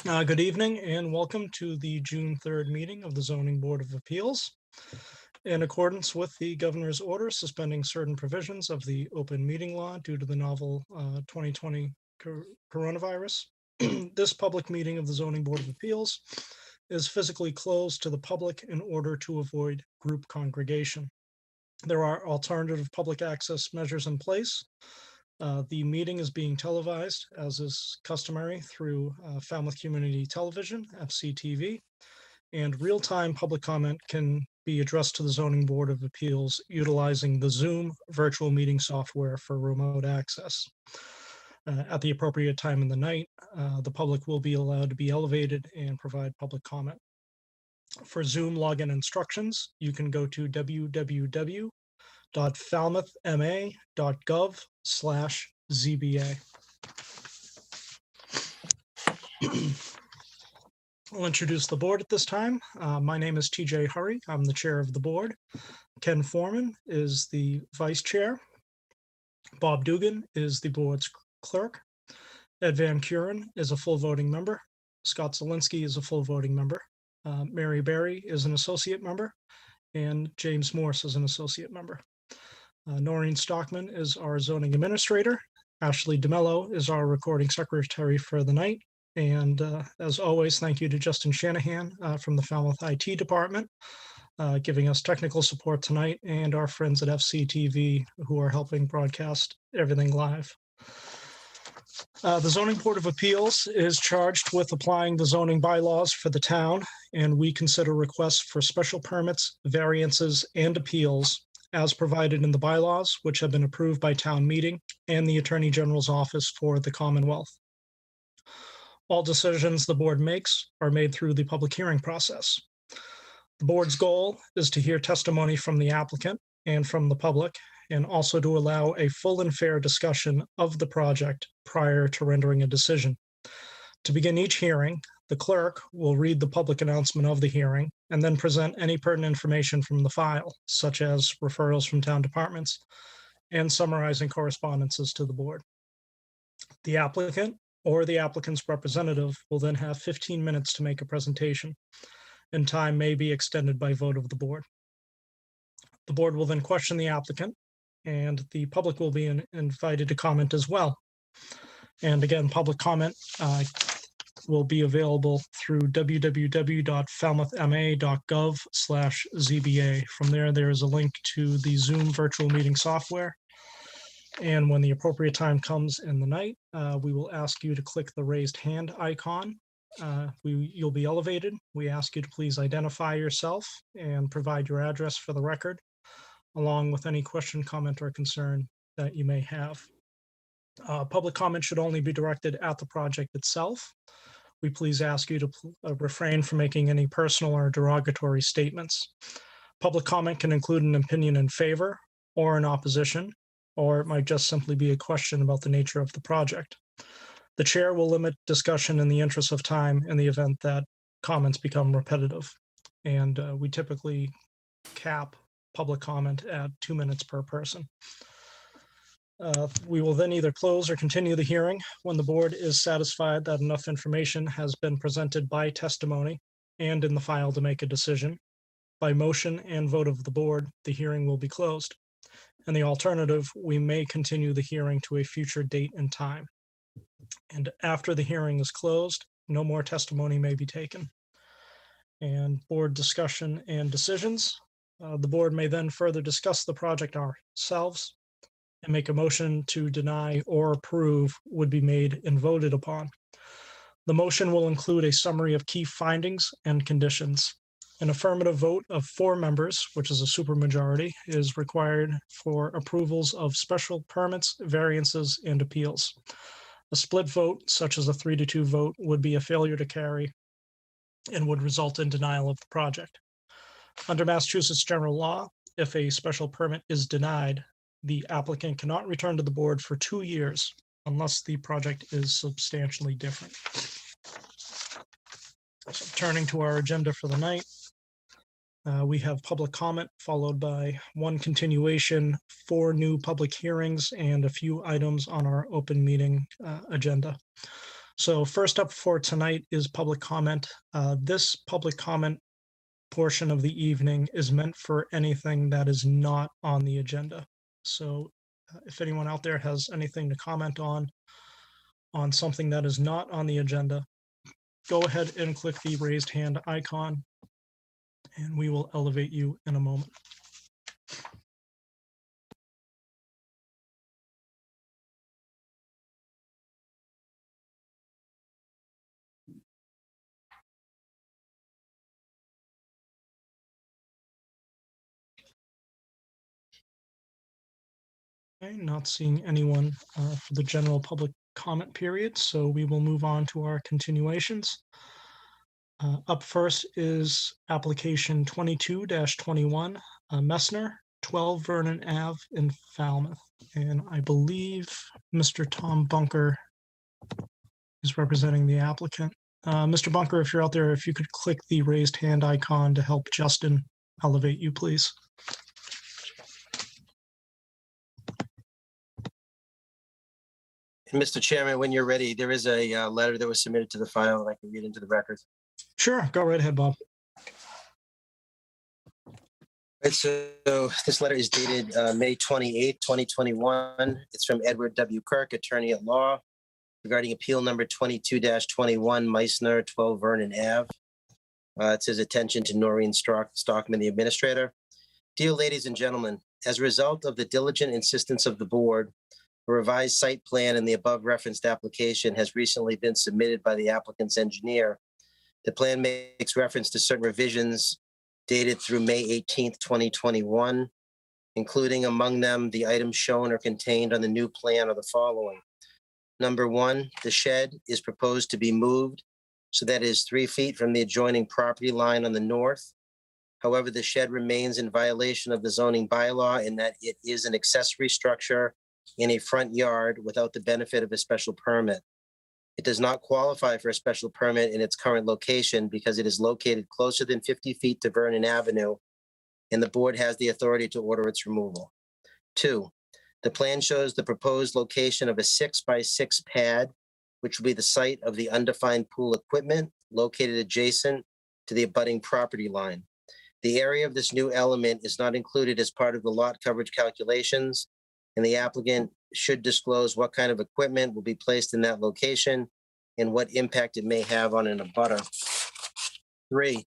Good evening and welcome to the June 3rd meeting of the Zoning Board of Appeals. In accordance with the governor's order suspending certain provisions of the open meeting law due to the novel 2020 coronavirus, this public meeting of the Zoning Board of Appeals is physically closed to the public in order to avoid group congregation. There are alternative public access measures in place. The meeting is being televised, as is customary, through Falmouth Community Television, FCTV, and real-time public comment can be addressed to the Zoning Board of Appeals utilizing the Zoom virtual meeting software for remote access. At the appropriate time in the night, the public will be allowed to be elevated and provide public comment. For Zoom login instructions, you can go to www.falmouthma.gov/ZBA. I'll introduce the board at this time. My name is TJ Hurry. I'm the chair of the board. Ken Foreman is the vice chair. Bob Dugan is the board's clerk. Ed Van Kuren is a full voting member. Scott Zelinski is a full voting member. Mary Berry is an associate member. And James Morse is an associate member. Noreen Stockman is our zoning administrator. Ashley DeMello is our recording secretary for the night. And as always, thank you to Justin Shanahan from the Falmouth IT department, giving us technical support tonight, and our friends at FCTV who are helping broadcast everything live. The Zoning Board of Appeals is charged with applying the zoning bylaws for the town, and we consider requests for special permits, variances, and appeals as provided in the bylaws, which have been approved by town meeting and the Attorney General's office for the Commonwealth. All decisions the board makes are made through the public hearing process. The board's goal is to hear testimony from the applicant and from the public, and also to allow a full and fair discussion of the project prior to rendering a decision. To begin each hearing, the clerk will read the public announcement of the hearing and then present any pertinent information from the file, such as referrals from town departments and summarizing correspondences to the board. The applicant or the applicant's representative will then have 15 minutes to make a presentation, and time may be extended by vote of the board. The board will then question the applicant, and the public will be invited to comment as well. And again, public comment will be available through www.falmouthma.gov/ZBA. From there is a link to the Zoom virtual meeting software. And when the appropriate time comes in the night, we will ask you to click the raised hand icon. You'll be elevated. We ask you to please identify yourself and provide your address for the record, along with any question, comment, or concern that you may have. Public comment should only be directed at the project itself. We please ask you to refrain from making any personal or derogatory statements. Public comment can include an opinion in favor or in opposition, or it might just simply be a question about the nature of the project. The chair will limit discussion in the interest of time in the event that comments become repetitive. And we typically cap public comment at 2 minutes per person. We will then either close or continue the hearing when the board is satisfied that enough information has been presented by testimony and in the file to make a decision. By motion and vote of the board, the hearing will be closed. And the alternative, we may continue the hearing to a future date and time. And after the hearing is closed, no more testimony may be taken. And board discussion and decisions. The board may then further discuss the project ourselves and make a motion to deny or approve would be made and voted upon. The motion will include a summary of key findings and conditions. An affirmative vote of 4 members, which is a supermajority, is required for approvals of special permits, variances, and appeals. A split vote, such as a 3-2 vote, would be a failure to carry and would result in denial of the project. Under Massachusetts general law, if a special permit is denied, the applicant cannot return to the board for 2 years unless the project is substantially different. So turning to our agenda for the night, we have public comment followed by 1 continuation, 4 new public hearings, and a few items on our open meeting agenda. So first up for tonight is public comment. This public comment portion of the evening is meant for anything that is not on the agenda. So if anyone out there has anything to comment on something that is not on the agenda, go ahead and click the raised hand icon and we will elevate you in a moment. Okay, not seeing anyone for the general public comment period, so we will move on to our continuations. Up first is application 22-21, Messner, 12 Vernon Ave in Falmouth. And I believe Mr. Tom Bunker is representing the applicant. Mr. Bunker, if you're out there, if you could click the raised hand icon to help Justin elevate you, please. Mr. Chairman, when you're ready, there is a letter that was submitted to the file that I can read into the record. Sure, go right ahead, Bob. Right, so this letter is dated May 28, 2021. It's from Edward W. Kirk, attorney at law, regarding appeal number 22-21, Meissner, 12 Vernon Ave. It says attention to Noreen Stockman, the administrator. Dear ladies and gentlemen, as a result of the diligent insistence of the board, a revised site plan in the above referenced application has recently been submitted by the applicant's engineer. The plan makes reference to certain revisions dated through May 18th, 2021, including among them the items shown or contained on the new plan are the following. Number one, the shed is proposed to be moved so that it is 3 feet from the adjoining property line on the north. However, the shed remains in violation of the zoning bylaw in that it is an accessory structure in a front yard without the benefit of a special permit. It does not qualify for a special permit in its current location because it is located closer than 50 feet to Vernon Avenue, and the board has the authority to order its removal. 2, the plan shows the proposed location of a 6x6 pad, which will be the site of the undefined pool equipment located adjacent to the abutting property line. The area of this new element is not included as part of the lot coverage calculations, and the applicant should disclose what kind of equipment will be placed in that location and what impact it may have on an abutter. 3,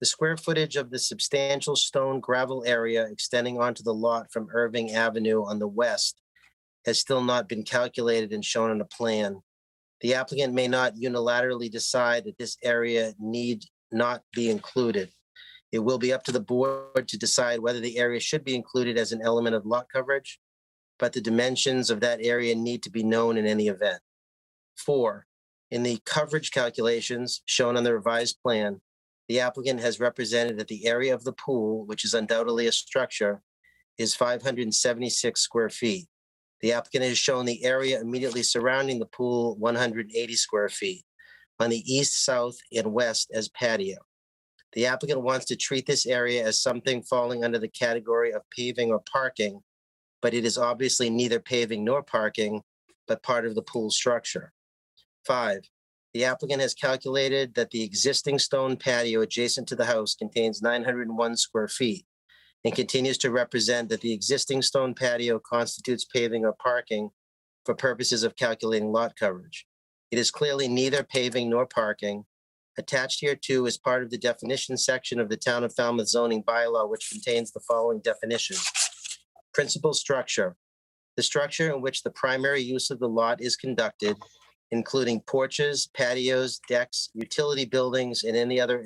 the square footage of the substantial stone gravel area extending onto the lot from Irving Avenue on the west has still not been calculated and shown on a plan. The applicant may not unilaterally decide that this area need not be included. It will be up to the board to decide whether the area should be included as an element of lot coverage, but the dimensions of that area need to be known in any event. 4, in the coverage calculations shown on the revised plan, the applicant has represented that the area of the pool, which is undoubtedly a structure, is 576 square feet. The applicant has shown the area immediately surrounding the pool 180 square feet on the east, south, and west as patio. The applicant wants to treat this area as something falling under the category of paving or parking, but it is obviously neither paving nor parking, but part of the pool structure. 5, the applicant has calculated that the existing stone patio adjacent to the house contains 901 square feet and continues to represent that the existing stone patio constitutes paving or parking for purposes of calculating lot coverage. It is clearly neither paving nor parking. Attached here too is part of the definition section of the Town of Falmouth zoning bylaw, which contains the following definition. Principal structure, the structure in which the primary use of the lot is conducted, including porches, patios, decks, utility buildings, and any other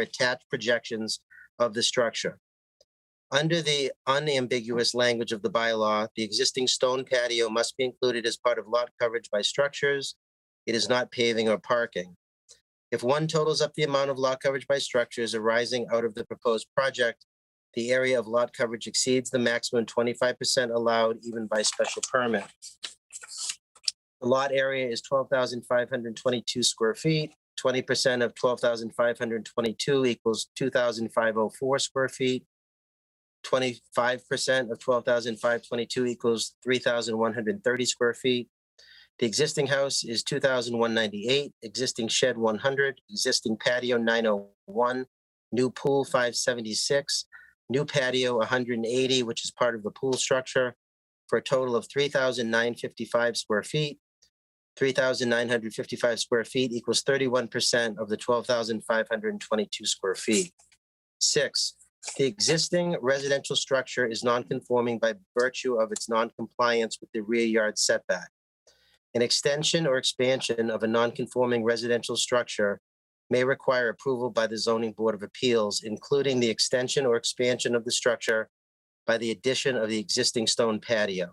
attached projections of the structure. Under the unambiguous language of the bylaw, the existing stone patio must be included as part of lot coverage by structures. It is not paving or parking. If one totals up the amount of lot coverage by structures arising out of the proposed project, the area of lot coverage exceeds the maximum 25% allowed even by special permit. The lot area is 12,522 square feet. 20% of 12,522 equals 2,504 square feet. 25% of 12,522 equals 3,130 square feet. The existing house is 2,198, existing shed 100, existing patio 901, new pool 576, new patio 180, which is part of the pool structure, for a total of 3,955 square feet. 3,955 square feet equals 31% of the 12,522 square feet. 6, the existing residential structure is non-conforming by virtue of its non-compliance with the rear yard setback. An extension or expansion of a non-conforming residential structure may require approval by the Zoning Board of Appeals, including the extension or expansion of the structure by the addition of the existing stone patio.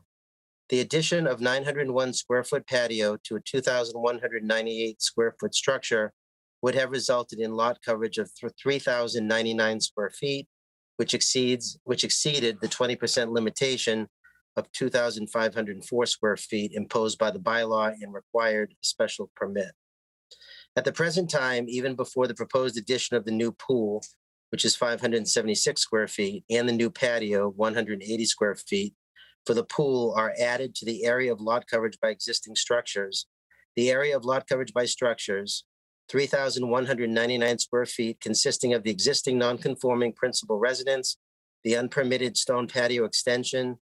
The addition of 901 square foot patio to a 2,198 square foot structure would have resulted in lot coverage of 3,099 square feet, which exceeded the 20% limitation of 2,504 square feet imposed by the bylaw and required a special permit. At the present time, even before the proposed addition of the new pool, which is 576 square feet, and the new patio, 180 square feet, for the pool are added to the area of lot coverage by existing structures, the area of lot coverage by structures, 3,199 square feet consisting of the existing non-conforming principal residence, the unpermitted stone patio extension,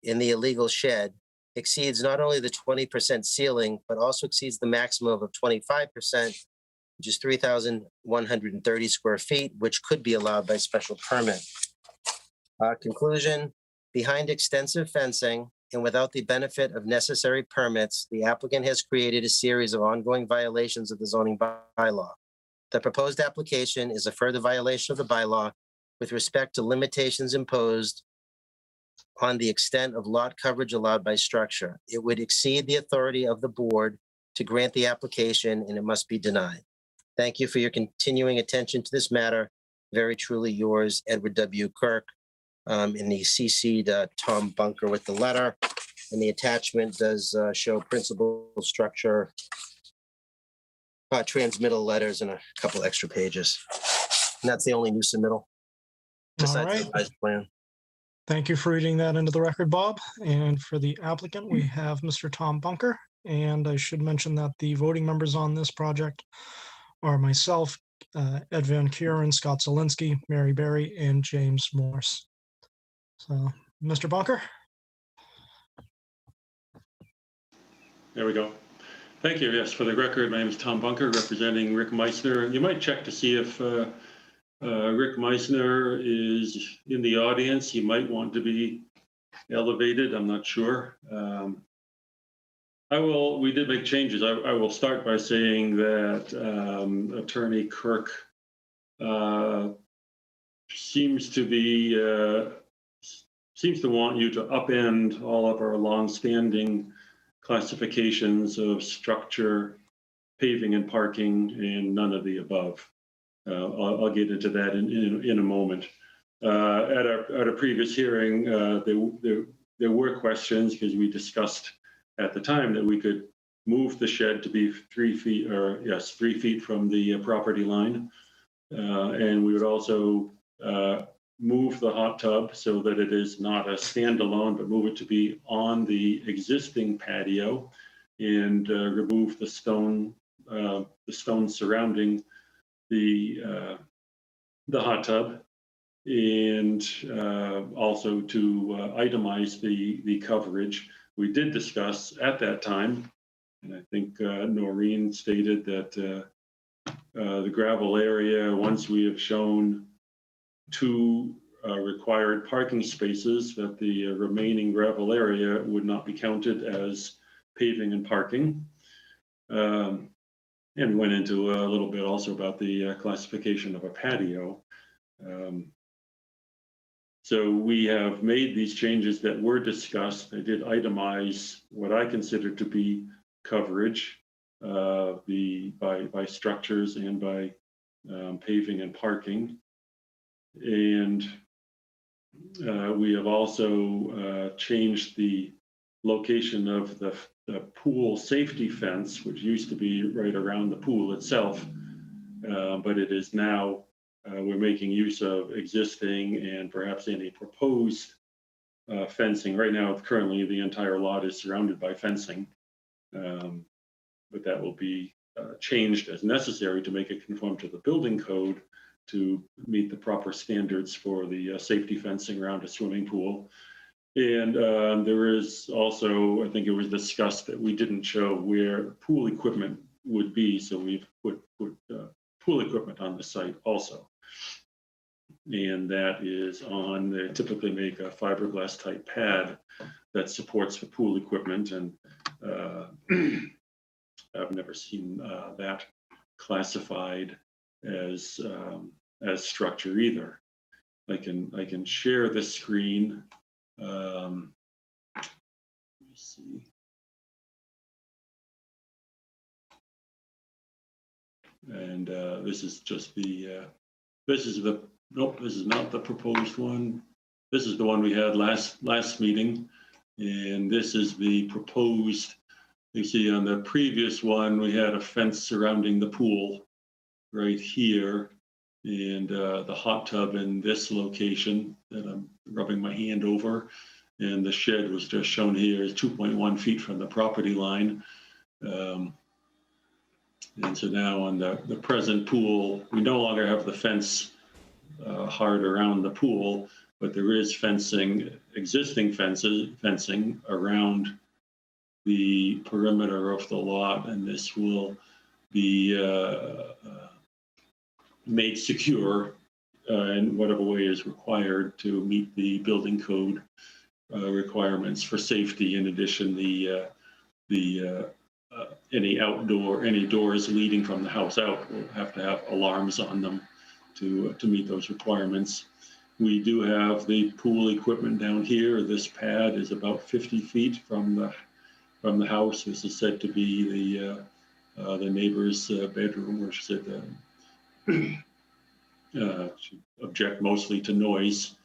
in the illegal shed, exceeds not only the 20% ceiling, but also exceeds the maximum of 25%, which is 3,130 square feet, which could be allowed by special permit. Conclusion, behind extensive fencing and without the benefit of necessary permits, the applicant has created a series of ongoing violations of the zoning bylaw. The proposed application is a further violation of the bylaw with respect to limitations imposed on the extent of lot coverage allowed by structure. It would exceed the authority of the board to grant the application, and it must be denied. Thank you for your continuing attention to this matter. Very truly yours, Edward W. Kirk. In the CC'd Tom Bunker with the letter, and the attachment does show principal structure, transmittal letters, and a couple extra pages. And that's the only new submittal. All Besides right. the revised plan. Thank you for reading that into the record, Bob. And for the applicant, we have Mr. Tom Bunker. And I should mention that the voting members on this project are myself, Ed Van Kuren, Scott Zelinski, Mary Berry, and James Morse. So, Mr. Bunker? There we go. Thank you. Yes, for the record, my name is Tom Bunker, representing Rick Meissner. You might check to see if Rick Meissner is in the audience. He might want to be elevated. I'm not sure. We did make changes. I will start by saying that Attorney Kirk seems to want you to upend all of our longstanding classifications of structure, paving and parking, and none of the above. I'll get into that in a moment. At a previous hearing, there were questions because we discussed at the time that we could move the shed to be 3 feet from the property line. And we would also move the hot tub so that it is not a standalone, but move it to be on the existing patio and remove the stone surrounding the hot tub, and also to itemize the coverage. We did discuss at that time, and I think Noreen stated that the gravel area, once we have shown 2 required parking spaces, that the remaining gravel area would not be counted as paving and parking. And went into a little bit also about the classification of a patio. So we have made these changes that were discussed. I did itemize what I consider to be coverage by structures and by paving and parking. And we have also changed the location of the pool safety fence, which used to be right around the pool itself, but it is now, we're making use of existing and perhaps any proposed fencing. Right now, currently, the entire lot is surrounded by fencing. But that will be changed as necessary to make it conform to the building code to meet the proper standards for the safety fencing around a swimming pool. And there is also, I think it was discussed that we didn't show where pool equipment would be, so we've put pool equipment on the site also. And that is on, they typically make a fiberglass type pad that supports the pool equipment, and I've never seen that classified as structure either. I can share the screen. Let me see. And this is just the nope, this is not the proposed one. This is the one we had last meeting, and this is the proposed. You see on the previous one, we had a fence surrounding the pool right here, and the hot tub in this location that I'm rubbing my hand over, and the shed was just shown here is 2.1 feet from the property line. And so now on the present pool, we no longer have the fence hard around the pool, but there is existing fencing around the perimeter of the lot, and this will be made secure in whatever way is required to meet the building code requirements for safety. In addition, any doors leading from the house out will have to have alarms on them to meet those requirements. We do have the pool equipment down here. This pad is about 50 feet from the house. This is said to be the neighbor's bedroom, where she said she object mostly to noise.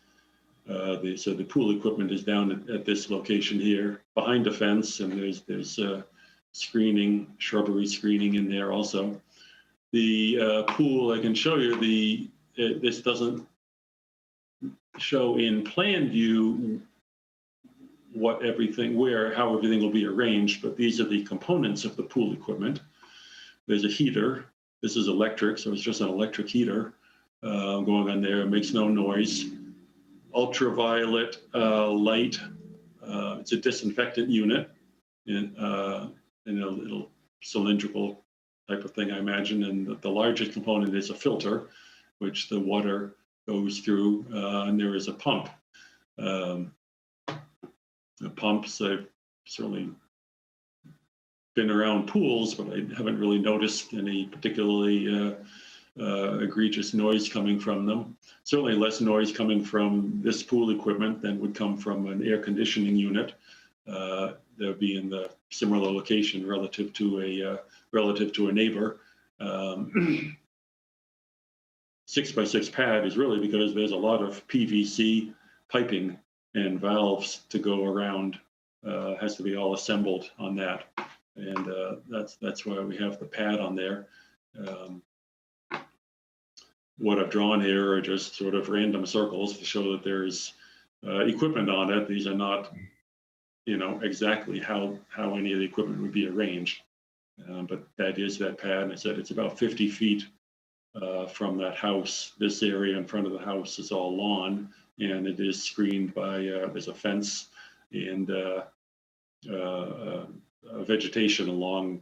So the pool equipment is down at this location here, behind the fence, and there's screening, shrubbery screening in there also. The pool, I can show you this doesn't show in plan view how everything will be arranged, but these are the components of the pool equipment. There's a heater. This is electric, so it's just an electric heater going on there. It makes no noise. Ultraviolet light. It's a disinfectant unit in a little cylindrical type of thing, I imagine. And the largest component is a filter, which the water goes through, and there is a pump. The pumps, I've certainly been around pools, but I haven't really noticed any particularly egregious noise coming from them. Certainly less noise coming from this pool equipment than would come from an air conditioning unit. That would be in the similar location relative to a neighbor. 6x6 pad is really because there's a lot of PVC piping and valves to go around. Has to be all assembled on that, and that's why we have the pad on there. What I've drawn here are just sort of random circles to show that there's equipment on it. These are not, exactly how any of the equipment would be arranged, but that is that pad. And I said it's about 50 feet from that house. This area in front of the house is all lawn, and it is screened by there's a fence and vegetation along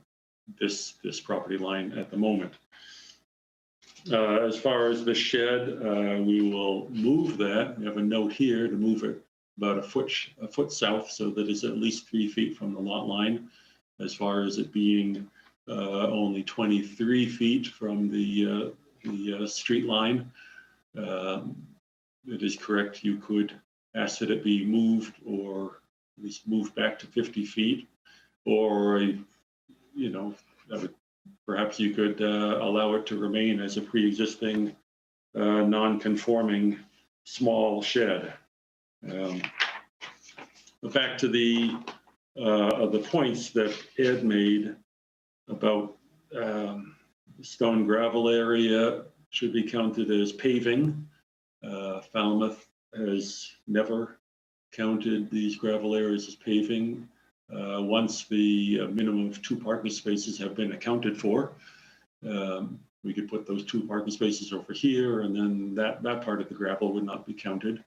this property line at the moment. As far as the shed, we will move that. We have a note here to move it about a foot south, so that it's at least 3 feet from the lot line. As far as it being only 23 feet from the street line, it is correct. You could ask that it be moved, or at least moved back to 50 feet, or perhaps you could allow it to remain as a pre-existing non-conforming small shed. Back to the points that Ed made about stone gravel area should be counted as paving. Falmouth has never counted these gravel areas as paving. Once the minimum of 2 parking spaces have been accounted for, we could put those 2 parking spaces over here, and then that part of the gravel would not be counted.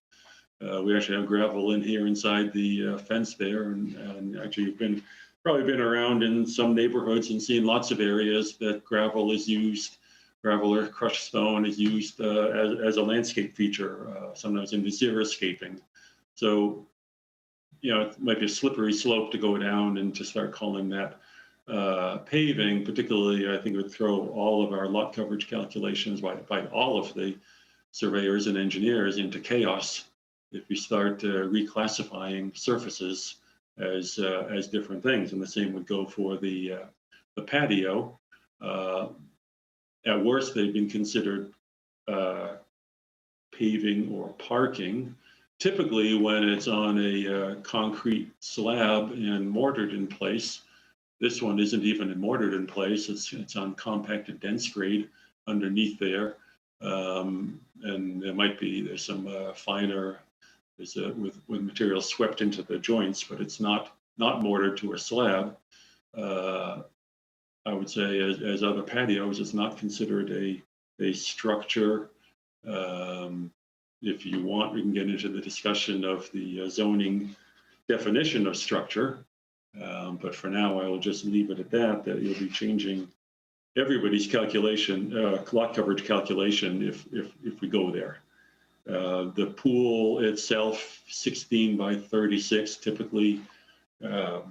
We actually have gravel in here inside the fence there, and actually you've probably been around in some neighborhoods and seen lots of areas that gravel is used. Gravel or crushed stone is used as a landscape feature, sometimes in the xeriscaping. So, it might be a slippery slope to go down and to start calling that paving. Particularly, I think it would throw all of our lot coverage calculations by all of the surveyors and engineers into chaos if we start reclassifying surfaces as different things. And the same would go for the patio. At worst, they've been considered paving or parking. Typically, when it's on a concrete slab and mortared in place, this one isn't even mortared in place. It's on compacted dense grade underneath there, and there's some finer with material swept into the joints, but it's not mortared to a slab. I would say, as other patios, it's not considered a structure. If you want, we can get into the discussion of the zoning definition of structure. But for now, I will just leave it at that you'll be changing everybody's calculation, lot coverage calculation, if we go there. The pool itself, 16 by 36, typically, that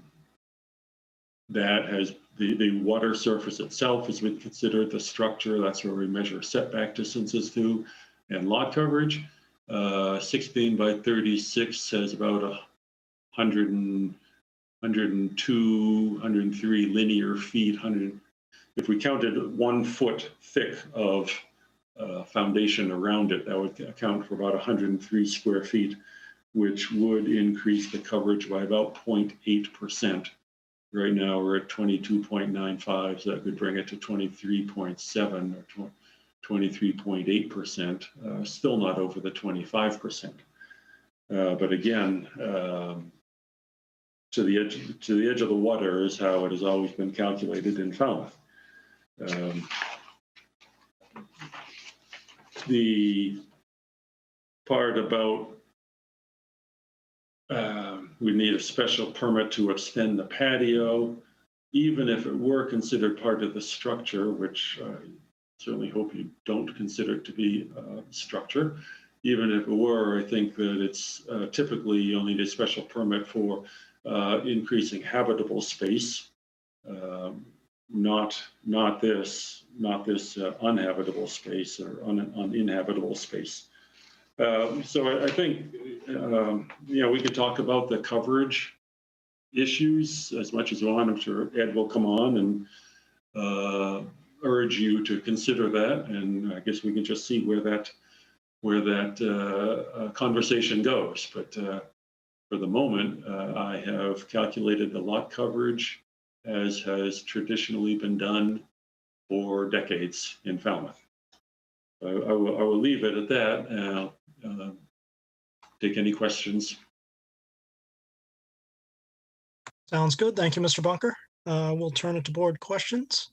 has the water surface itself has been considered the structure. That's where we measure setback distances to, and lot coverage. 16 by 36 has about 102, 103 linear feet. If we counted 1 foot thick of foundation around it, that would account for about 103 square feet, which would increase the coverage by about 0.8%. Right now, we're at 22.95, so that could bring it to 23.7 or 23.8%, still not over the 25%. But again, to the edge of the water is how it has always been calculated in Falmouth. The part about we need a special permit to extend the patio, even if it were considered part of the structure, which I certainly hope you don't consider it to be a structure. Even if it were, I think that it's typically you only need a special permit for increasing habitable space, not this uninhabitable space or uninhabitable space. So I think we could talk about the coverage issues as much as you want. I'm sure Ed will come on and urge you to consider that, and I guess we can just see where that conversation goes. But for the moment, I have calculated the lot coverage as has traditionally been done for decades in Falmouth. I will leave it at that, and I'll take any questions. Sounds good. Thank you, Mr. Bunker. We'll turn it to board questions.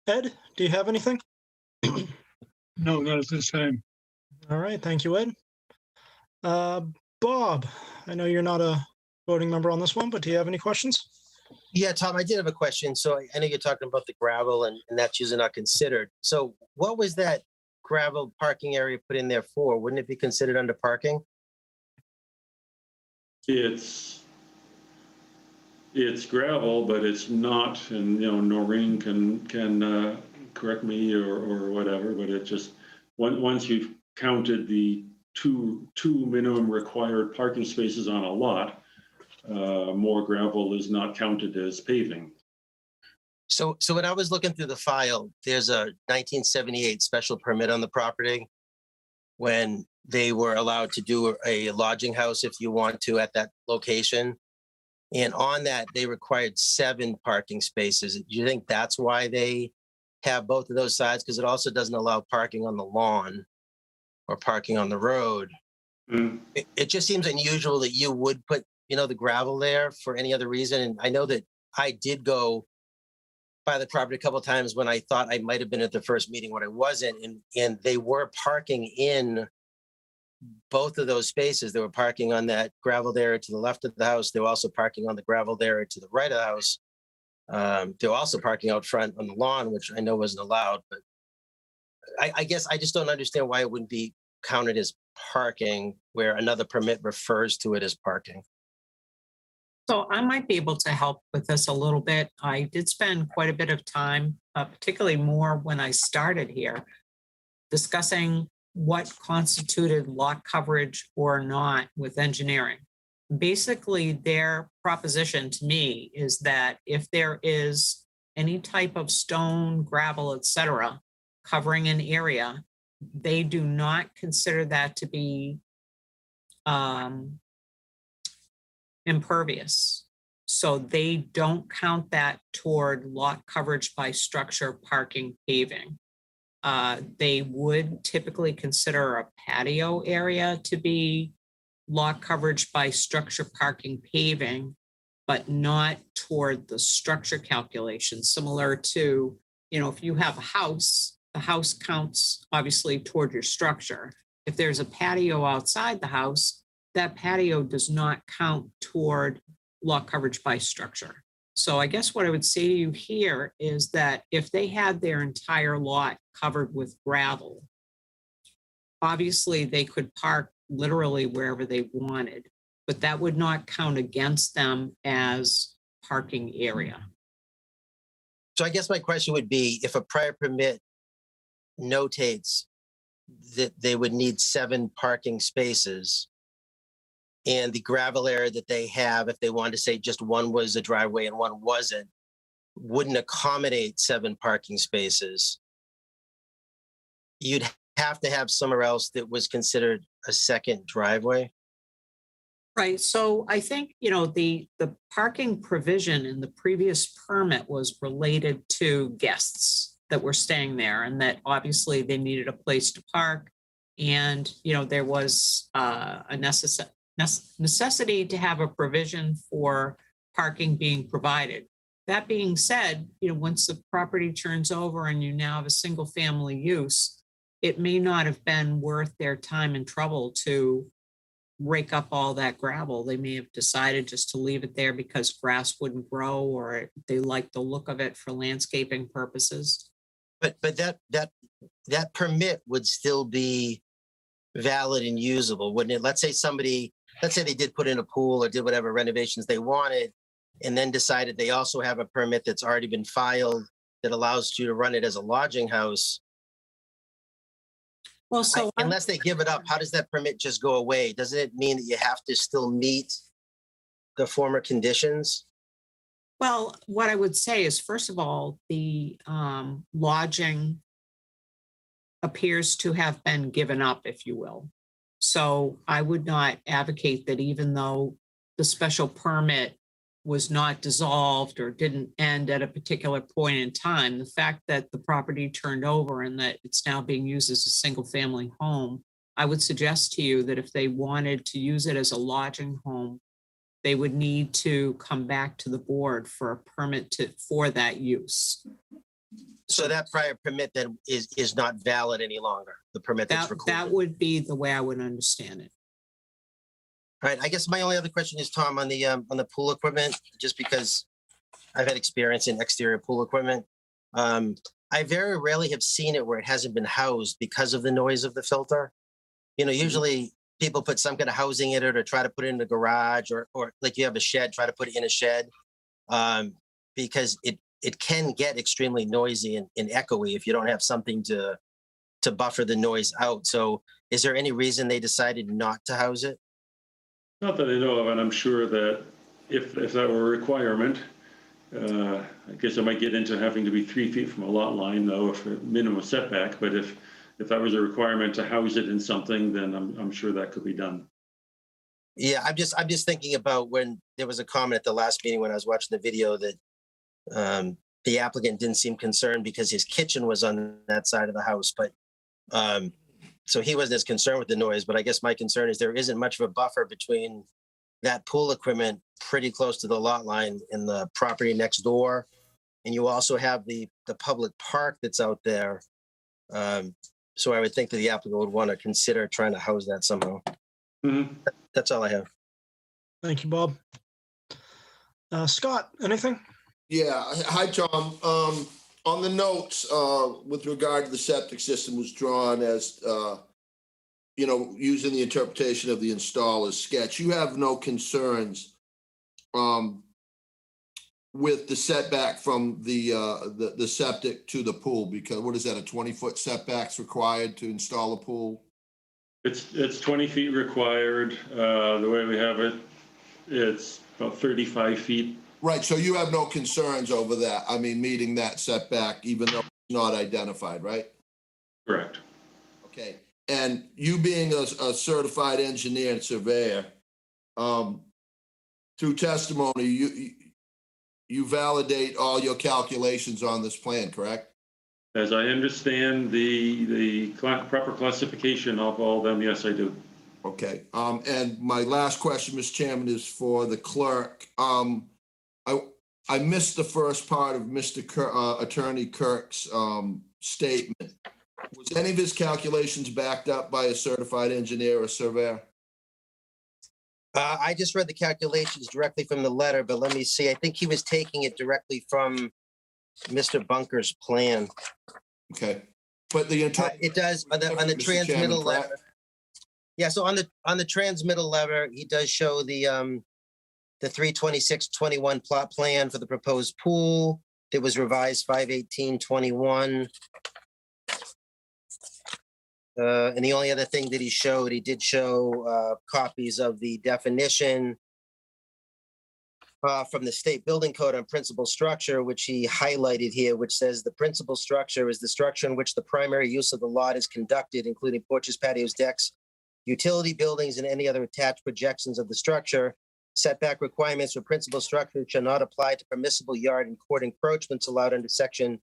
Ed, do you have anything? No, not at this time. All right. Thank you, Ed. Bob, I know you're not a voting member on this one, but do you have any questions? Yeah, Tom, I did have a question. So I know you're talking about the gravel and that's usually not considered. So what was that gravel parking area put in there for? Wouldn't it be considered under parking? It's gravel, but it's not, and Noreen can correct me or whatever, but it just once you've counted the two minimum required parking spaces on a lot, more gravel is not counted as paving. So when I was looking through the file, there's a 1978 special permit on the property when they were allowed to do a lodging house if you want to at that location. And on that, they required 7 parking spaces. Do you think that's why they have both of those sides? Because it also doesn't allow parking on the lawn or parking on the road. It just seems unusual that you would put the gravel there for any other reason? And I know that I did go by the property a couple of times when I thought I might have been at the first meeting when I wasn't, and they were parking in both of those spaces. They were parking on that gravel area to the left of the house. They were also parking on the gravel area to the right of the house. They were also parking out front on the lawn, which I know wasn't allowed, but I guess I just don't understand why it wouldn't be counted as parking where another permit refers to it as parking. So I might be able to help with this a little bit. I did spend quite a bit of time, particularly more when I started here, discussing what constituted lot coverage or not with engineering. Basically, their proposition to me is that if there is any type of stone, gravel, etc., covering an area, they do not consider that to be impervious. So they don't count that toward lot coverage by structure, parking, paving. They would typically consider a patio area to be lot coverage by structure, parking, paving, but not toward the structure calculation, similar to, if you have a house, the house counts obviously toward your structure. If there's a patio outside the house, that patio does not count toward lot coverage by structure. So I guess what I would say to you here is that if they had their entire lot covered with gravel, obviously they could park literally wherever they wanted, but that would not count against them as parking area. So I guess my question would be, if a prior permit notates that they would need 7 parking spaces, and the gravel area that they have, if they wanted to say just one was a driveway and one wasn't, wouldn't accommodate 7 parking spaces, you'd have to have somewhere else that was considered a second driveway. Right. So I think, the parking provision in the previous permit was related to guests that were staying there, and that obviously they needed a place to park. And, there was a necessity to have a provision for parking being provided. That being said, once the property turns over and you now have a single family use, it may not have been worth their time and trouble to rake up all that gravel. They may have decided just to leave it there because grass wouldn't grow, or they like the look of it for landscaping purposes. But that permit would still be valid and usable, wouldn't it? Let's say they did put in a pool or did whatever renovations they wanted, and then decided they also have a permit that's already been filed that allows you to run it as a lodging house. Well, so unless they give it up, how does that permit just go away? Doesn't it mean that you have to still meet the former conditions? Well, what I would say is, first of all, the lodging appears to have been given up, if you will. So I would not advocate that, even though the special permit was not dissolved or didn't end at a particular point in time, the fact that the property turned over and that it's now being used as a single family home, I would suggest to you that if they wanted to use it as a lodging home, they would need to come back to the board for a permit for that use. So that prior permit then is not valid any longer, the permit that's recorded? That would be the way I would understand it. All right, I guess my only other question is, Tom, on the pool equipment, just because I've had experience in exterior pool equipment. I very rarely have seen it where it hasn't been housed because of the noise of the filter. Usually people put some kind of housing in it or try to put it in the garage, or like you have a shed, try to put it in a shed, because it can get extremely noisy and echoey if you don't have something to buffer the noise out. So is there any reason they decided not to house it? Not that I know of, and I'm sure that if that were a requirement, I guess I might get into having to be 3 feet from a lot line, though, if a minimum setback. But if that was a requirement to house it in something, then I'm sure that could be done. Yeah, I'm just thinking about when there was a comment at the last meeting when I was watching the video that the applicant didn't seem concerned because his kitchen was on that side of the house, but so he wasn't as concerned with the noise. But I guess my concern is there isn't much of a buffer between that pool equipment pretty close to the lot line in the property next door. And you also have the public park that's out there. So I would think that the applicant would want to consider trying to house that somehow. Mhm. That's all I have. Thank you, Bob. Scott, anything? Yeah, hi, Tom. On the notes, with regard to the septic system was drawn as, using the interpretation of the installer's sketch. You have no concerns with the setback from the septic to the pool, because what is that, a 20-foot setbacks required to install a pool? It's 20 feet required. The way we have it, it's about 35 feet. Right, so you have no concerns over that, I mean, meeting that setback, even though it's not identified, right? Correct. Okay, and you being a certified engineer and surveyor, through testimony, you validate all your calculations on this plan, correct? As I understand the proper classification of all of them, yes, I do. Okay, and my last question, Mr. Chairman, is for the clerk. I missed the first part of Attorney Kirk's statement. Was any of his calculations backed up by a certified engineer or surveyor? I just read the calculations directly from the letter, but let me see. I think he was taking it directly from Mr. Bunker's plan. Okay, but the entire. It does on the Mr. Chairman, transmittal correct? letter. Yeah, so on the transmittal letter, he does show the 3/26/21 plot plan for the proposed pool. It was revised 5/18/21. And the only other thing that he did show copies of the definition from the state building code on principal structure, which he highlighted here, which says the principal structure is the structure in which the primary use of the lot is conducted, including porches, patios, decks, utility buildings, and any other attached projections of the structure. Setback requirements for principal structure shall not apply to permissible yard and court encroachments allowed under section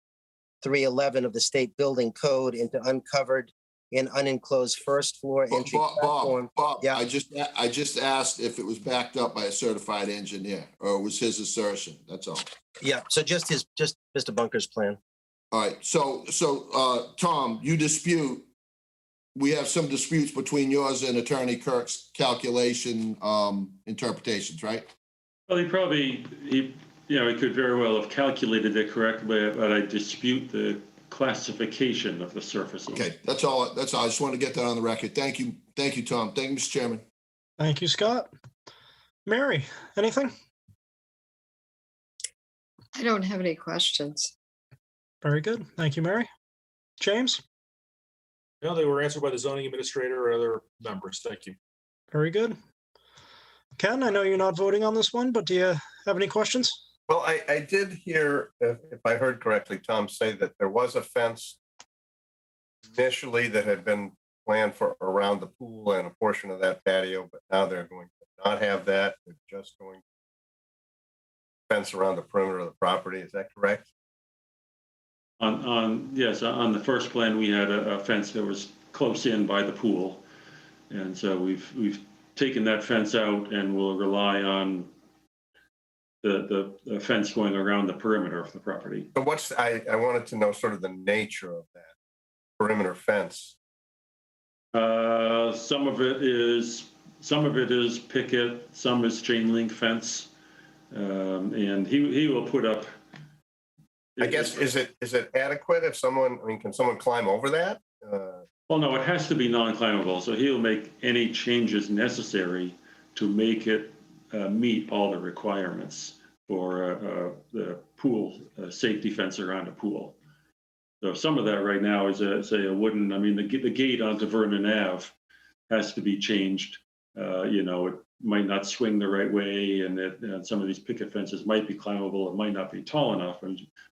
311 of the state building code into uncovered and unenclosed first floor entry platform. Bob, Yeah. I just asked if it was backed up by a certified engineer, or it was his assertion, that's all. Yeah, so just Mr. Bunker's plan. All right, so, Tom, you dispute, we have some disputes between yours and Attorney Kirk's calculation interpretations, right? Well, he could very well have calculated it correctly, but I dispute the classification of the surface. Okay, that's all. I just wanted to get that on the record. Thank you, Tom. Thank you, Mr. Chairman. Thank you, Scott. Mary, anything? I don't have any questions. Very good. Thank you, Mary. James? No, they were answered by the zoning administrator or other members. Thank you. Very good. Ken, I know you're not voting on this one, but do you have any questions? Well, I did hear, if I heard correctly, Tom say that there was a fence initially that had been planned for around the pool and a portion of that patio, but now they're going to not have that. They're just going to fence around the perimeter of the property. Is that correct? Yes, on the first plan, we had a fence that was close in by the pool. And so we've taken that fence out and we'll rely on the fence going around the perimeter of the property. So I wanted to know sort of the nature of that perimeter fence. Some of it is picket, some is chain link fence. And he will put up. I guess, is it adequate if can someone climb over that? Well, no, it has to be non-climbable. So he'll make any changes necessary to make it meet all the requirements for the pool safety fence around a pool. So some of that right now is a wooden, the gate onto Vernon Ave has to be changed. It might not swing the right way, and some of these picket fences might be climbable. It might not be tall enough,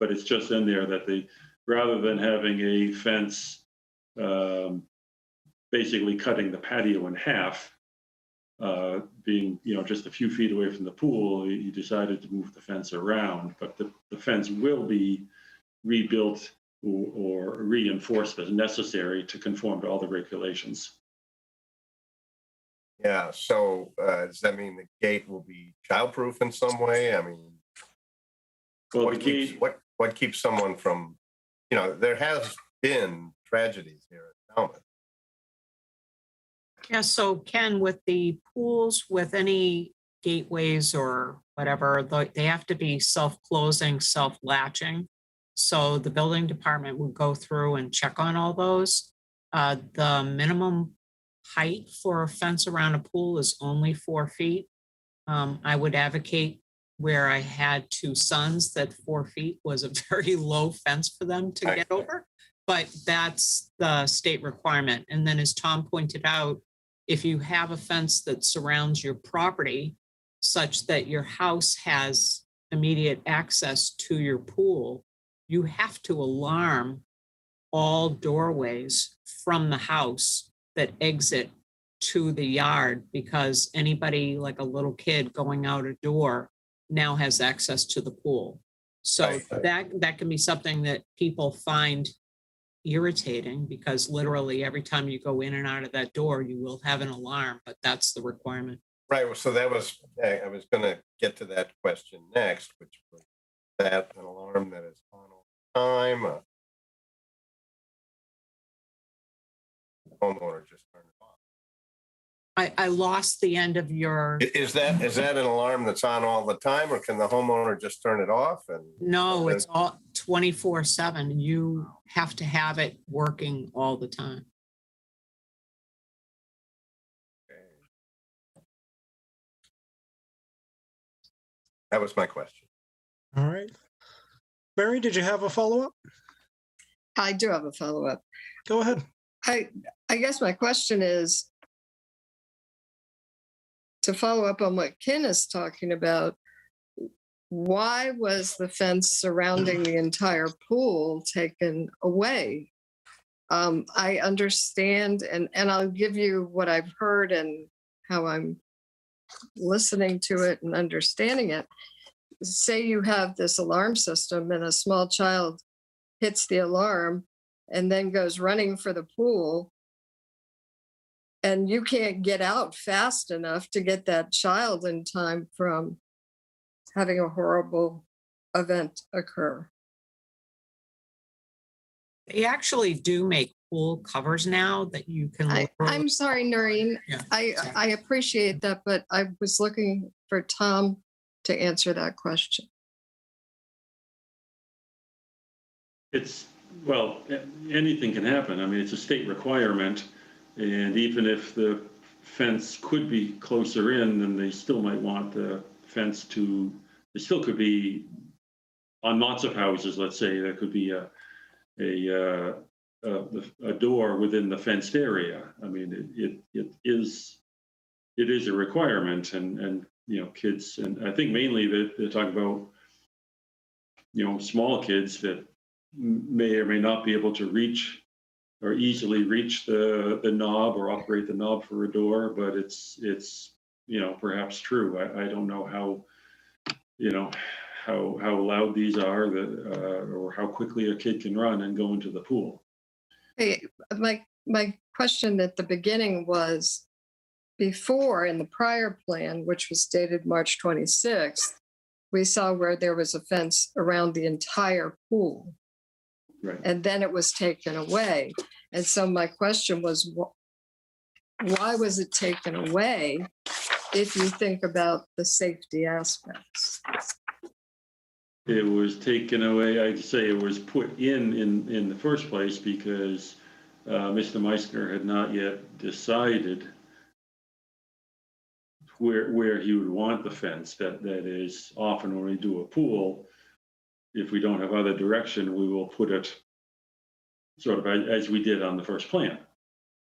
but it's just in there that rather than having a fence basically cutting the patio in half, being just a few feet away from the pool, he decided to move the fence around. But the fence will be rebuilt or reinforced as necessary to conform to all the regulations. Yeah, so does that mean the gate will be childproof in some way? I mean, Well, the what keeps, gate, what keeps someone from, there has been tragedies here at Falmouth. Yeah, so Ken, with the pools, with any gateways or whatever, they have to be self-closing, self-latching. So the building department would go through and check on all those. The minimum height for a fence around a pool is only 4 feet. I would advocate where I had 2 sons that 4 feet was a very low fence for them to Right. get over. But that's the state requirement. And then as Tom pointed out, if you have a fence that surrounds your property such that your house has immediate access to your pool, you have to alarm all doorways from the house that exit to the yard, because anybody like a little kid going out a door now has access to the pool. So Right. that can be something that people find irritating, because literally every time you go in and out of that door, you will have an alarm, but that's the requirement. Right, well, so that was, I was gonna get to that question next, which was that an alarm that is on all the time? Homeowner just turned it off. I lost the end of your, Is that an alarm that's on all the time, or can the homeowner just turn it off and? no, it's all 24/7. You have to have it working all the time. That was my question. All right. Barry, did you have a follow-up? I do have a follow-up. Go ahead. I guess my question is, to follow up on what Ken is talking about, why was the fence surrounding the entire pool taken away? I understand, and I'll give you what I've heard and how I'm listening to it and understanding it. Say you have this alarm system and a small child hits the alarm and then goes running for the pool, and you can't get out fast enough to get that child in time from having a horrible event occur. They actually do make pool covers now that you can. I'm sorry, Noreen. Yeah, I appreciate that, but I was looking for Tom to answer that question. it's, well, anything can happen. I mean, it's a state requirement. And even if the fence could be closer in, then they still might want the fence to, it still could be on lots of houses, let's say, there could be a door within the fenced area. I mean, it is a requirement, and kids, and I think mainly that they're talking about small kids that may or may not be able to reach or easily reach the knob or operate the knob for a door, but it's perhaps true. I don't know how loud these are, or how quickly a kid can run and go into the pool. Hey, my question at the beginning was, before in the prior plan, which was dated March 26th, we saw where there was a fence around the entire pool. Right. And then it was taken away. And so my question was, why was it taken away if you think about the safety aspects? It was taken away, I'd say it was put in the first place because Mr. Meissner had not yet decided where he would want the fence. That is, often when we do a pool, if we don't have other direction, we will put it sort of as we did on the first plan,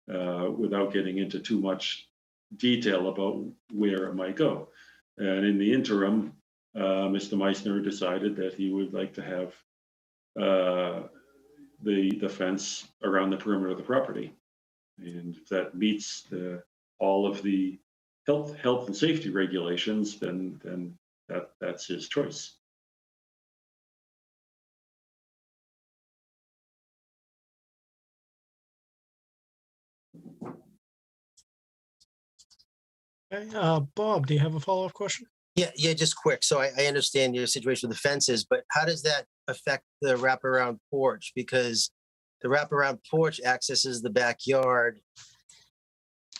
without getting into too much detail about where it might go. And in the interim, Mr. Meissner decided that he would like to have the fence around the perimeter of the property. And if that meets all of the health and safety regulations, then that's his choice. Okay, Bob, do you have a follow-up question? Yeah, just quick. So I understand your situation with the fences, but how does that affect the wraparound porch? Because the wraparound porch accesses the backyard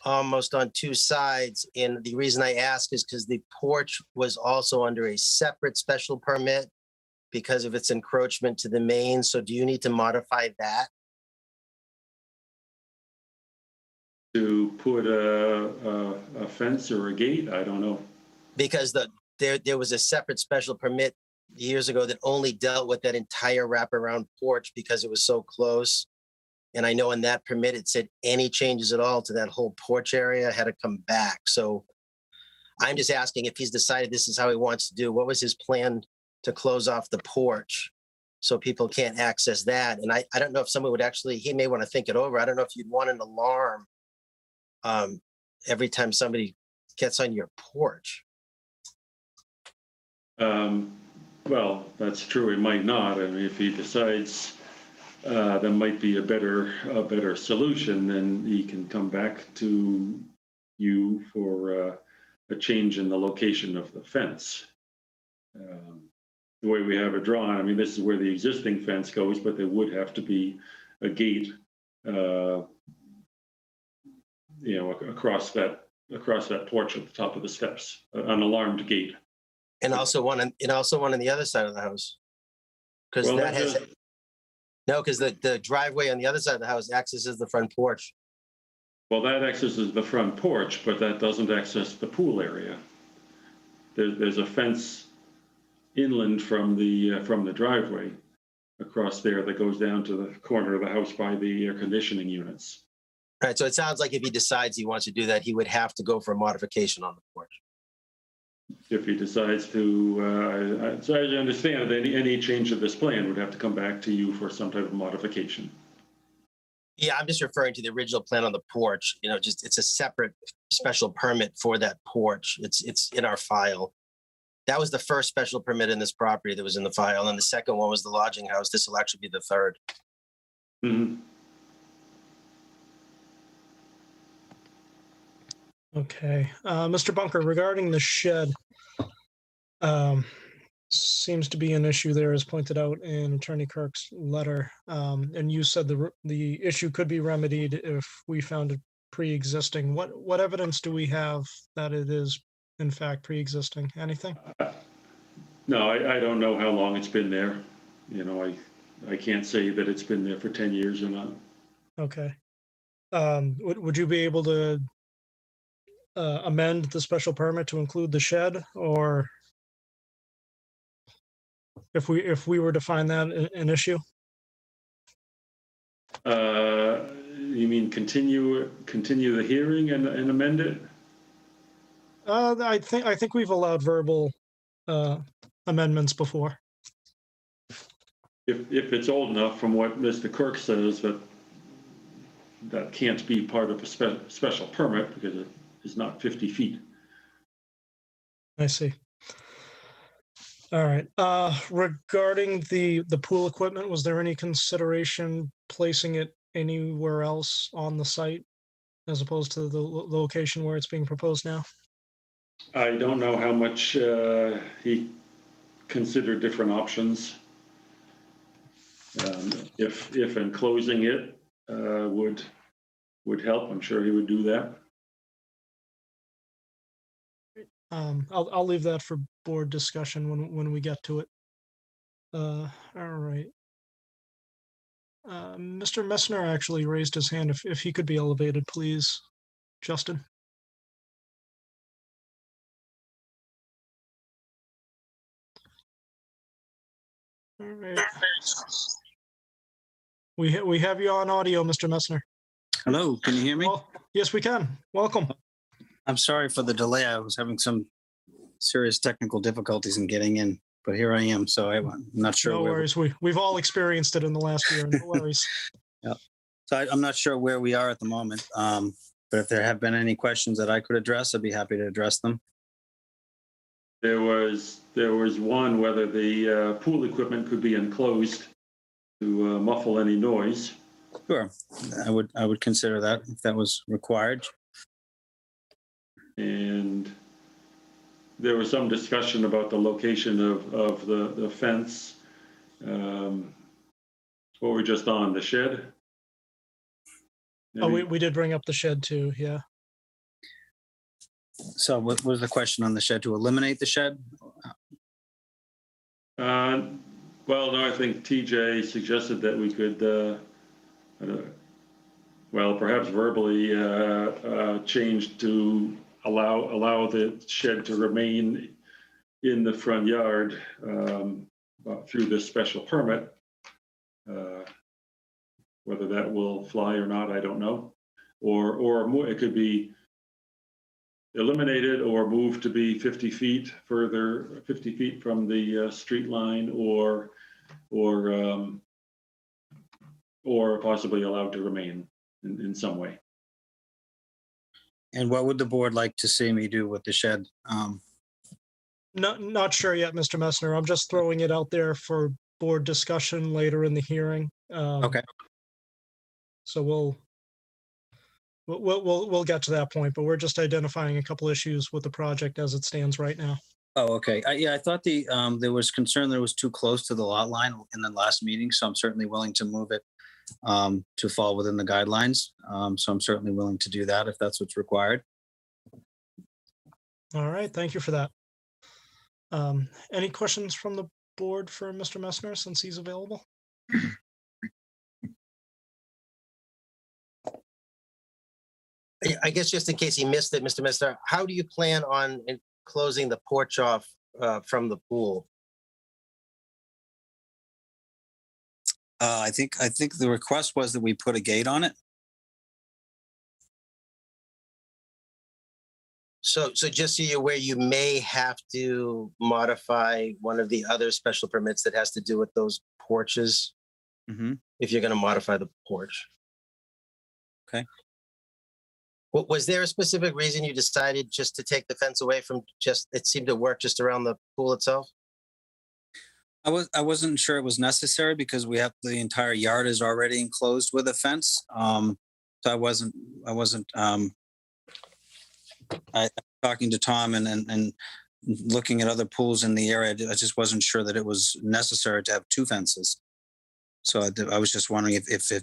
almost on two sides. And the reason I ask is because the porch was also under a separate special permit because of its encroachment to the main. So do you need to modify that? To put a fence or a gate, I don't know. Because there was a separate special permit years ago that only dealt with that entire wraparound porch because it was so close. And I know in that permit, it said any changes at all to that whole porch area had to come back. So I'm just asking if he's decided this is how he wants to do. What was his plan to close off the porch so people can't access that? And I don't know if someone would actually, he may want to think it over. I don't know if you'd want an alarm every time somebody gets on your porch. Well, that's true. It might not. I mean, if he decides there might be a better solution, then he can come back to you for a change in the location of the fence. The way we have it drawn, I mean, this is where the existing fence goes, but there would have to be a gate, across that porch at the top of the steps, an alarmed gate. And also one on the other side of the house. Because Well, that that has, does- no, because the driveway on the other side of the house accesses the front porch. Well, that accesses the front porch, but that doesn't access the pool area. There's a fence inland from the driveway across there that goes down to the corner of the house by the air conditioning units. All right, so it sounds like if he decides he wants to do that, he would have to go for a modification on the porch. If he decides to, so as I understand it, any change of this plan would have to come back to you for some type of modification. Yeah, I'm just referring to the original plan on the porch, just it's a separate special permit for that porch. It's in our file. That was the first special permit in this property that was in the file. And the second one was the lodging house. This will actually be the third. Mhm. Okay, Mr. Bunker, regarding the shed, seems to be an issue there, as pointed out in Attorney Kirk's letter. And you said the issue could be remedied if we found it pre-existing. What evidence do we have that it is in fact pre-existing? Anything? No, I don't know how long it's been there. I can't say that it's been there for 10 years or not. Okay. Would you be able to amend the special permit to include the shed, or if we were to find that an issue? You mean continue the hearing and amend it? I think we've allowed verbal amendments before. If it's old enough, from what Mr. Kirk says, that can't be part of a special permit because it is not 50 feet. I see. All right. Regarding the pool equipment, was there any consideration placing it anywhere else on the site as opposed to the location where it's being proposed now? I don't know how much he considered different options. If enclosing it would help, I'm sure he would do that. I'll leave that for board discussion when we get to it. All right. Mr. Messner actually raised his hand. If he could be elevated, please, Justin. All right. We have you on audio, Mr. Messner. Hello, can you hear me? Well, yes, we can. Welcome. I'm sorry for the delay. I was having some serious technical difficulties in getting in, but here I am. So I'm not sure. No where worries. We've all experienced it in the last year. No worries. Yeah. So I'm not sure where we are at the moment. But if there have been any questions that I could address, I'd be happy to address them. There was one whether the pool equipment could be enclosed to muffle any noise. Sure, I would consider that if that was required. And there was some discussion about the location of the fence. What were we just on, the shed? Oh, we did bring up the shed too, yeah. So what was the question on the shed? To eliminate the shed? Well, no, I think TJ suggested that we could, well, perhaps verbally change to allow the shed to remain in the front yard through this special permit. Whether that will fly or not, I don't know. Or more, it could be eliminated or moved to be 50 feet further, 50 feet from the street line, or possibly allowed to remain in some way. And what would the board like to see me do with the shed? Not sure yet, Mr. Messner. I'm just throwing it out there for board discussion later in the hearing. Okay. So we'll get to that point, but we're just identifying a couple issues with the project as it stands right now. Oh, okay. Yeah, I thought there was concern that it was too close to the lot line in the last meeting, so I'm certainly willing to move it to fall within the guidelines. So I'm certainly willing to do that if that's what's required. All right, thank you for that. Any questions from the board for Mr. Messner since he's available? I guess just in case he missed it, Mr. Messner, how do you plan on closing the porch off from the pool? I think the request was that we put a gate on it. So just so you're aware, you may have to modify one of the other special permits that has to do with those porches Mm-hmm. if you're going to modify the porch. Okay. Was there a specific reason you decided just to take the fence away from it seemed to work just around the pool itself? I wasn't sure it was necessary because the entire yard is already enclosed with a fence. So I wasn't talking to Tom and looking at other pools in the area. I just wasn't sure that it was necessary to have two fences. So I was just wondering if I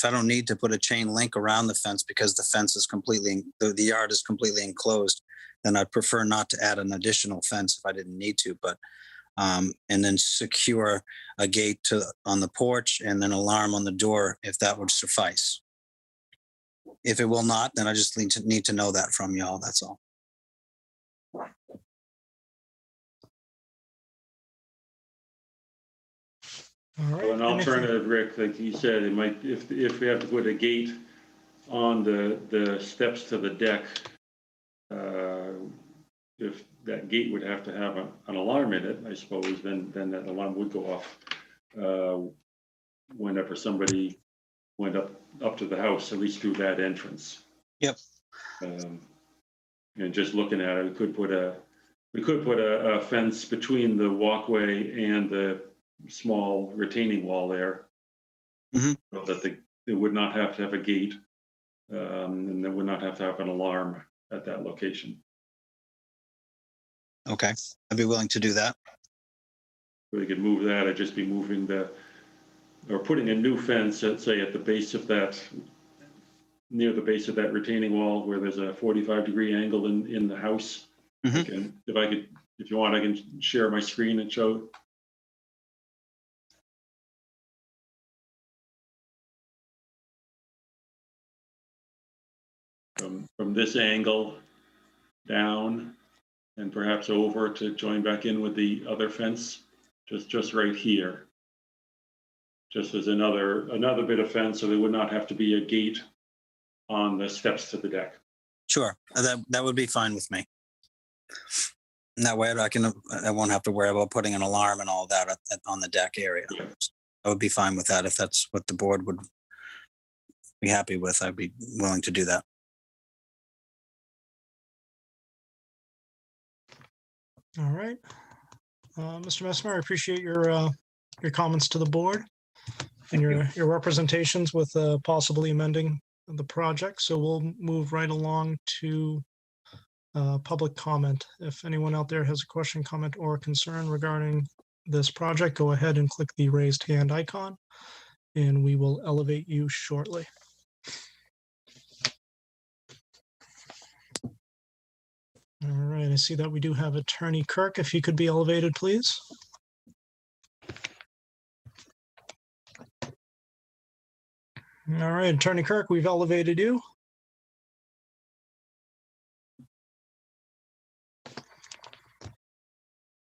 don't need to put a chain link around the fence because the fence is the yard is completely enclosed, then I'd prefer not to add an additional fence if I didn't need to, but and then secure a gate on the porch and then alarm on the door if that would suffice. If it will not, then I just need to know that from y'all. That's all. All right. An alternative, Rick, like you said, it might, if we have to put a gate on the steps to the deck, if that gate would have to have an alarm in it, I suppose, then that alarm would go off whenever somebody went up to the house, at least through that entrance. Yep. And just looking at it, we could put a fence between the walkway and the small retaining wall there, Mm-hmm. so that they would not have to have a gate, and they would not have to have an alarm at that location. Okay, I'd be willing to do that. We could move that. I'd just be moving or putting a new fence, let's say at the base of that, near the base of that retaining wall where there's a 45-degree angle in the house. Mhm. If you want, I can share my screen and show. From this angle down and perhaps over to join back in with the other fence, just right here. Just as another bit of fence, so there would not have to be a gate on the steps to the deck. Sure, that would be fine with me. And that way I won't have to worry about putting an alarm and all that on the deck area. Yeah. I would be fine with that if that's what the board would be happy with. I'd be willing to do that. All right. Mr. Messmer, I appreciate your comments to the board and your representations with possibly amending the project. So we'll move right along to public comment. If anyone out there has a question, comment, or concern regarding this project, go ahead and click the raised hand icon, and we will elevate you shortly. All right, I see that we do have Attorney Kirk. If he could be elevated, please. All right, Attorney Kirk, we've elevated you.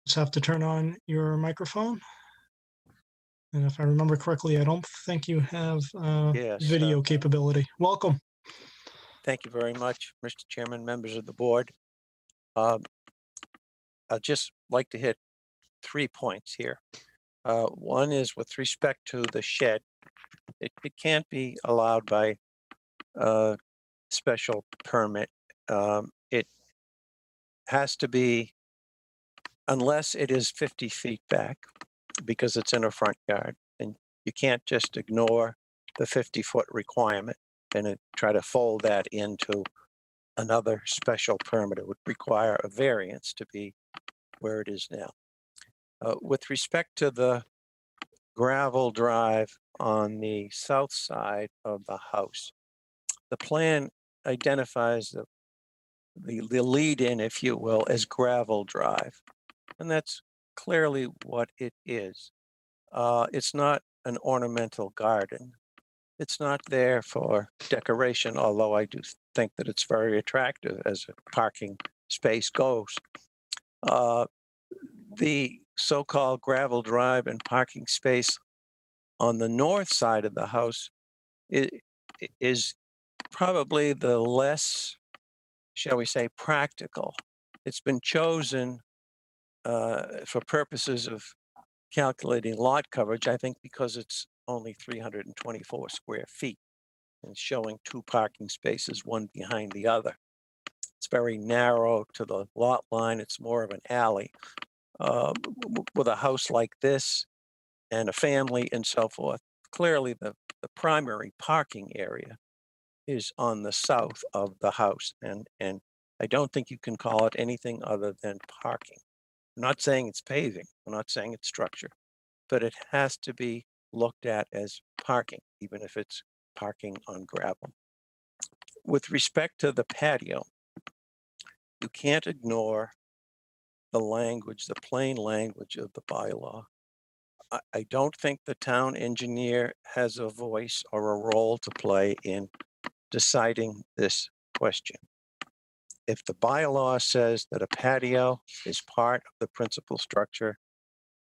Just have to turn on your microphone. And if I remember correctly, I don't think you have Yes, video capability. Welcome. Thank you very much, Mr. Chairman, members of the board. I'd just like to hit 3 points here. One is with respect to the shed. It can't be allowed by special permit. It has to be, unless it is 50 feet back, because it's in a front yard, and you can't just ignore the 50-foot requirement and try to fold that into another special permit. It would require a variance to be where it is now. With respect to the gravel drive on the south side of the house, the plan identifies the lead-in, if you will, as gravel drive. And that's clearly what it is. It's not an ornamental garden. It's not there for decoration, although I do think that it's very attractive as a parking space goes. The so-called gravel drive and parking space on the north side of the house is probably the less, shall we say, practical. It's been chosen for purposes of calculating lot coverage, I think, because it's only 324 square feet and showing 2 parking spaces, one behind the other. It's very narrow to the lot line. It's more of an alley. With a house like this and a family and so forth, clearly the primary parking area is on the south of the house. And I don't think you can call it anything other than parking. I'm not saying it's paving. I'm not saying it's structure, but it has to be looked at as parking, even if it's parking on gravel. With respect to the patio, you can't ignore the language, the plain language of the bylaw. I don't think the town engineer has a voice or a role to play in deciding this question. If the bylaw says that a patio is part of the principal structure,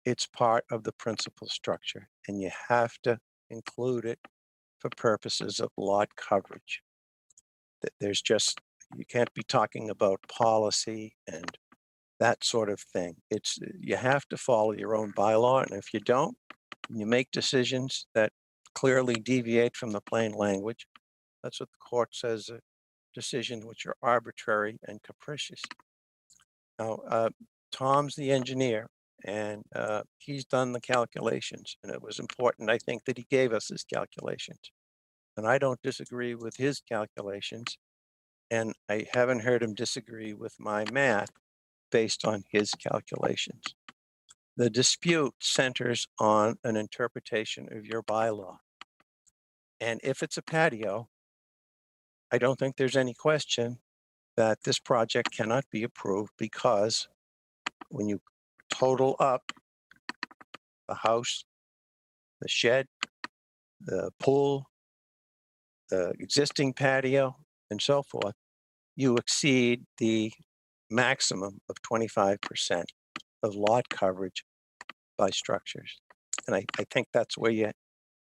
it's part of the principal structure, and you have to include it for purposes of lot coverage. There's just, you can't be talking about policy and that sort of thing. You have to follow your own bylaw, and if you don't, you make decisions that clearly deviate from the plain language. That's what the court says, decisions which are arbitrary and capricious. Now, Tom's the engineer, and he's done the calculations, and it was important, I think, that he gave us his calculations. And I don't disagree with his calculations, and I haven't heard him disagree with my math based on his calculations. The dispute centers on an interpretation of your bylaw. And if it's a patio, I don't think there's any question that this project cannot be approved, because when you total up the house, the shed, the pool, the existing patio, and so forth, you exceed the maximum of 25% of lot coverage by structures. And I think that's where you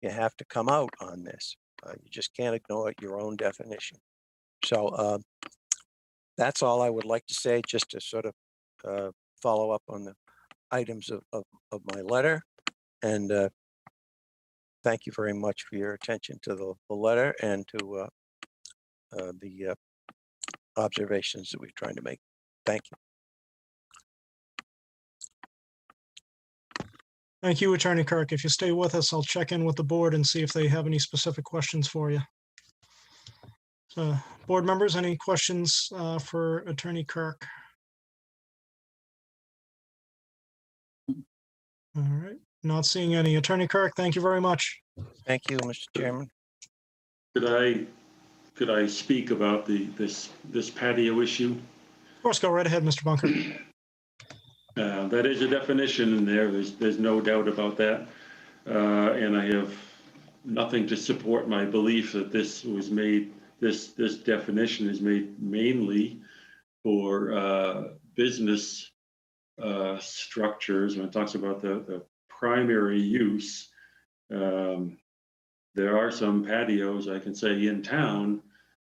have to come out on this. You just can't ignore your own definition. So that's all I would like to say, just to sort of follow up on the items of my letter. And thank you very much for your attention to the letter and to the observations that we're trying to make. Thank you. Thank you, Attorney Kirk. If you stay with us, I'll check in with the board and see if they have any specific questions for you. So, board members, any questions for Attorney Kirk? All right, not seeing any. Attorney Kirk, thank you very much. Thank you, Mr. Chairman. Could I speak about this patio issue? Of course, go right ahead, Mr. Bunker. That is a definition in there. There's no doubt about that. And I have nothing to support my belief that this definition is made mainly for business structures. When it talks about the primary use, there are some patios I can say in town.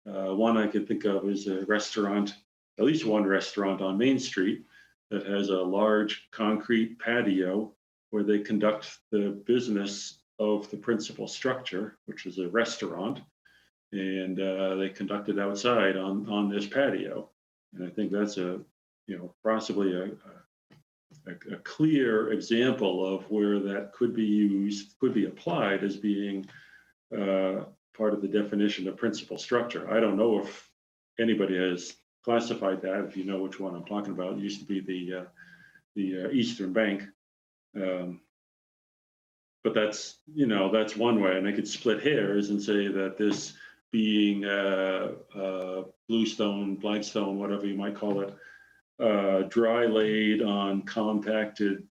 One I could think of is a restaurant, at least one restaurant on Main Street that has a large concrete patio where they conduct the business of the principal structure, which is a restaurant, and they conduct it outside on this patio. And I think that's possibly a clear example of where that could be used, could be applied as being part of the definition of principal structure. I don't know if anybody has classified that. If you know which one I'm talking about, it used to be the Eastern Bank. But that's one way, and I could split hairs and say that this being bluestone, blackstone, whatever you might call it, dry laid on compacted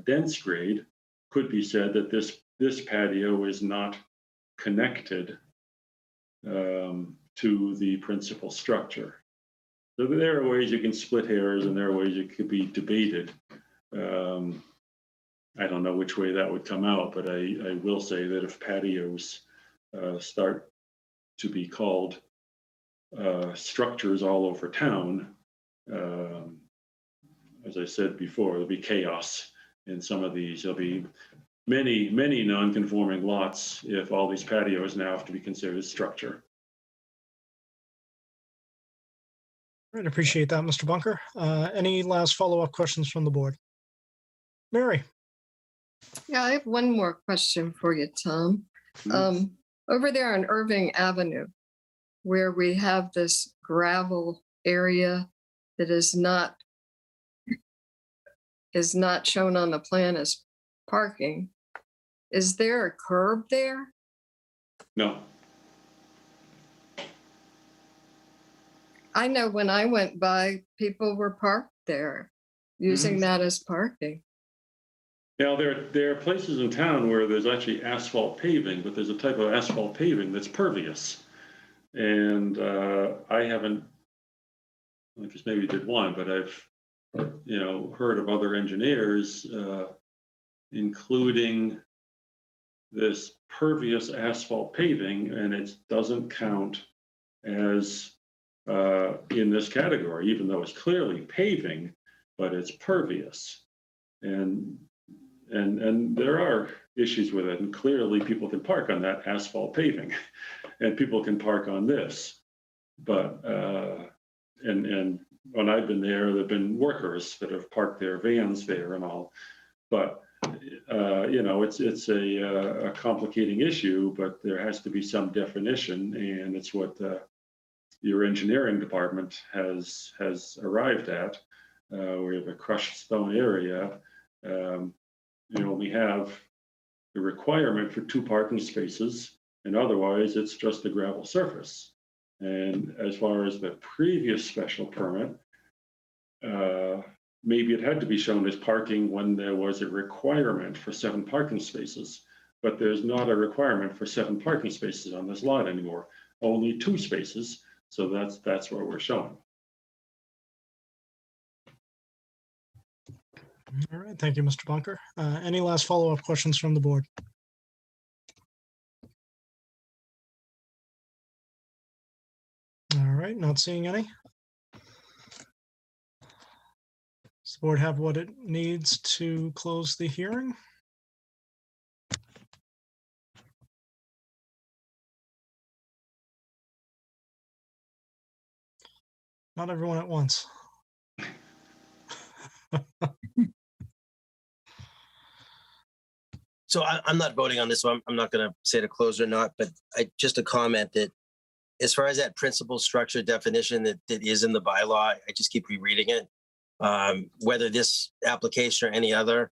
dense grade, could be said that this patio is not connected to the principal structure. So there are ways you can split hairs, and there are ways it could be debated. I don't know which way that would come out, but I will say that if patios start to be called structures all over town, as I said before, there'll be chaos in some of these. There'll be many, many non-conforming lots if all these patios now have to be considered structure. Right, appreciate that, Mr. Bunker. Any last follow-up questions from the board? Mary? Yeah, I have one more question for you, Tom. Over there on Irving Avenue, where we have this gravel area that is not shown on the plan as parking, is there a curb there? No. I know when I went by, people were parked there, using that as parking. Now, there are places in town where there's actually asphalt paving, but there's a type of asphalt paving that's pervious. And I haven't, I just maybe did one, but I've, heard of other engineers, including this pervious asphalt paving, and it doesn't count as in this category, even though it's clearly paving, but it's pervious. And there are issues with it, and clearly people can park on that asphalt paving, and people can park on this. But and when I've been there've been workers that have parked their vans there and all. But it's a complicating issue, but there has to be some definition, and it's what your engineering department has arrived at. We have a crushed stone area. You only have the requirement for 2 parking spaces, and otherwise it's just a gravel surface. And as far as the previous special permit, maybe it had to be shown as parking when there was a requirement for 7 parking spaces, but there's not a requirement for 7 parking spaces on this lot anymore, only 2 spaces. So that's what we're showing. All right, thank you, Mr. Bunker. Any last follow-up questions from the board? All right, not seeing any. Does the board have what it needs to close the hearing? Not everyone at once. So I'm not voting on this, so I'm not going to say to close or not, but just a comment that as far as that principal structure definition that is in the bylaw, I just keep rereading it. Whether this application or any other,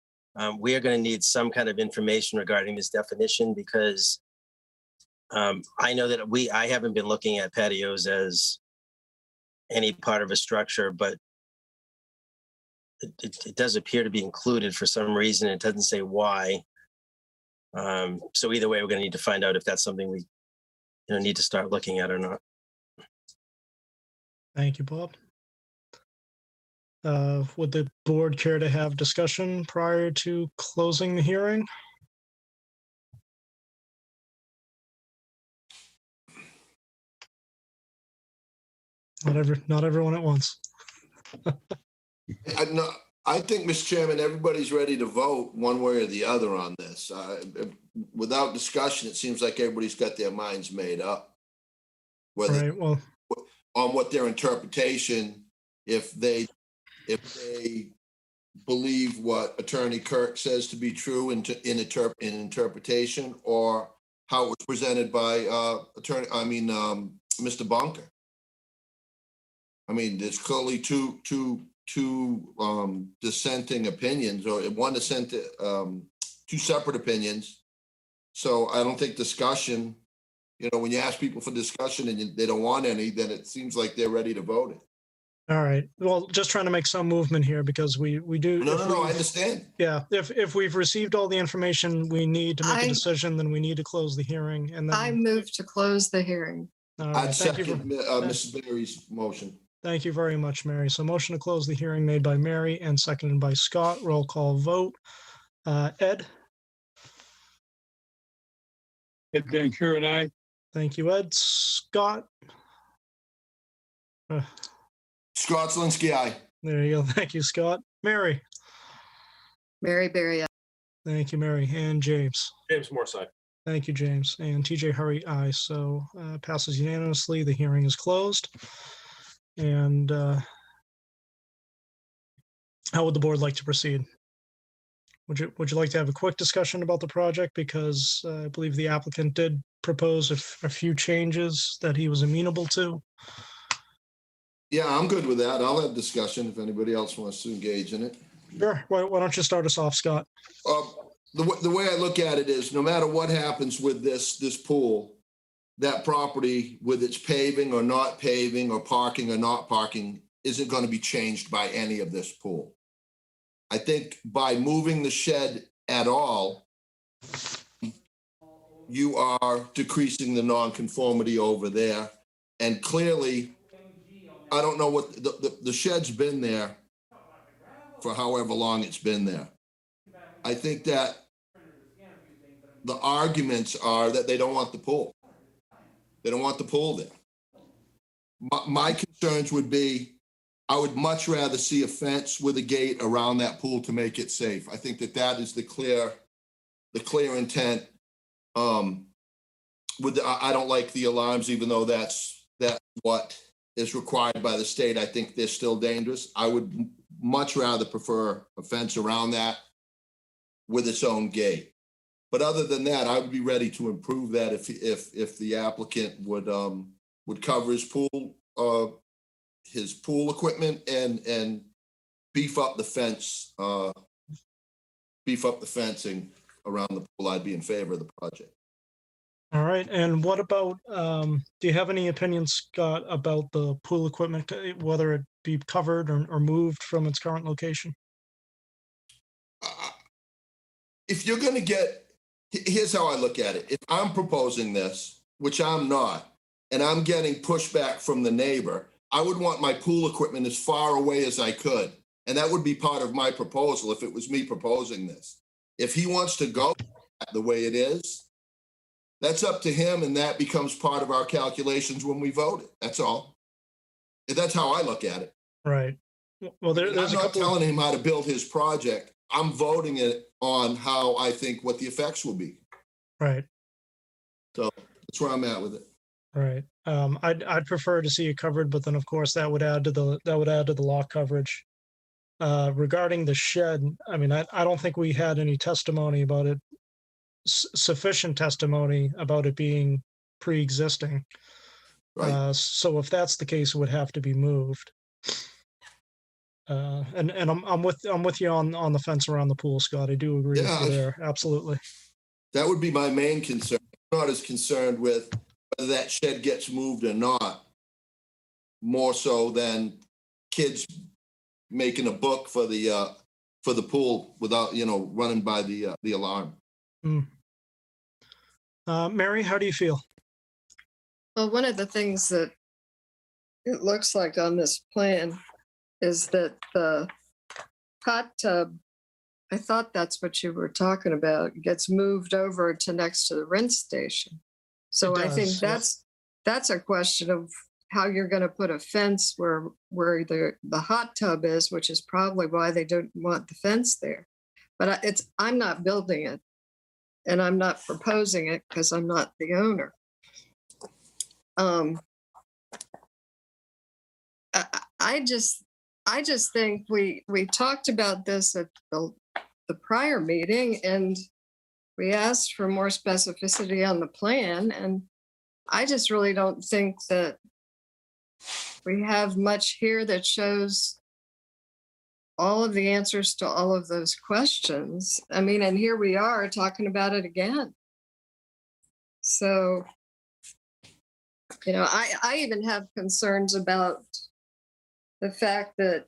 we are going to need some kind of information regarding this definition because I know that I haven't been looking at patios as any part of a structure, but it does appear to be included for some reason. It doesn't say why. So either way, we're going to need to find out if that's something we need to start looking at or not. Thank you, Bob. Would the board care to have discussion prior to closing the hearing? Not everyone at once. I think, Mr. Chairman, everybody's ready to vote one way or the other on this. Without discussion, it seems like everybody's got their minds made up. Whether Right, well, on what their interpretation, if they believe what Attorney Kirk says to be true in interpretation, or how it was presented by Mr. Bunker. I mean, there's clearly two dissenting opinions, or two separate opinions. So I don't think discussion, when you ask people for discussion and they don't want any, then it seems like they're ready to vote it. all right. Well, just trying to make some movement here because we do. No, I understand. Yeah, if we've received all the information we need to make a decision, then we need to close the hearing and then. I move to close the hearing. All right, I'd thank you second Mrs. Berry's motion. Thank you very much, Mary. So motion to close the hearing made by Mary and seconded by Scott. Roll call vote. Ed? Ed Van Kuren, aye. Thank you, Ed. Scott? Scott Zelinski, aye. There you go. Thank you, Scott. Mary? Mary Berry, aye. Thank you, Mary. And James? James Morse, Thank you, James. And TJ Hurry, aye. So passes unanimously. The hearing is closed. And how would the board like to proceed? Would you like to have a quick discussion about the project? Because I believe the applicant did propose a few changes that he was amenable to. Yeah, I'm good with that. I'll have discussion if anybody else wants to engage in it. Sure. Why don't you start us off, Scott? The way I look at it is no matter what happens with this pool, that property with its paving or not paving or parking or not parking isn't going to be changed by any of this pool. I think by moving the shed at all, you are decreasing the nonconformity over there. And clearly, I don't know what the shed's been there for however long it's been there. I think that the arguments are that they don't want the pool. They don't want the pool there. My concerns would be, I would much rather see a fence with a gate around that pool to make it safe. I think that is the clear intent. I don't like the alarms, even though that's what is required by the state. I think they're still dangerous. I would much rather prefer a fence around that with its own gate. But other than that, I would be ready to improve that if the applicant would cover his pool equipment and beef up the fence, beef up the fencing around the pool. I'd be in favor of the project. All right. And what about, do you have any opinions, Scott, about the pool equipment, whether it be covered or moved from its current location? If you're going to here's how I look at it. If I'm proposing this, which I'm not, and I'm getting pushback from the neighbor, I would want my pool equipment as far away as I could. And that would be part of my proposal if it was me proposing this. If he wants to go the way it is, that's up to him, and that becomes part of our calculations when we vote it. That's all. That's how I look at it. Right. Well, I'm not telling him how to build his project. I'm voting it on how I think what the effects will be. Right. So that's where I'm at with it. Right. I'd prefer to see it covered, but then of course that would add to the lot coverage. Regarding the shed, I mean, I don't think we had any testimony about it, sufficient testimony about it being pre-existing. Right. So if that's the case, it would have to be moved. And I'm with you on the fence around the pool, Scott. I do agree with Yeah. you there. Absolutely. That would be my main concern. I'm not as concerned with whether that shed gets moved or not. More so than kids making a book for the pool without, running by the alarm. Mary, how do you feel? Well, one of the things that it looks like on this plan is that the hot tub, I thought that's what you were talking about, gets moved over to next to the rinse station. So It I think does, yep. that's a question of how you're going to put a fence where the hot tub is, which is probably why they don't want the fence there. But I'm not building it, and I'm not proposing it because I'm not the owner. I just think we talked about this at the prior meeting, and we asked for more specificity on the plan, and I just really don't think that we have much here that shows all of the answers to all of those questions. I mean, and here we are talking about it again. So, I even have concerns about the fact that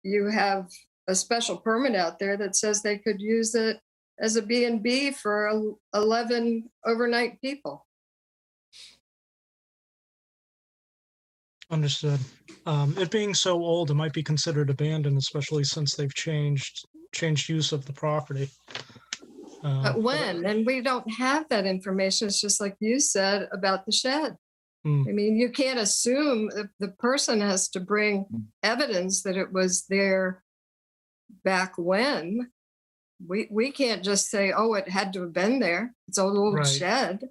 you have a special permit out there that says they could use it as a B&B for 11 overnight people. Understood. It being so old, it might be considered abandoned, especially since they've changed use of the property. But when? And we don't have that information. It's just like you said about the shed. Hmm. I mean, you can't assume the person has to bring evidence that it was there back when. We can't just say, oh, it had to have been there. It's an old Right. shed.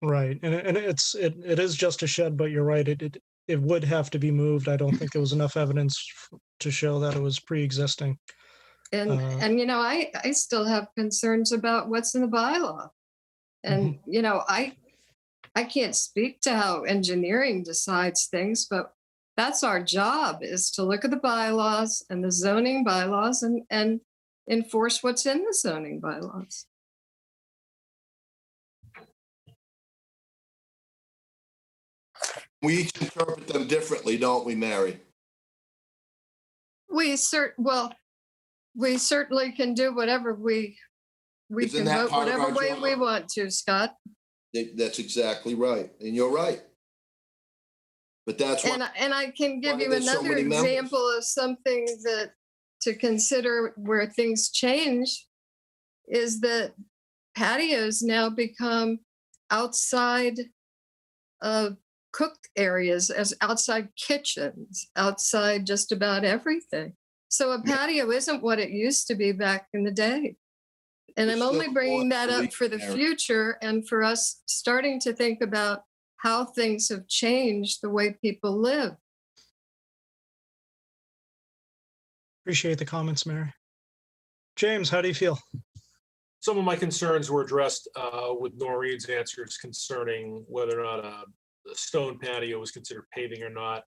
Right, and it is just a shed, but you're right. It would have to be moved. I don't think there was enough evidence to show that it was pre-existing. And I still have concerns about what's in the bylaw. And I can't speak to how engineering decides things, but that's our job, is to look at the bylaws and the zoning bylaws and enforce what's in the zoning bylaws. We each interpret them differently, don't we, Mary? We certainly can do whatever we Isn't can that vote part of whatever our way job? we want to, Scott. That's exactly right. And you're right. But that's And why, I can give why you there's so another many members. example of something that to consider where things change is that patios now become outside of cook areas, as outside kitchens, outside just about everything. So a patio isn't what it used to be back in the day. And It's I'm only still bringing that more up for the area. future and for us starting to think about how things have changed the way people live. Appreciate the comments, Mary. James, how do you feel? Some of my concerns were addressed with Noreen's answers concerning whether or not a stone patio was considered paving or not.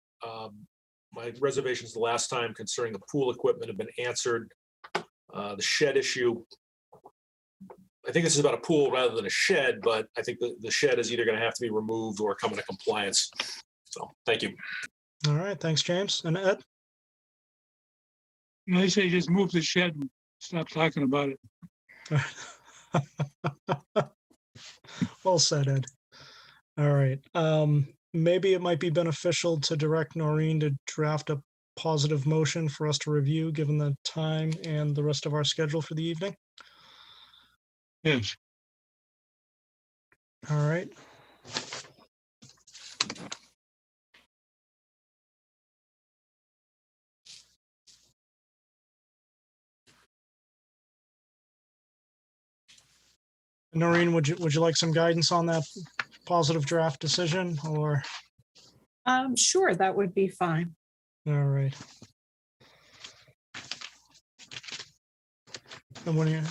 My reservations the last time concerning the pool equipment have been answered. The shed issue, I think this is about a pool rather than a shed, but I think the shed is either going to have to be removed or come into compliance. So, thank you. All right, thanks, James. And Ed? I say just move the shed and stop talking about it. Well said, Ed. All right. Maybe it might be beneficial to direct Noreen to draft a positive motion for us to review, given the time and the rest of our schedule for the evening. Yes. All right. Noreen, would you like some guidance on that positive draft decision, or? Sure, that would be fine. All right.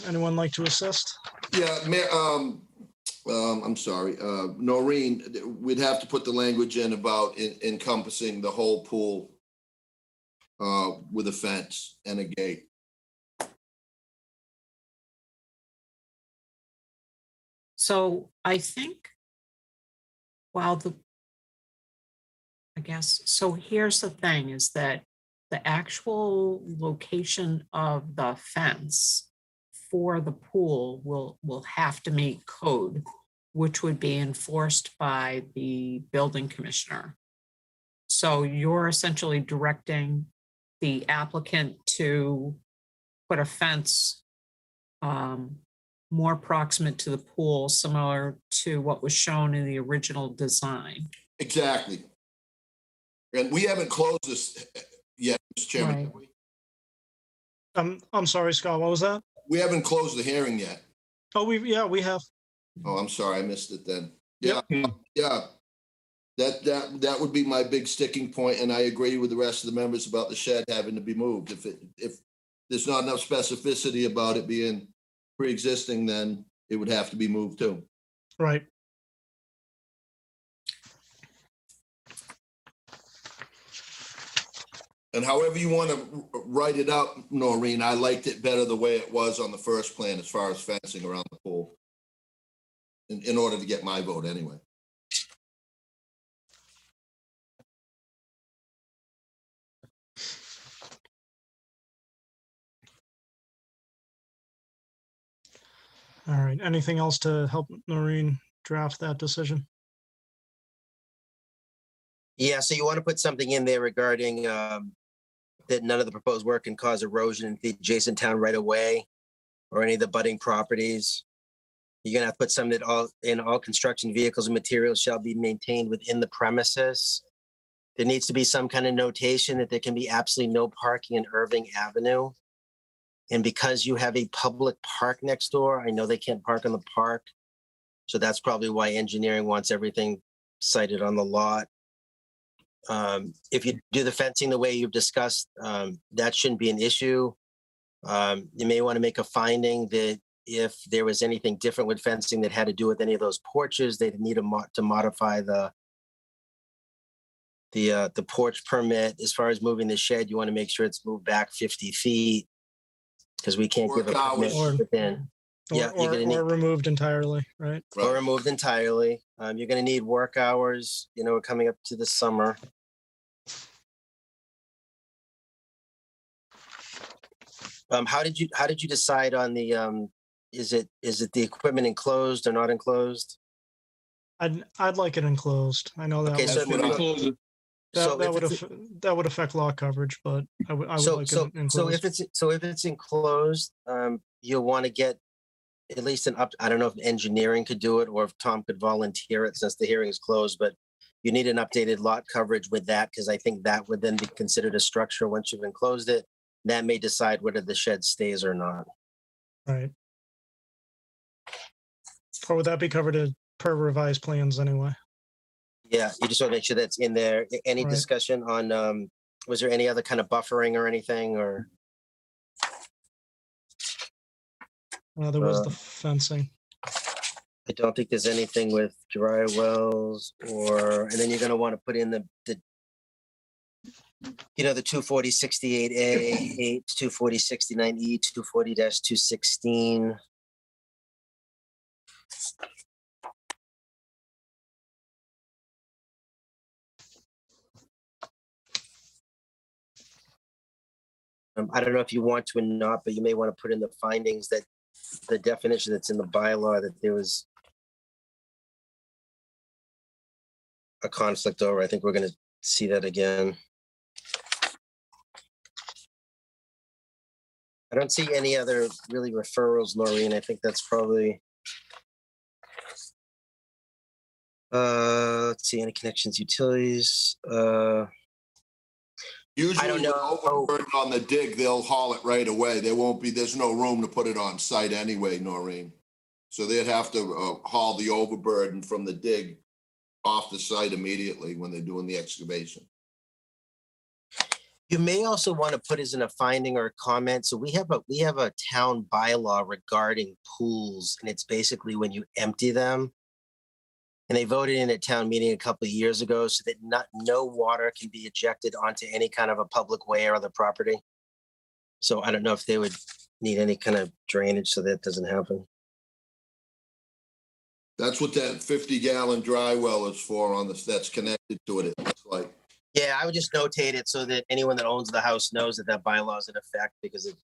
Anyone like to assist? Yeah, I'm sorry, Noreen, we'd have to put the language in about encompassing the whole pool with a fence and a gate. So I think while I guess, so here's the thing is that the actual location of the fence for the pool will have to meet code, which would be enforced by the building commissioner. So you're essentially directing the applicant to put a fence more proximate to the pool, similar to what was shown in the original design. Exactly. And we haven't closed this yet, Mr. Chairman. have we? I'm sorry, Scott, what was that? We haven't closed the hearing yet. Oh, we have. Oh, I'm sorry, I missed it then. Yep. Yeah. That would be my big sticking point, and I agree with the rest of the members about the shed having to be moved. If there's not enough specificity about it being pre-existing, then it would have to be moved too. Right. And however you want to write it up, Noreen, I liked it better the way it was on the first plan as far as fencing around the pool. In order to get my vote anyway. All right. Anything else to help Noreen draft that decision? Yeah, so you want to put something in there regarding that none of the proposed work can cause erosion in the adjacent town right away or any of the budding properties. You're gonna have to put some that all construction vehicles and materials shall be maintained within the premises. There needs to be some kind of notation that there can be absolutely no parking in Irving Avenue. And because you have a public park next door, I know they can't park in the park. So that's probably why engineering wants everything cited on the lot. If you do the fencing the way you've discussed, that shouldn't be an issue. You may want to make a finding that if there was anything different with fencing that had to do with any of those porches, they'd need to modify the porch permit. As far as moving the shed, you want to make sure it's moved back 50 feet because we can't give a permit within. Yeah, you're gonna need, or removed entirely, right? or removed entirely. You're going to need work hours. You know, we're coming up to the summer. How did you decide on the is it the equipment enclosed or not enclosed? I'd like it enclosed. I know that Okay, so would, Close it. so if that would affect lot coverage, but I would like it enclosed. so if it's enclosed, you'll want to get at least I don't know if engineering could do it or if Tom could volunteer it since the hearing is closed, but you need an updated lot coverage with that because I think that would then be considered a structure once you've enclosed it. That may decide whether the shed stays or not. Right. Or would that be covered per revised plans anyway? Yeah, you just want to make sure that's in there. Any Right. discussion on, was there any other kind of buffering or anything or? There was the fencing. I don't think there's anything with dry wells and then you're going to want to put in the 240-68A, 240-69E, 240-216. I don't know if you want to or not, but you may want to put in the findings that the definition that's in the bylaw that there was a conflict over. I think we're going to see that again. I don't see any other really referrals, Noreen. I think that's probably, let's see, any connections, utilities. Usually I don't with know. overburden on the dig, they'll haul it right away. There's no room to put it on site anyway, Noreen. So they'd have to haul the overburden from the dig off the site immediately when they're doing the excavation. You may also want to put as in a finding or a comment. So we have a town bylaw regarding pools, and it's basically when you empty them, And they voted in at town meeting a couple of years ago so that no water can be ejected onto any kind of a public way or other property. So I don't know if they would need any kind of drainage so that doesn't happen. That's what that 50-gallon dry well is for on this, that's connected to it. It's like, Yeah, I would just notate it so that anyone that owns the house knows that that bylaw is in effect because it,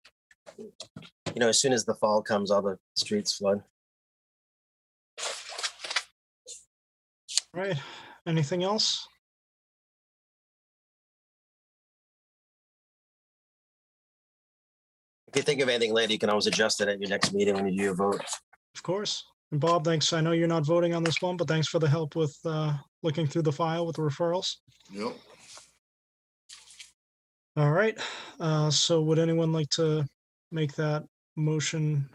as soon as the fall comes, all the streets flood. Right. Anything else? If you think of anything later, you can always adjust it at your next meeting when you do your vote. Of course. And Bob, thanks. I know you're not voting on this one, but thanks for the help with looking through the file with the referrals. yep. All right. So would anyone like to make that motion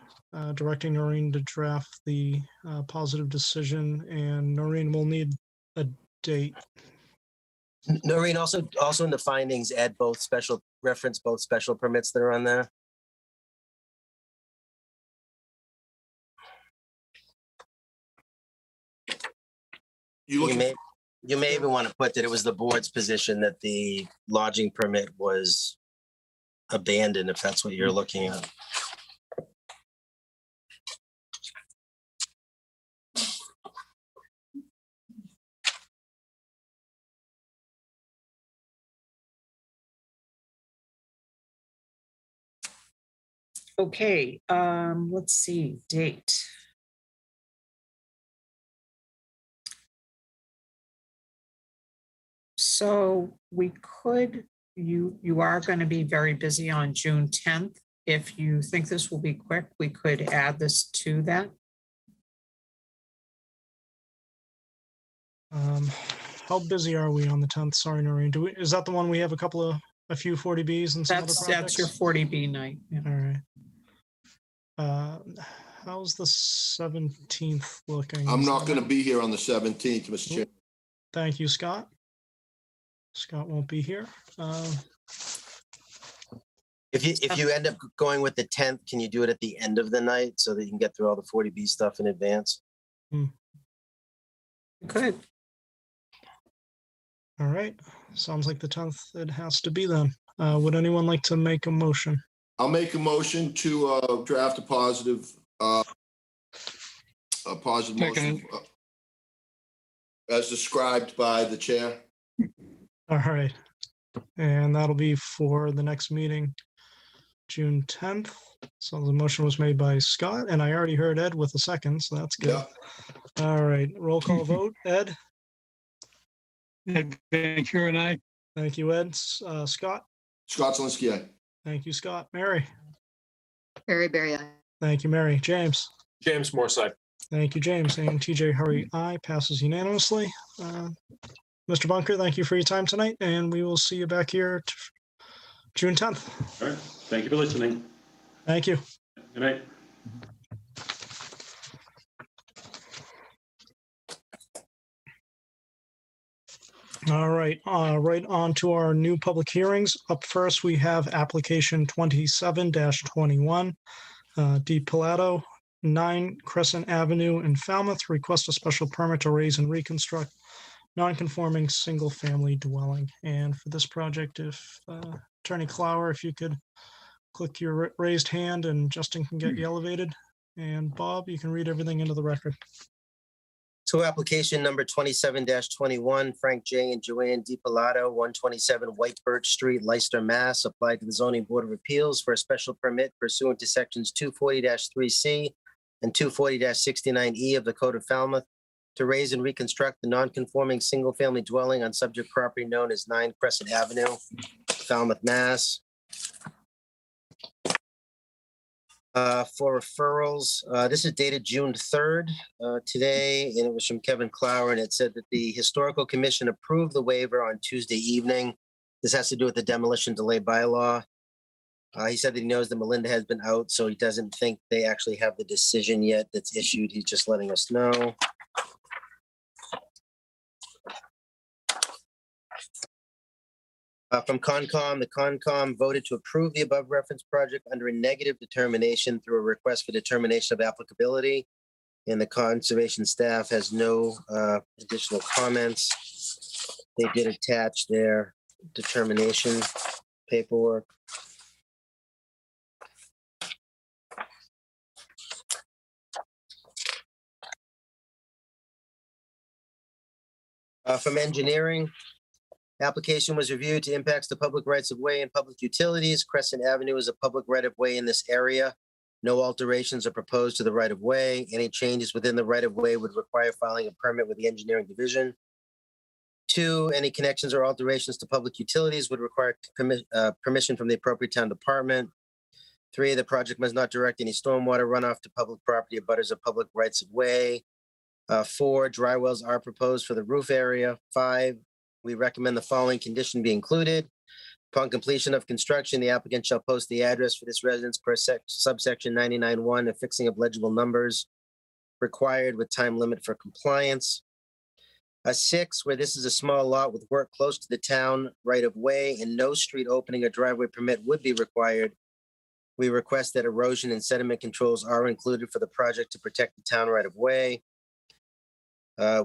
directing Noreen to draft the positive decision? And Noreen will need a date. Noreen, also in the findings, reference both special permits that are on there. You may even want to put that it was the board's position that the lodging permit was abandoned, if that's what you're looking at. Okay, let's see, date. So we could, you are going to be very busy on June 10th. If you think this will be quick, we could add this to that. How busy are we on the 10th? Sorry, Noreen. Is that the one we have a few 40Bs and some other That's your projects? 40B night. Yeah. All right. How's the 17th looking? I'm Is not that going to it? be here on the 17th, Mr. Chair. Thank you, Scott. Scott won't be here. If you end up going with the 10th, can you do it at the end of the night so that you can get through all the 40B stuff in advance? Good. All right. Sounds like the 10th it has to be then. Would anyone like to make a motion? I'll make a motion to draft a positive motion Second. As described by the chair. All right. And that'll be for the next meeting, June 10th. So the motion was made by Scott, and I already heard Ed with a second, so that's good. Yeah. All right. Roll call vote. Ed? Ed Van Kuren, aye. Thank you, Ed. Scott? Scott Zelinski, aye. Thank you, Scott. Mary? Berry, aye. Thank you, Mary. James? James Morside. Thank you, James. And TJ Hurry, aye. Passes unanimously. Mr. Bunker, thank you for your time tonight, and we will see you back here June 10th. All right. Thank you for listening. Thank you. Good night. All right, right on to our new public hearings. Up first, we have application 27-21, D. Pilato, 9 Crescent Avenue in Falmouth, request a special permit to raise and reconstruct non-conforming single-family dwelling. And for this project, if Attorney Clower, if you could click your raised hand and Justin can get you elevated. And Bob, you can read everything into the record. So application number 27-21, Frank J. and Joanne D. Pilato, 127 White Birch Street, Leicester, Mass. Applied to the Zoning Board of Appeals for a special permit pursuant to sections 240-3C and 240-69E of the Code of Falmouth to raise and reconstruct the non-conforming single-family dwelling on subject property known as 9 Crescent Avenue, Falmouth, Mass. For referrals, this is dated June 3rd today, and it was from Kevin Clower, and it said that the Historical Commission approved the waiver on Tuesday evening. This has to do with the demolition delay bylaw. He said that he knows that Melinda has been out, so he doesn't think they actually have the decision yet that's issued. He's just letting us know. From Concom, the Concom voted to approve the above referenced project under a negative determination through a request for determination of applicability. And the conservation staff has no additional comments. They did attach their determination paperwork. From engineering, application was reviewed to impacts the public rights of way and public utilities. Crescent Avenue is a public right of way in this area. No alterations are proposed to the right of way. Any changes within the right of way would require filing a permit with the engineering division. 2, any connections or alterations to public utilities would require permission from the appropriate town department. 3, the project must not direct any stormwater runoff to public property or butters of public rights of way. 4, dry wells are proposed for the roof area. 5, we recommend the following condition be included. Upon completion of construction, the applicant shall post the address for this residence per subsection 99(1), affixing of legible numbers required with time limit for compliance. 6, where this is a small lot with work close to the town right of way and no street opening or driveway permit would be required. We request that erosion and sediment controls are included for the project to protect the town right of way.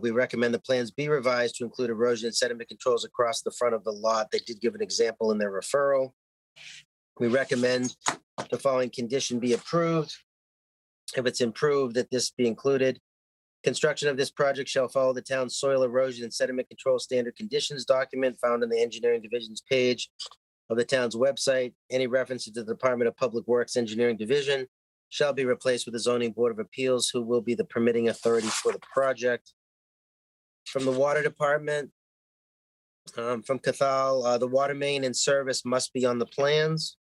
We recommend the plans be revised to include erosion and sediment controls across the front of the lot. They did give an example in their referral. We recommend the following condition be approved. If it's improved, that this be included. Construction of this project shall follow the town's soil erosion and sediment control standard conditions document found on the engineering division's page of the town's website. Any references to the Department of Public Works Engineering Division shall be replaced with the Zoning Board of Appeals, who will be the permitting authority for the project. From the Water Department, from Cathal, the water main and service must be on the plans.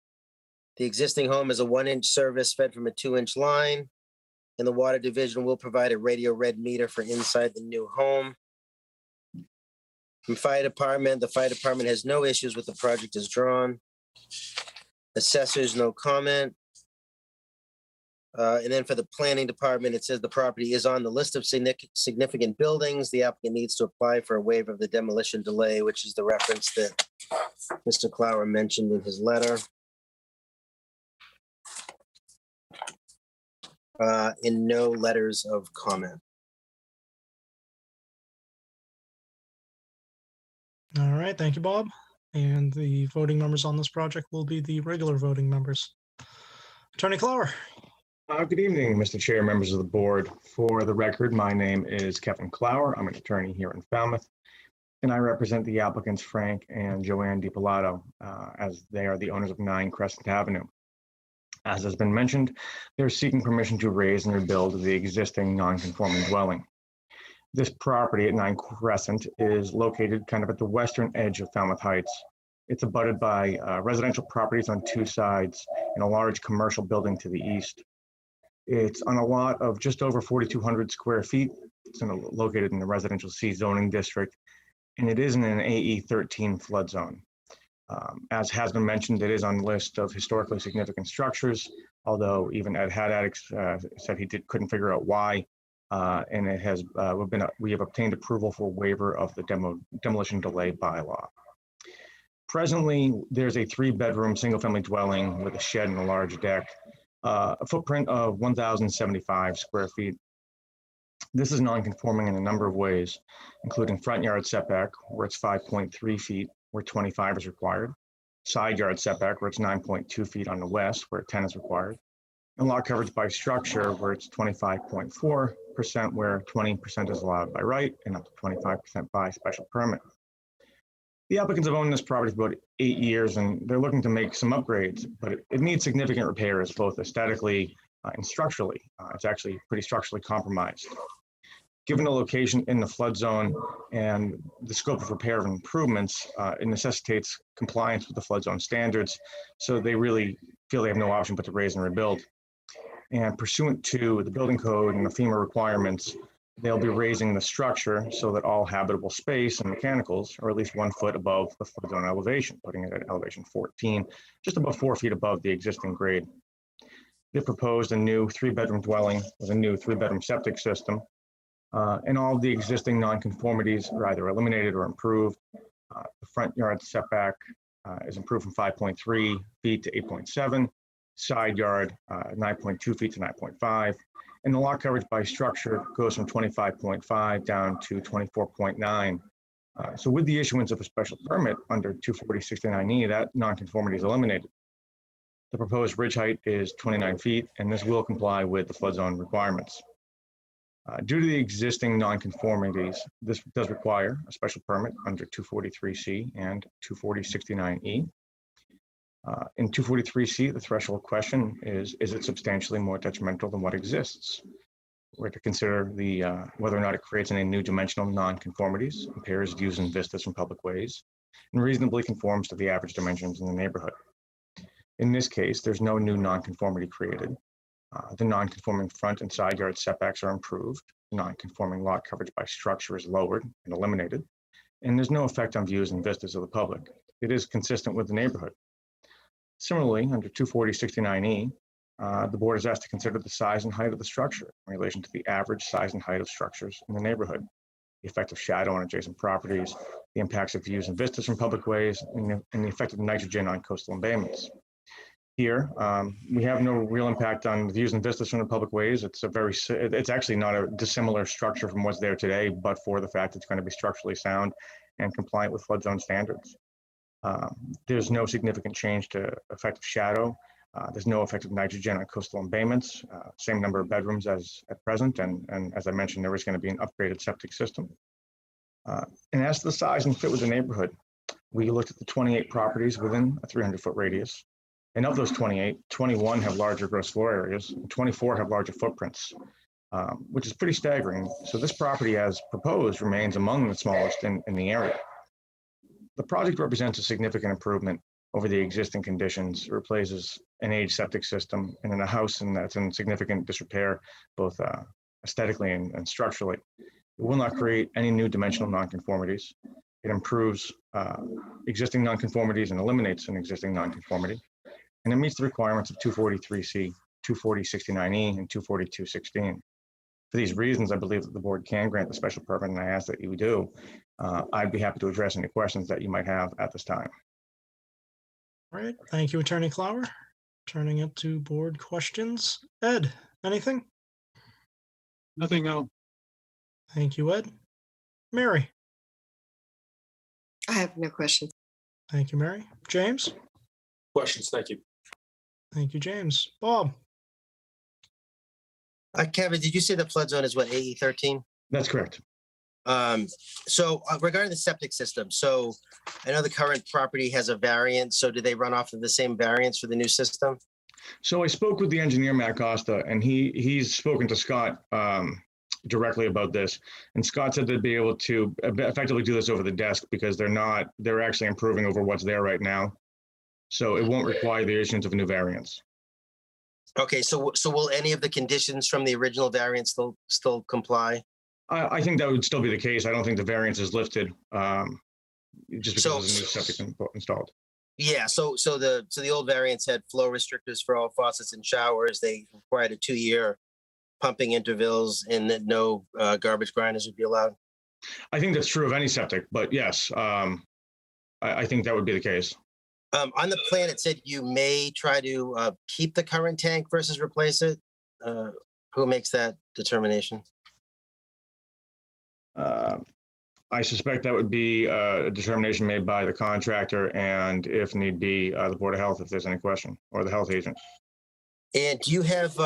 The existing home is a 1-inch service fed from a 2-inch line, and the Water Division will provide a radio read meter for inside the new home. From Fire Department, the Fire Department has no issues with the project as drawn. Assessors, no comment. And then for the Planning Department, it says the property is on the list of significant buildings. The applicant needs to apply for a waiver of the demolition delay, which is the reference that Mr. Clower mentioned in his letter. And no letters of comment. All right, thank you, Bob. And the voting members on this project will be the regular voting members. Attorney Clower. Good evening, Mr. Chair, members of the board. For the record, my name is Kevin Clower. I'm an attorney here in Falmouth, and I represent the applicants Frank and Joanne DiPilato, as they are the owners of 9 Crescent Avenue. As has been mentioned, they're seeking permission to raise and rebuild the existing non-conforming dwelling. This property at 9 Crescent is located kind of at the western edge of Falmouth Heights. It's abutted by residential properties on 2 sides and a large commercial building to the east. It's on a lot of just over 4,200 square feet. It's located in the residential C zoning district, and it is in an AE 13 flood zone. As has been mentioned, it is on the list of historically significant structures, although even Ed Haddad said he couldn't figure out why. And it has we have obtained approval for waiver of the demolition delay bylaw. Presently, there's a 3-bedroom single-family dwelling with a shed and a large deck, a footprint of 1,075 square feet. This is non-conforming in a number of ways, including front yard setback, where it's 5.3 feet, where 25 is required, side yard setback, where it's 9.2 feet on the west, where 10 is required, and lot coverage by structure, where it's 25.4%, where 20% is allowed by right, and up to 25% by special permit. The applicants have owned this property for about 8 years, and they're looking to make some upgrades, but it needs significant repairs, both aesthetically and structurally. It's actually pretty structurally compromised. Given the location in the flood zone and the scope of repair and improvements, it necessitates compliance with the flood zone standards, so they really feel they have no option but to raise and rebuild. And pursuant to the building code and the FEMA requirements, they'll be raising the structure so that all habitable space and mechanicals are at least 1 foot above the flood zone elevation, putting it at elevation 14, just above 4 feet above the existing grade. They proposed a new 3-bedroom dwelling with a new 3-bedroom septic system, and all of the existing nonconformities are either eliminated or improved. The front yard setback is improved from 5.3 feet to 8.7, side yard 9.2 feet to 9.5, And the lot coverage by structure goes from 25.5 down to 24.9. So with the issuance of a special permit under 240-69E, that nonconformity is eliminated. The proposed ridge height is 29 feet, and this will comply with the flood zone requirements. Due to the existing nonconformities, this does require a special permit under 243C and 240-69E. In 243C, the threshold question is it substantially more detrimental than what exists? We're to consider the whether or not it creates any new dimensional nonconformities, impairs views and vistas from public ways, and reasonably conforms to the average dimensions in the neighborhood. In this case, there's no new nonconformity created. The nonconforming front and side yard setbacks are improved. Nonconforming lot coverage by structure is lowered and eliminated, and there's no effect on views and vistas of the public. It is consistent with the neighborhood. Similarly, under 240-69E, the board is asked to consider the size and height of the structure in relation to the average size and height of structures in the neighborhood, the effect of shadow on adjacent properties, the impacts of views and vistas from public ways, and the effect of nitrogen on coastal embayments. Here, we have no real impact on the views and vistas from the public ways. It's actually not a dissimilar structure from what's there today, but for the fact it's going to be structurally sound and compliant with flood zone standards. There's no significant change to effective shadow. There's no effect of nitrogen on coastal embayments, same number of bedrooms as at present. And as I mentioned, there is going to be an upgraded septic system. And as to the size and fit with the neighborhood, we looked at the 28 properties within a 300-foot radius. And of those 28, 21 have larger gross floor areas, and 24 have larger footprints, which is pretty staggering. So this property, as proposed, remains among the smallest in the area. The project represents a significant improvement over the existing conditions. It replaces an aged septic system and in a house that's in significant disrepair, both aesthetically and structurally. It will not create any new dimensional nonconformities. It improves existing nonconformities and eliminates an existing nonconformity. And it meets the requirements of 243C, 240-69E, and 242-16. For these reasons, I believe that the board can grant the special permit, and I ask that you do. I'd be happy to address any questions that you might have at this time. All right, thank you, Attorney Clower. Turning it to board questions. Ed, anything? Nothing, no. Thank you, Ed. Mary? I have no questions. Thank you, Mary. James? Questions, thank you. Thank you, James. Bob? Kevin, did you say the flood zone is what, AE 13? That's correct. So regarding the septic system, so I know the current property has a variance. So do they run off of the same variance for the new system? So I spoke with the engineer, Matt Costa, and he's spoken to Scott directly about this. And Scott said they'd be able to effectively do this over the desk because they're actually improving over what's there right now. So it won't require the issuance of a new variance. Okay, so will any of the conditions from the original variance still comply? I think that would still be the case. I don't think the variance is lifted just because there's a new septic installed. Yeah, so the old variance had flow restrictors for all faucets and showers. They required a 2-year pumping intervals and that no garbage grinders would be allowed. I think that's true of any septic, but yes, I think that would be the case. On the plan, it said you may try to keep the current tank versus replace it. Who makes that determination? I suspect that would be a determination made by the contractor and, if need be, the Board of Health, if there's any question, or the health agent. And do you have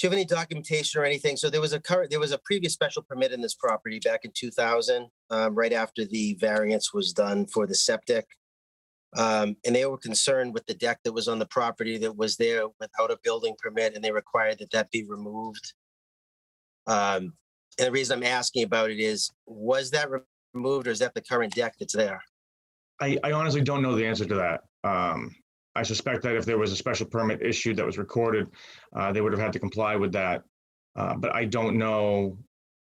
any documentation or anything? So there was a previous special permit in this property back in 2000, right after the variance was done for the septic. And they were concerned with the deck that was on the property that was there without a building permit, and they required that be removed. And the reason I'm asking about it is, was that removed, or is that the current deck that's there? I honestly don't know the answer to that. I suspect that if there was a special permit issued that was recorded, they would have had to comply with that. But I don't know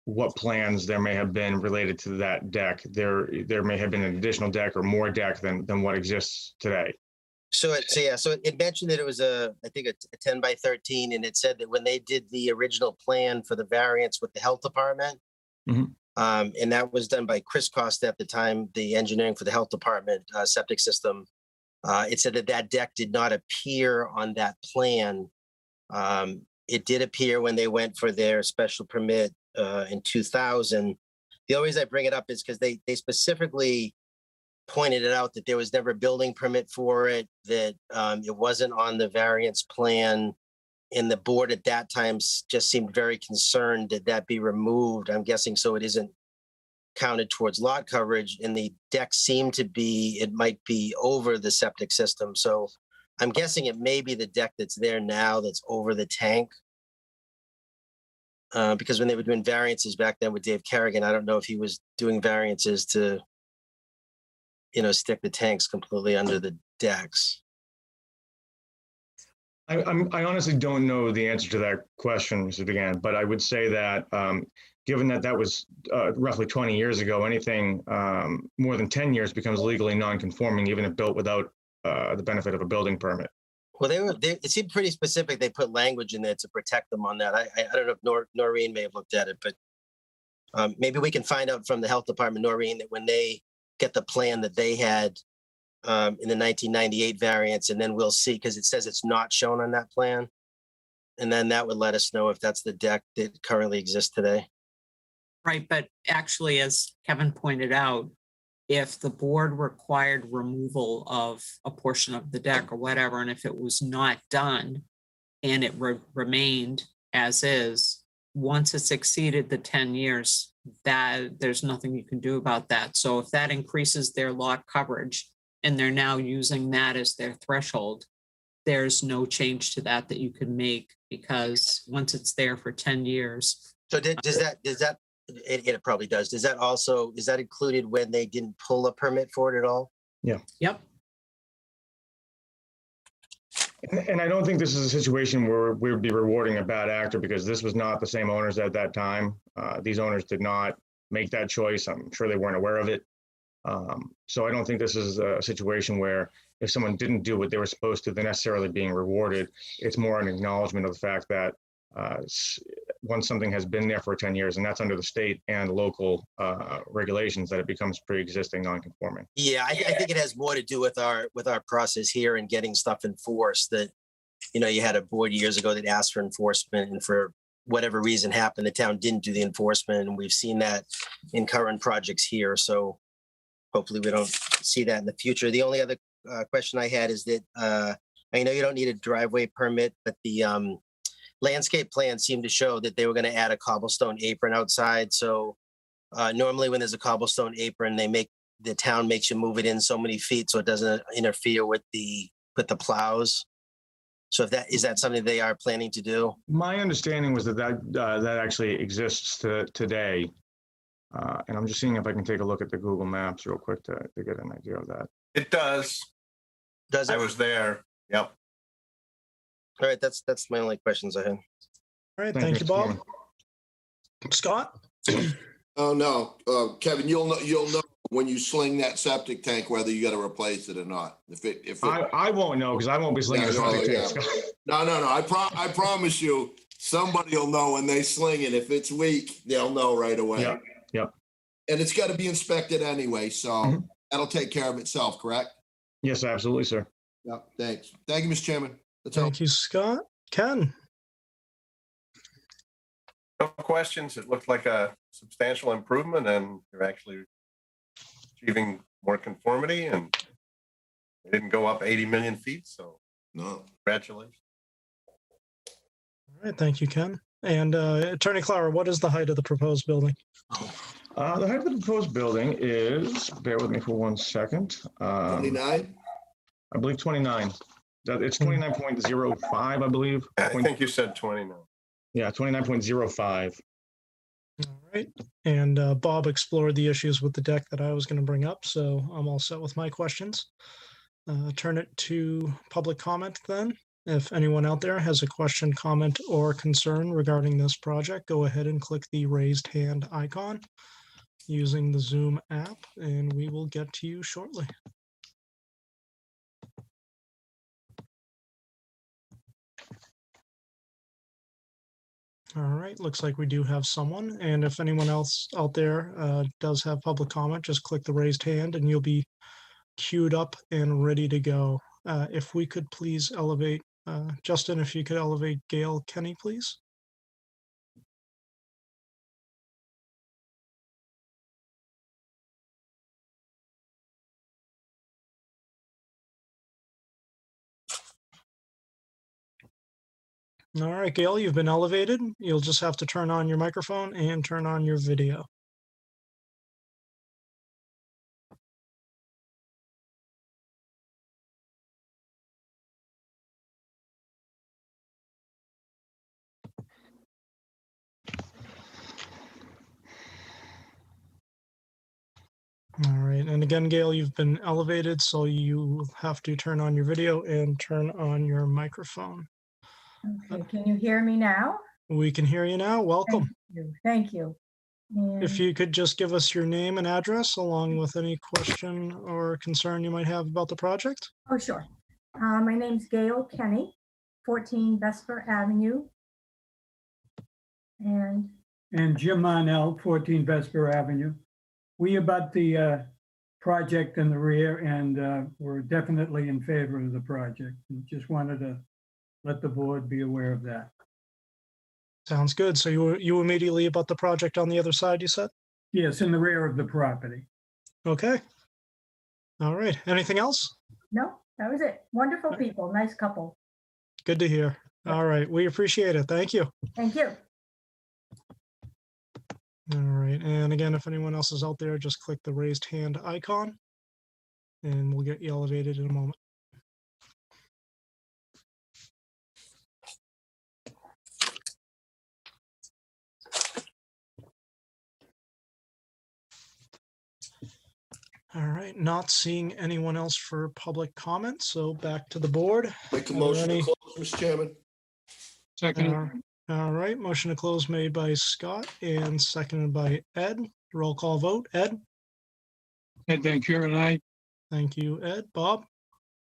what plans there may have been related to that deck. There may have been an additional deck or more deck than what exists today. So it mentioned that it was I think a 10 by 13, and it said that when they did the original plan for the variance with the health department, Mhm. And that was done by Chris Costa at the time, the engineering for the health department septic system. It said that deck did not appear on that plan. it did appear when they went for their special permit in 2000. The only reason I bring it up is because they specifically pointed it out that there was never a building permit for it, that it wasn't on the variance plan. And the board at that time just seemed very concerned that that be removed. I'm guessing so it isn't counted towards lot coverage, and the deck seemed to be, it might be over the septic system. So I'm guessing it may be the deck that's there now that's over the tank. Because when they were doing variances back then with Dave Kerrigan, I don't know if he was doing variances to, stick the tanks completely under the decks. I honestly don't know the answer to that question, Mr. DeGan, but I would say that given that that was roughly 20 years ago, anything more than 10 years becomes legally non-conforming, even if built without the benefit of a building permit. Well, it seemed pretty specific. They put language in there to protect them on that. I don't know if Noreen may have looked at it, but maybe we can find out from the health department, Noreen, that when they get the plan that they had in the 1998 variance, and then we'll see, because it says it's not shown on that plan. And then that would let us know if that's the deck that currently exists today. Right, but actually, as Kevin pointed out, if the board required removal of a portion of the deck or whatever, and if it was not done and it remained as is, once it's exceeded the 10 years, that there's nothing you can do about that. So if that increases their lot coverage and they're now using that as their threshold, there's no change to that you can make, because once it's there for 10 years. So does that it probably does. Is that included when they didn't pull a permit for it at all? Yeah. Yep. And I don't think this is a situation where we would be rewarding a bad actor, because this was not the same owners at that time. These owners did not make that choice. I'm sure they weren't aware of it. So I don't think this is a situation where if someone didn't do what they were supposed to, they're necessarily being rewarded. It's more an acknowledgement of the fact that once something has been there for 10 years, and that's under the state and local regulations, that it becomes pre-existing non-conforming. Yeah, I think it has more to do with our process here and getting stuff enforced. That, you had a board years ago that asked for enforcement, and for whatever reason happened, the town didn't do the enforcement, and we've seen that in current projects here. So hopefully we don't see that in the future. The only other question I had is that I know you don't need a driveway permit, but the landscape plan seemed to show that they were going to add a cobblestone apron outside. So normally when there's a cobblestone apron, the town makes you move it in so many feet so it doesn't interfere with the plows. So is that something they are planning to do? My understanding was that actually exists today. And I'm just seeing if I can take a look at the Google Maps real quick to get an idea of that. It does. Does it? I was there. Yep. All right, that's my only questions I had. All right, thank you, Mr. Bob. Chairman. Scott? Oh, no, Kevin, you'll know when you sling that septic tank, whether you got to replace it or not. I won't know, because I won't be slinging Yeah, the yeah. septic tank. No. I promise you, somebody will know when they sling it. If it's weak, they'll know right away. Yep. And it's got to be inspected anyway, so Mhm. that'll take care of itself, correct? Yes, absolutely, sir. Yeah, thanks. Thank you, Mr. Chairman. That's all. Thank you, Scott. Ken? No questions. It looked like a substantial improvement, and you're actually achieving more conformity, and they didn't go up 80 million feet. So No. congratulations. All right, thank you, Ken. And Attorney Clara, what is the height of the proposed building? The height of the proposed building is, bear with me for 1 second. 29? I believe 29. It's 29.05, I believe. I think you said 29. Yeah, 29.05. All right. And Bob explored the issues with the deck that I was going to bring up, so I'm all set with my questions. Turn it to public comment then. If anyone out there has a question, comment, or concern regarding this project, go ahead and click the raised hand icon using the Zoom app, and we will get to you shortly. All right, looks like we do have someone. And if anyone else out there does have public comment, just click the raised hand and you'll be queued up and ready to go. If we could please elevate Justin, if you could elevate Gail Kenny, please. All right, Gail, you've been elevated. You'll just have to turn on your microphone and turn on your video. All right, and again, Gail, you've been elevated, so you have to turn on your video and turn on your microphone. Okay, can you hear me now? We can hear you now. Welcome. Thank you. If And you could just give us your name and address along with any question or concern you might have about the project. oh, sure. My name's Gail Kenny, 14 Vesper Avenue. And Jim Monell, 14 Vesper Avenue. We about the project in the rear, and we're definitely in favor of the project. And just wanted to let the board be aware of that. Sounds good. So you immediately about the project on the other side, you said? Yes, in the rear of the property. Okay. All right. Anything else? no, that was it. Wonderful people, nice couple. Good to hear. All right. We appreciate it. Thank you. Thank you. All right. And again, if anyone else is out there, just click the raised hand icon and we'll get you elevated in a moment. All right, not seeing anyone else for public comment, so back to the board. Make a Are there motion to any- close, Mr. Chairman. Second, All right, motion to close made by Scott and seconded by Ed. Roll call vote. Ed? Ed Van Kuren, I. Thank you, Ed. Bob?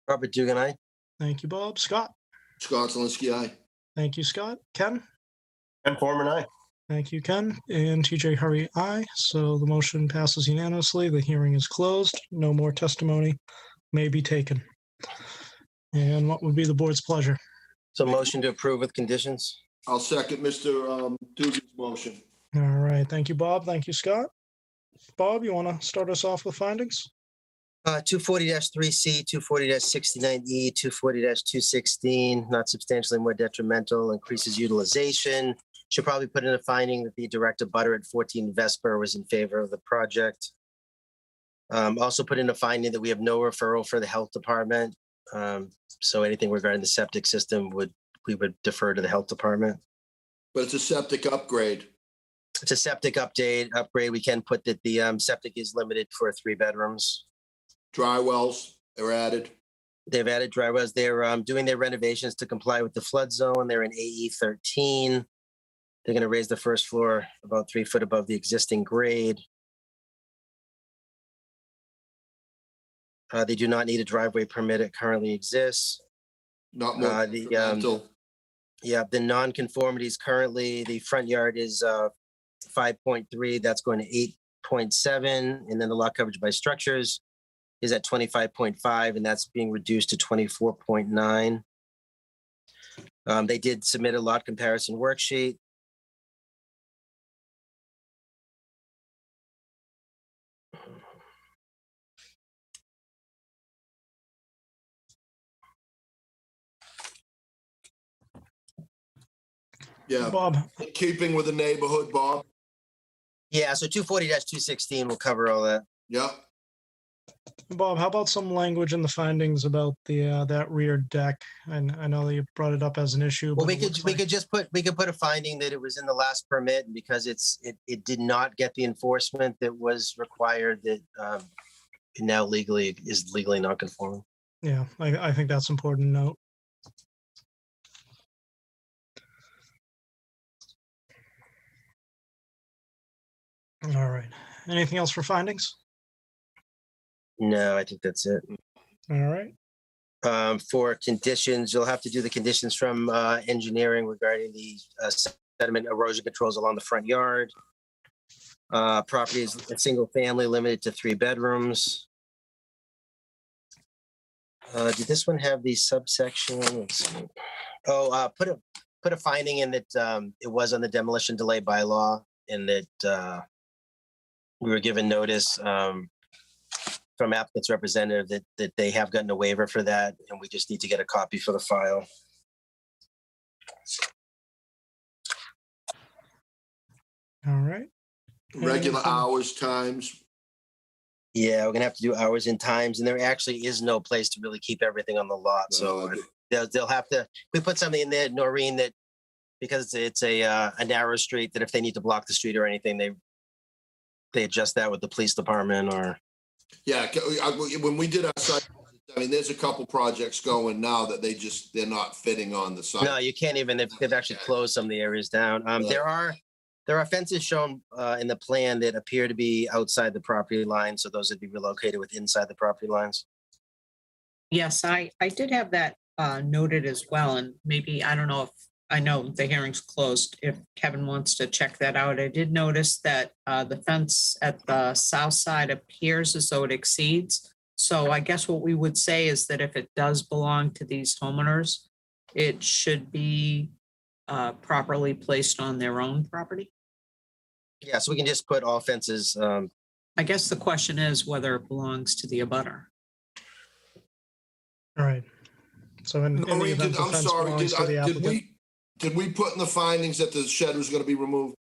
Robert Dugan, aye. Thank you, Bob. Scott? Scott Zelinski, aye. Thank you, Scott. Ken? Ken Forman, aye. Thank you, Ken. And TJ Hurry, aye. So the motion passes unanimously. The hearing is closed. No more testimony may be taken. And what would be the board's pleasure? So motion to approve with conditions? I'll second Mr. Dugan's motion. All right, thank you, Bob. Thank you, Scott. Bob, you want to start us off with findings? 240-3C, 240-69E, 240-216, not substantially more detrimental, increases utilization. Should probably put in a finding that the direct abutter at 14 Vesper was in favor of the project. Also put in a finding that we have no referral for the health department. So anything regarding the septic system we would defer to the health department. But it's a septic upgrade. It's a septic upgrade. We can put that the septic is limited for 3 bedrooms. Dry wells are added. They've added dry wells. They're doing their renovations to comply with the flood zone. They're in AE 13. They're going to raise the first floor about 3 foot above the existing grade. They do not need a driveway permit. It currently exists. Not more detrimental. Yeah, the non-conformities currently, the front yard is 5.3. That's going to 8.7. And then the lot coverage by structures is at 25.5, and that's being reduced to 24.9. They did submit a lot comparison worksheet. Yeah, Bob, in keeping with the neighborhood, Bob. Yeah, so 240-216 will cover all that. Yeah, Bob, how about some language in the findings about the that rear deck? And I know that you brought it up as an issue. Well, but we it could looks we like- could just put a finding that it was in the last permit, and because it did not get the enforcement that was required, that it now is legally not conforming. Yeah, I think that's important to note. All right. Anything else for findings? No, I think that's it. All right. For conditions, you'll have to do the conditions from engineering regarding the sediment erosion controls along the front yard. Property is a single family limited to 3 bedrooms. Did this one have the subsection? Let's see. Oh, put a finding in that it was on the demolition delay bylaw and that we were given notice from applicant's representative that they have gotten a waiver for that, and we just need to get a copy for the file. All right. Regular Anything- hours, times. Yeah, we're gonna have to do hours and times, and there actually is no place to really keep everything on the lot, so they'll have to, we put something in there, Noreen, that because it's a narrow street, that if they need to block the street or anything, they adjust that with the police department or. Yeah, when we did our site, I mean, there's a couple projects going now that they're not fitting on the site. No, you can't even, they've actually closed some of the areas down. There are fences shown in the plan that appear to be outside the property line, so those would be relocated with inside the property lines. Yes, I did have that noted as well, and maybe, I don't know if, I know the hearing's closed, if Kevin wants to check that out. I did notice that the fence at the south side appears as though it exceeds. So I guess what we would say is that if it does belong to these homeowners, it should be properly placed on their own property. Yeah, so we can just put all fences. I guess the question is whether it belongs to the abutter. All right. So in the Noreen, event the I'm fence sorry, belongs to the applicant, did we put in the findings that the shed was gonna be removed?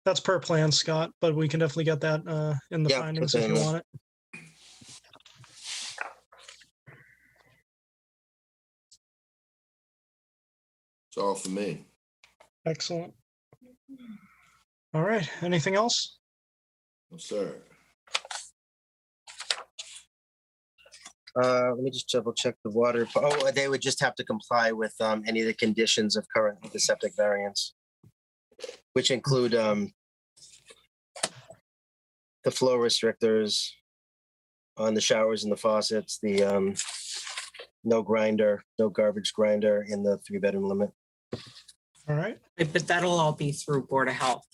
that's per plan, Scott, but we can definitely get that in the Yeah, findings put if that you in. want it. It's all for me. Excellent. All right. Anything else? No, sir. Let me just double check the water. Oh, they would just have to comply with any of the conditions of current the septic variance, which include the flow restrictors on the showers and the faucets, the no grinder, no garbage grinder in the 3-bedroom limit. All right. But that'll all be through Board of Health.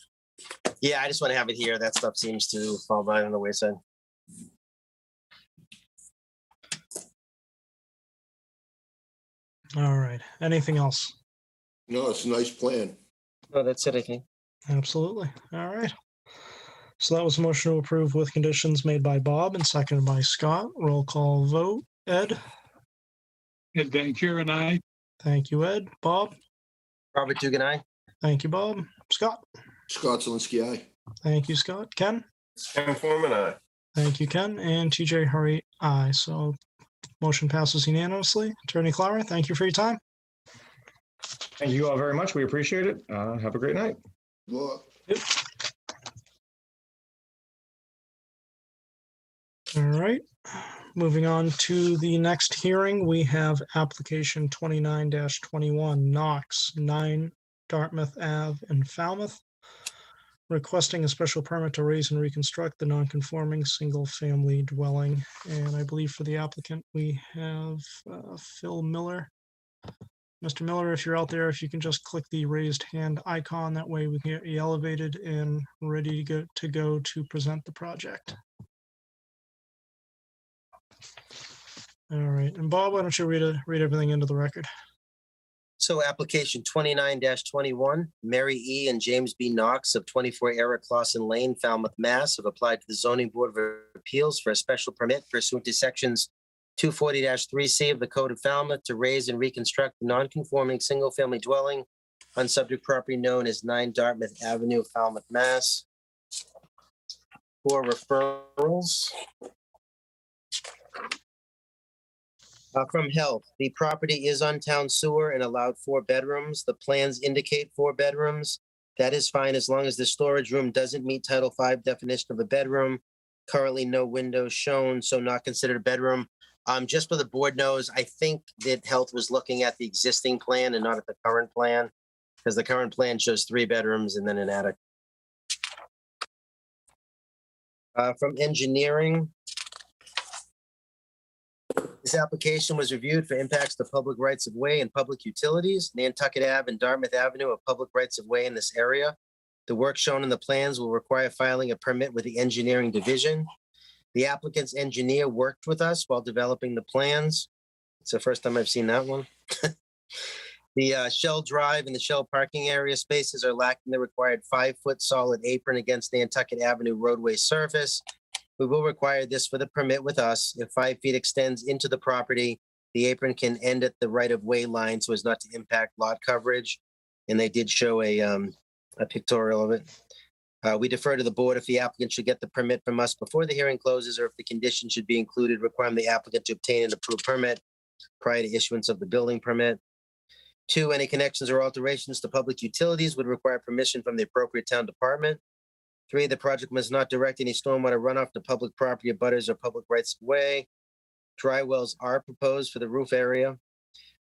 Yeah, I just want to have it here. That stuff seems to fall by on the wayside. All right. Anything else? No, it's a nice plan. No, that's it, I think. Absolutely. All right. So that was a motion to approve with conditions made by Bob and seconded by Scott. Roll call vote. Ed? Ed Van Kuren, I. Thank you, Ed. Bob? Robert Dugan, aye. Thank you, Bob. Scott? Scott Zelinski, aye. Thank you, Scott. Ken? Ken Forman, aye. Thank you, Ken. And TJ Hurry, aye. So motion passes unanimously. Attorney Clara, thank you for your time. Thank you all very much. We appreciate it. Have a great night. Look. All right. Moving on to the next hearing, we have application 29-21 Knox, 9 Dartmouth Ave in Falmouth, requesting a special permit to raise and reconstruct the non-conforming single-family dwelling. And I believe for the applicant, we have Phil Miller. Mr. Miller, if you're out there, if you can just click the raised hand icon, that way we can get you elevated and ready to go to present the project. All right, and Bob, why don't you read everything into the record? So application 29-21, Mary E. and James B. Knox of 24 Eric Clausen Lane, Falmouth, Mass. have applied to the Zoning Board of Appeals for a special permit pursuant to sections 240-3C of the Code of Falmouth to raise and reconstruct the non-conforming single-family dwelling on subject property known as 9 Dartmouth Avenue, Falmouth, Mass. For referrals. From Health, the property is on town sewer and allowed 4 bedrooms. The plans indicate 4 bedrooms. That is fine as long as the storage room doesn't meet Title V definition of a bedroom. Currently, no windows shown, so not considered a bedroom. Just so the board knows, I think that Health was looking at the existing plan and not at the current plan, because the current plan shows 3 bedrooms and then an attic. From Engineering, this application was reviewed for impacts to public rights of way and public utilities. Nantucket Ave and Dartmouth Avenue are public rights of way in this area. The work shown in the plans will require filing a permit with the engineering division. The applicant's engineer worked with us while developing the plans. It's the first time I've seen that one. The Shell Drive and the Shell parking area spaces are lacking the required 5-foot solid apron against Nantucket Avenue roadway surface. We will require this for the permit with us. If 5 feet extends into the property, the apron can end at the right-of-way line so as not to impact lot coverage. And they did show a pictorial of it. We defer to the board if the applicant should get the permit from us before the hearing closes, or if the condition should be included requiring the applicant to obtain an approved permit prior to issuance of the building permit. 2, any connections or alterations to public utilities would require permission from the appropriate town department. 3, the project must not direct any stormwater runoff to public property, abutters, or public rights of way. Dry wells are proposed for the roof area.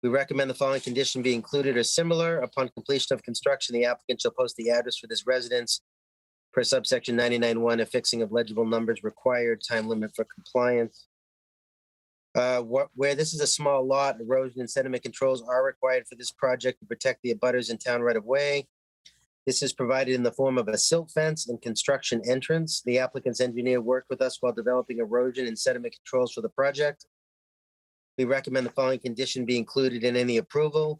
We recommend the following condition be included or similar. Upon completion of construction, the applicant shall post the address for this residence per subsection 99(1), affixing of legible numbers required, time limit for compliance. Where this is a small lot, erosion and sediment controls are required for this project to protect the abutters in town right of way. This is provided in the form of a silt fence and construction entrance. The applicant's engineer worked with us while developing erosion and sediment controls for the project. We recommend the following condition be included in any approval.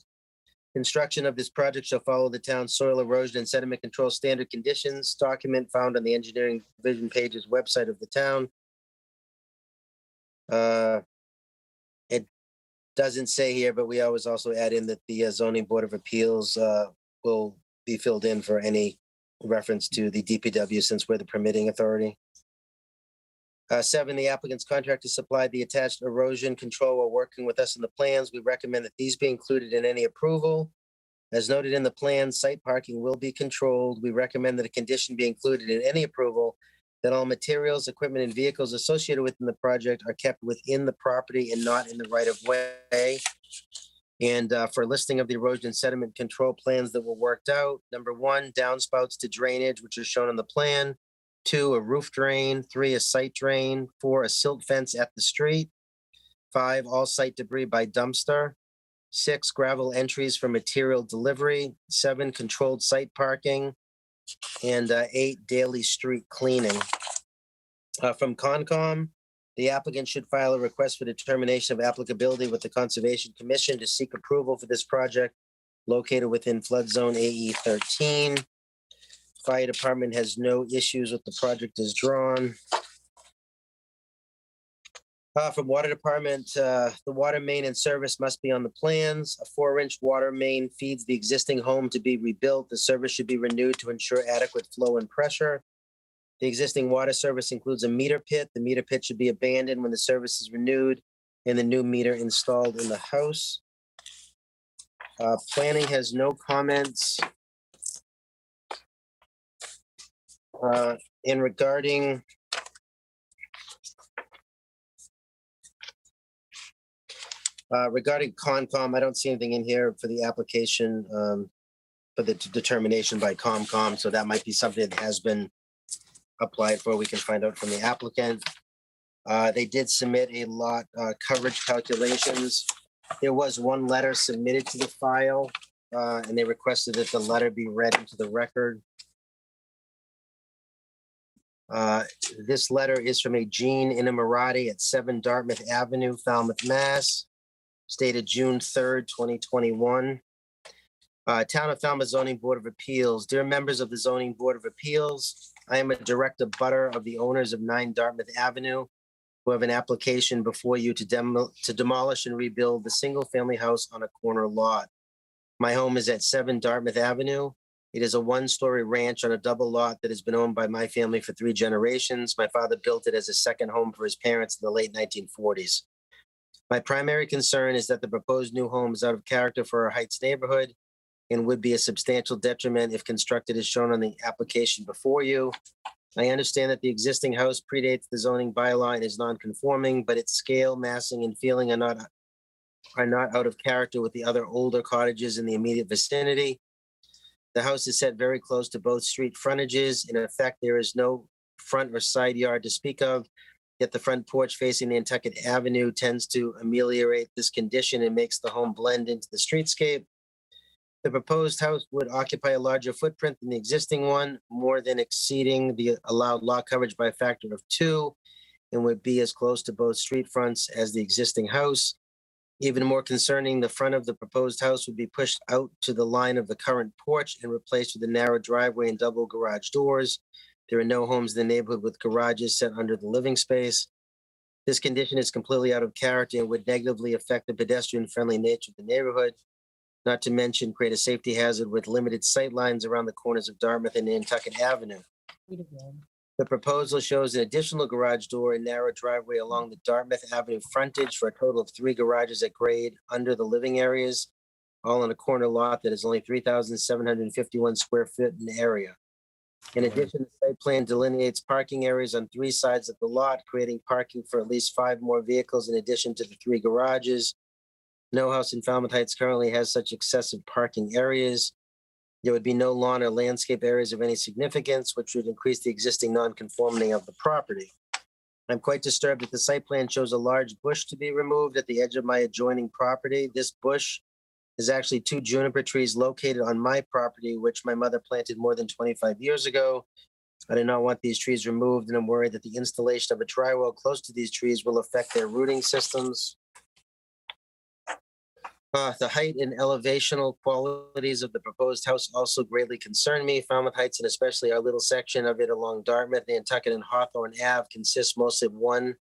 Construction of this project shall follow the town's soil erosion and sediment control standard conditions document found on the engineering division page's website of the town. It doesn't say here, but we always also add in that the zoning board of appeals will be filled in for any reference to the DPW since we're the permitting authority. 7, the applicant's contractor supplied the attached erosion control while working with us in the plans. We recommend that these be included in any approval. As noted in the plan, site parking will be controlled. We recommend that a condition be included in any approval that all materials, equipment, and vehicles associated within the project are kept within the property and not in the right of way. And for a listing of the erosion and sediment control plans that were worked out, number 1, downspouts to drainage, which is shown on the plan. 2, a roof drain. 3, a site drain. 4, a silt fence at the street. 5, all site debris by dumpster. 6, gravel entries for material delivery. 7, controlled site parking. And 8, daily street cleaning. From Concom, the applicant should file a request for determination of applicability with the Conservation Commission to seek approval for this project located within flood zone AE 13. Fire department has no issues with the project as drawn. From water department, the water main and service must be on the plans. A 4-inch water main feeds the existing home to be rebuilt. The service should be renewed to ensure adequate flow and pressure. The existing water service includes a meter pit. The meter pit should be abandoned when the service is renewed and the new meter installed in the house. Planning has no comments. And regarding Concom, I don't see anything in here for the application for the determination by Concom, so that might be something that has been applied for. We can find out from the applicant. They did submit a lot coverage calculations. There was one letter submitted to the file, and they requested that the letter be read into the record. This letter is from a Jean Inamorati at 7 Dartmouth Avenue, Falmouth, Mass. Stated June 3rd, 2021. Town of Falmouth Zoning Board of Appeals. Dear members of the Zoning Board of Appeals, I am a direct abutter of the owners of 9 Dartmouth Avenue who have an application before you to demolish and rebuild the single-family house on a corner lot. My home is at 7 Dartmouth Avenue. It is a 1-story ranch on a double lot that has been owned by my family for 3 generations. My father built it as a second home for his parents in the late 1940s. My primary concern is that the proposed new home is out of character for our Heights neighborhood and would be a substantial detriment if constructed as shown on the application before you. I understand that the existing house predates the zoning bylaw and is non-conforming, but its scale, massing, and feeling are not out of character with the other older cottages in the immediate vicinity. The house is set very close to both street frontages. In effect, there is no front or side yard to speak of, yet the front porch facing Nantucket Avenue tends to ameliorate this condition and makes the home blend into the streetscape. The proposed house would occupy a larger footprint than the existing one, more than exceeding the allowed lot coverage by a factor of 2. and would be as close to both street fronts as the existing house. Even more concerning, the front of the proposed house would be pushed out to the line of the current porch and replaced with a narrow driveway and double garage doors. There are no homes in the neighborhood with garages set under the living space. This condition is completely out of character and would negatively affect the pedestrian-friendly nature of the neighborhood, not to mention create a safety hazard with limited sight lines around the corners of Dartmouth and Nantucket Avenue. The proposal shows an additional garage door and narrow driveway along the Dartmouth Avenue frontage for a total of 3 garages at grade under the living areas, all on a corner lot that is only 3,751 square feet in area. In addition, the site plan delineates parking areas on 3 sides of the lot, creating parking for at least 5 more vehicles in addition to the 3 garages. No house in Falmouth Heights currently has such excessive parking areas. There would be no lawn or landscape areas of any significance, which would increase the existing nonconformity of the property. I'm quite disturbed that the site plan shows a large bush to be removed at the edge of my adjoining property. This bush is actually 2 juniper trees located on my property, which my mother planted more than 25 years ago. I do not want these trees removed, and I'm worried that the installation of a drywall close to these trees will affect their rooting systems. The height and elevational qualities of the proposed house also greatly concern me. Falmouth Heights, and especially our little section of it along Dartmouth, Nantucket, and Hawthorne Ave, consists mostly of 1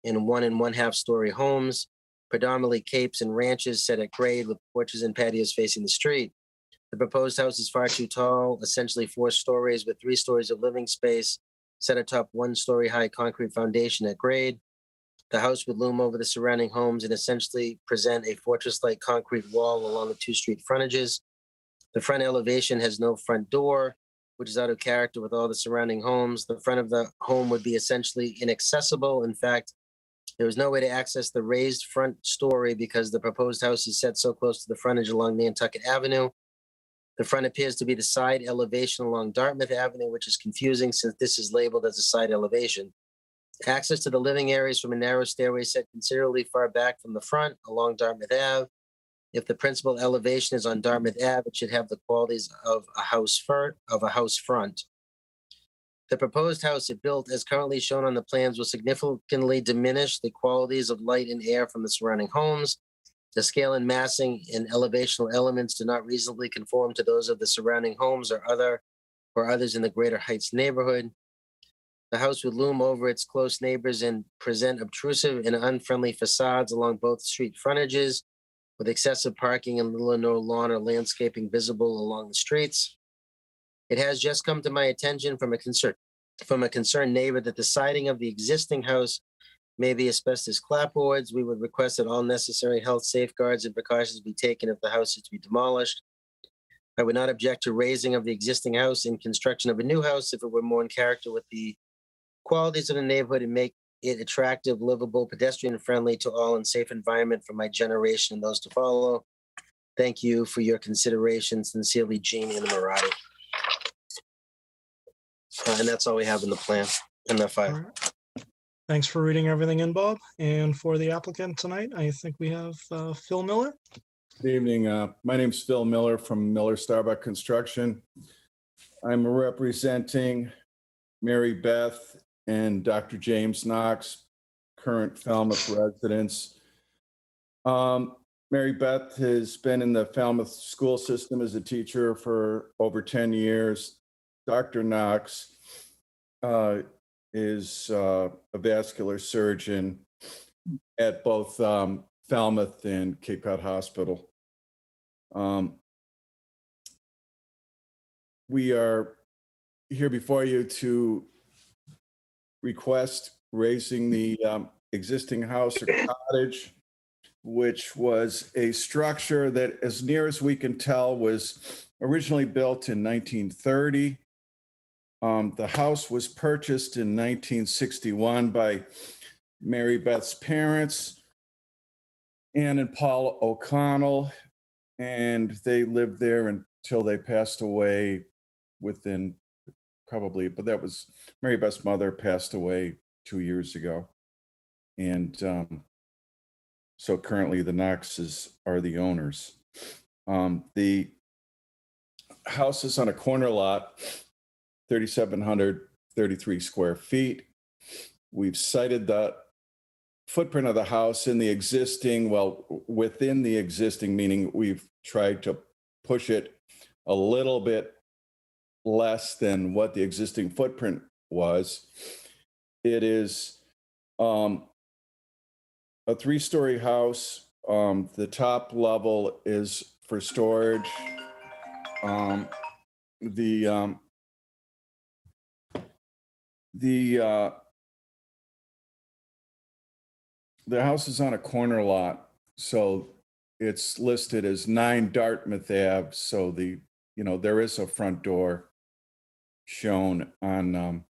and 1.5 story homes, predominantly capes and ranches set at grade with porches and patios facing the street. The proposed house is far too tall, essentially 4 stories with 3 stories of living space set atop 1-story high concrete foundation at grade. The house would loom over the surrounding homes and essentially present a fortress-like concrete wall along the 2 street frontages. The front elevation has no front door, which is out of character with all the surrounding homes. The front of the home would be essentially inaccessible. In fact, there is no way to access the raised front story because the proposed house is set so close to the frontage along Nantucket Avenue. The front appears to be the side elevation along Dartmouth Avenue, which is confusing since this is labeled as a side elevation. Access to the living areas from a narrow stairway set considerably far back from the front along Dartmouth Ave. If the principal elevation is on Dartmouth Ave, it should have the qualities of a house front. The proposed house, if built as currently shown on the plans, will significantly diminish the qualities of light and air from the surrounding homes. The scale and massing and elevational elements do not reasonably conform to those of the surrounding homes or others in the Greater Heights neighborhood. The house would loom over its close neighbors and present obtrusive and unfriendly facades along both street frontages, with excessive parking and little or no lawn or landscaping visible along the streets. It has just come to my attention from a concerned neighbor that the siding of the existing house may be asbestos clapboards. We would request that all necessary health safeguards and precautions be taken if the house is to be demolished. I would not object to raising of the existing house and construction of a new house if it were more in character with the qualities of the neighborhood and make it attractive, livable, pedestrian friendly to all and safe environment for my generation and those to follow. Thank you for your consideration. Sincerely, Jean Innamorato. And that's all we have in the plan, in the file. All right. Thanks for reading everything in, Bob. And for the applicant tonight, I think we have Phil Miller. Good evening. My name's Phil Miller from Miller Starbuck Construction. I'm representing Mary Beth and Dr. James Knox, current Falmouth residents. Mary Beth has been in the Falmouth school system as a teacher for over 10 years. Dr. Knox is a vascular surgeon at both Falmouth and Cape Cod Hospital. We are here before you to request raising the existing house or cottage, which was a structure that, as near as we can tell, was originally built in 1930. The house was purchased in 1961 by Mary Beth's parents, Ann and Paula O'Connell, and they lived there until they passed away within probably, but that was Mary Beth's mother passed away 2 years ago. And so currently the Knoxes are the owners. The house is on a corner lot, 3,733 square feet, We've cited the footprint of the house in the existing, well, within the existing, meaning we've tried to push it a little bit less than what the existing footprint was. It is a 3-story house. The top level is for storage. The house is on a corner lot, so it's listed as 9 Dartmouth Ave. So there is a front door shown on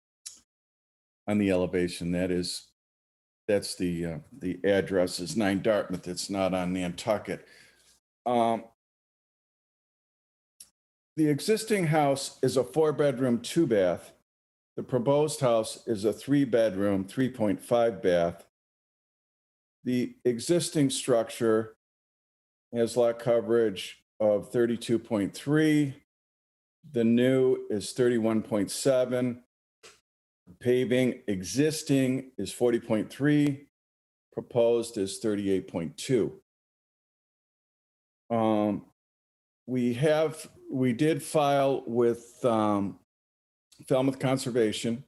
the elevation. That's the address is 9 Dartmouth. It's not on Nantucket. The existing house is a 4-bedroom, 2-bath. The proposed house is a 3-bedroom, 3.5 bath. The existing structure has lot coverage of 32.3. The new is 31.7. Paving existing is 40.3. Proposed is 38.2. We did file with Falmouth Conservation,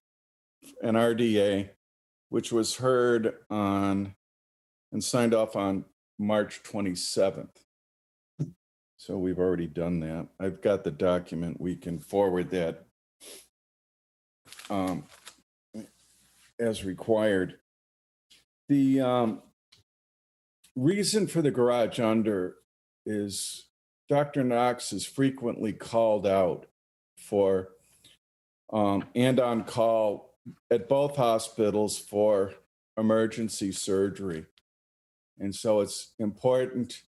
an RDA, which was heard on and signed off on March 27th. So we've already done that. I've got the document. We can forward that as required. The reason for the garage under is Dr. Knox is frequently called out for and on call at both hospitals for emergency surgery. And so it's important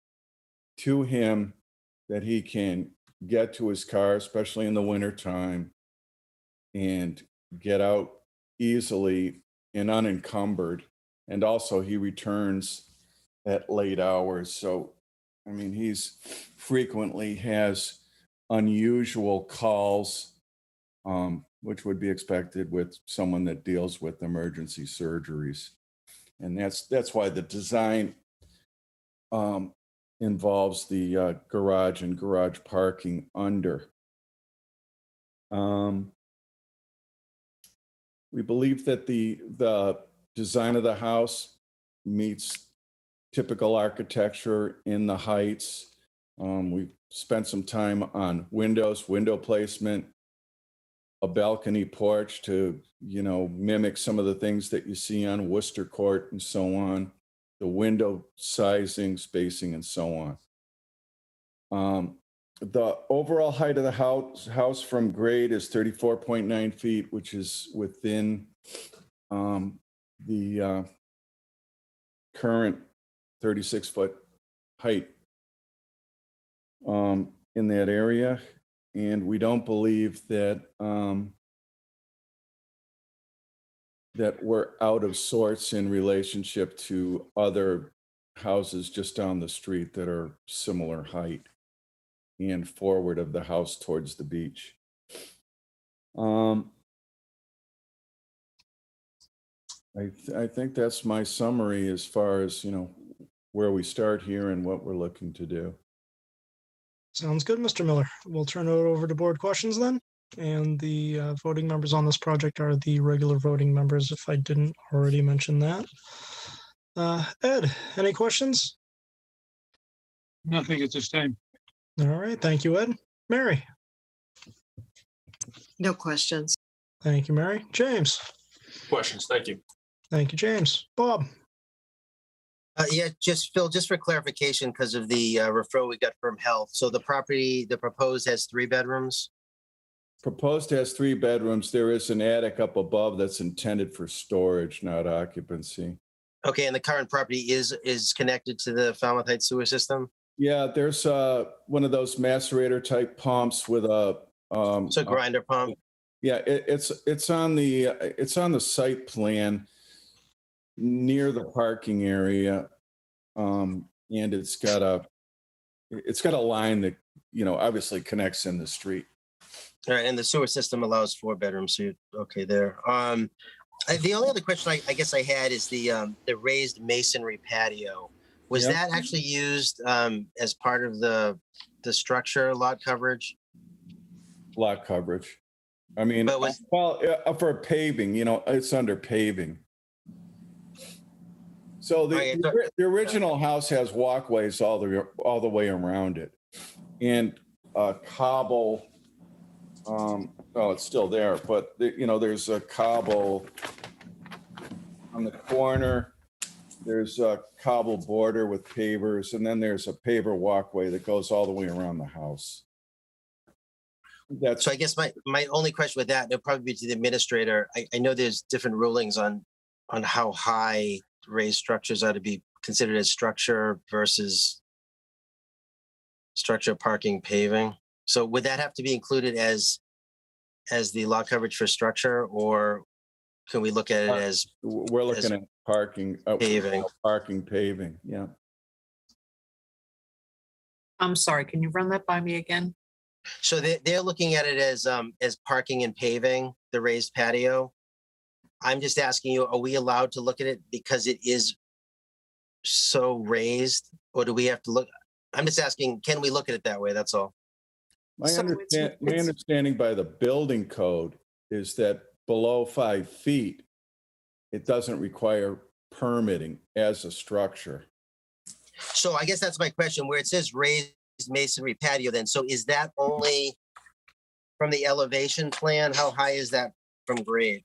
to him that he can get to his car, especially in the wintertime, and get out easily and unencumbered. And also he returns at late hours. So, I mean, he's frequently has unusual calls, which would be expected with someone that deals with emergency surgeries. And that's why the design involves the garage and garage parking under. We believe that the design of the house meets typical architecture in the Heights. We've spent some time on windows, window placement, a balcony porch to, mimic some of the things that you see on Worcester Court and so on, the window sizing, spacing, and so on. The overall height of the house from grade is 34.9 feet, which is within the current 36-foot height in that area. And we don't believe that that we're out of sorts in relationship to other houses just down the street that are similar height and forward of the house towards the beach. I think that's my summary as far as, where we start here and what we're looking to do. Sounds good, Mr. Miller. We'll turn it over to board questions then. And the voting members on this project are the regular voting members, if I didn't already mention that. Ed, any questions? Nothing at this time. All right, thank you, Ed. Mary? No questions. Thank you, Mary. James? Questions? Thank you. Thank you, James. Bob? Yeah, Phil, just for clarification, because of the referral we got from health. So the proposed has 3 bedrooms? Proposed has 3 bedrooms. There is an attic up above that's intended for storage, not occupancy. Okay, and the current property is connected to the Falmouth Heights sewer system? Yeah, there's one of those macerator type pumps with a So grinder pump? Yeah, it's on the site plan near the parking area, and it's got a line that obviously connects in the street. All right, and the sewer system allows 4 bedrooms, so okay there. The only other question I guess I had is the raised masonry patio. Was Yep. that actually used as part of the structure lot coverage? Lot coverage. I mean, But was- well, for paving, it's under paving. So Okay, the original house has walkways all the way around it. And cobble, oh, it's still there, but there's a cobble on the corner. There's a cobble border with pavers, and then there's a paver walkway that goes all the way around the house. So I guess my only question with that, it'll probably be to the administrator. I know there's different rulings on how high raised structures are to be considered as structure versus structure, parking, paving. So would that have to be included as the lot coverage for structure, or can we look at it as We're looking at parking, paving? Parking, paving, yeah. I'm sorry, can you run that by me again? So they're looking at it as parking and paving, the raised patio. I'm just asking you, are we allowed to look at it because it is so raised, or do we have to look? I'm just asking, can we look at it that way? That's all. My understanding by the building code is that below 5 feet, it doesn't require permitting as a structure. So I guess that's my question, where it says raised masonry patio then. So is that only from the elevation plan? How high is that from grade?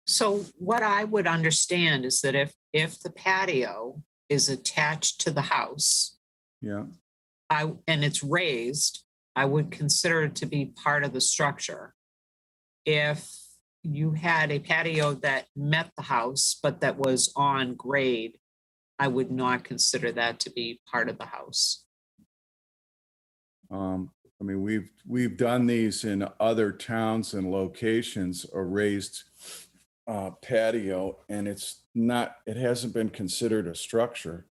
So what I would understand is that if the patio is attached to the house, Yeah. and it's raised, I would consider it to be part of the structure. If you had a patio that met the house, but that was on grade, I would not consider that to be part of the house. I mean, we've done these in other towns and locations, a raised patio, and it hasn't been considered a structure.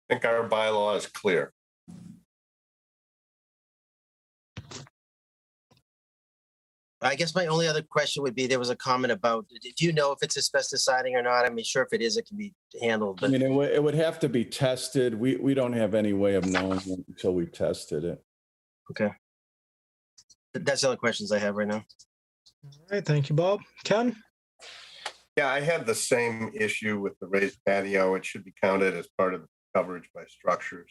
I think our bylaw is clear. I guess my only other question would be, there was a comment about, do you know if it's asbestos siding or not? I mean, sure, if it is, it can be handled, I but mean, it would have to be tested. We don't have any way of knowing until we tested it. okay. That's the only questions I have right now. All right, thank you, Bob. Ken? Yeah, I had the same issue with the raised patio. It should be counted as part of the coverage by structures.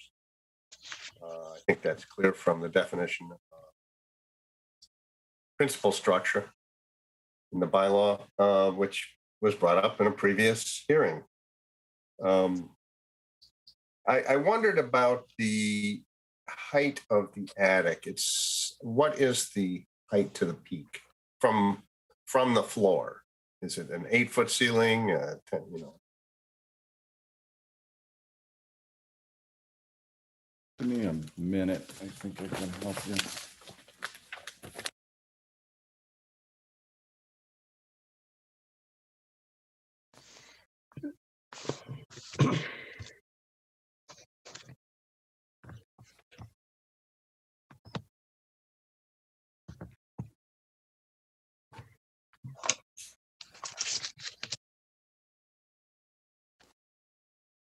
I think that's clear from the definition of principal structure in the bylaw, which was brought up in a previous hearing. I wondered about the height of the attic. What is the height to the peak from the floor? Is it an 8-foot ceiling? 10, Give me a minute. I think I can help you.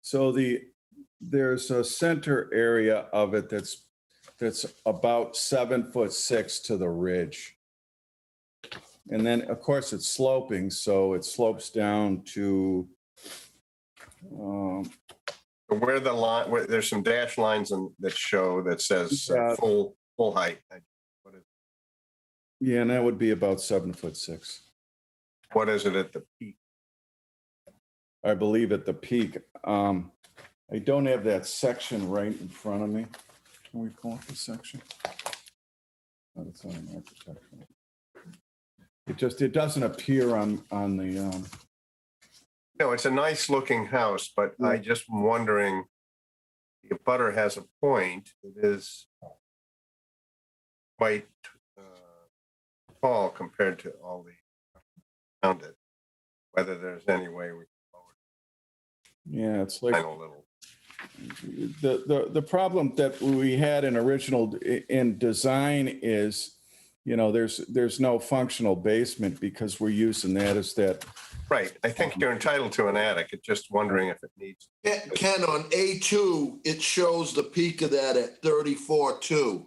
So there's a center area of it that's about 7'6" to the ridge. And then, of course, it's sloping, so it slopes down to where the line, where there's some dash lines that show that says full height. Yeah, and that would be about 7'6". What is it at the peak? I believe at the peak. I don't have that section right in front of me. Can we pull up the section? Oh, it's on architecture. It doesn't appear on the. No, it's a nice looking house, but I just wondering, the abutter has a point. It is quite tall compared to all the around it, whether there's any way we Yeah, it's like. can find a little. The problem that we had in design is, there's no functional basement because we're using that as that. Right. I think you're entitled to an attic. It's just wondering if it needs. Ken, on A2, it shows the peak of that at 34.2.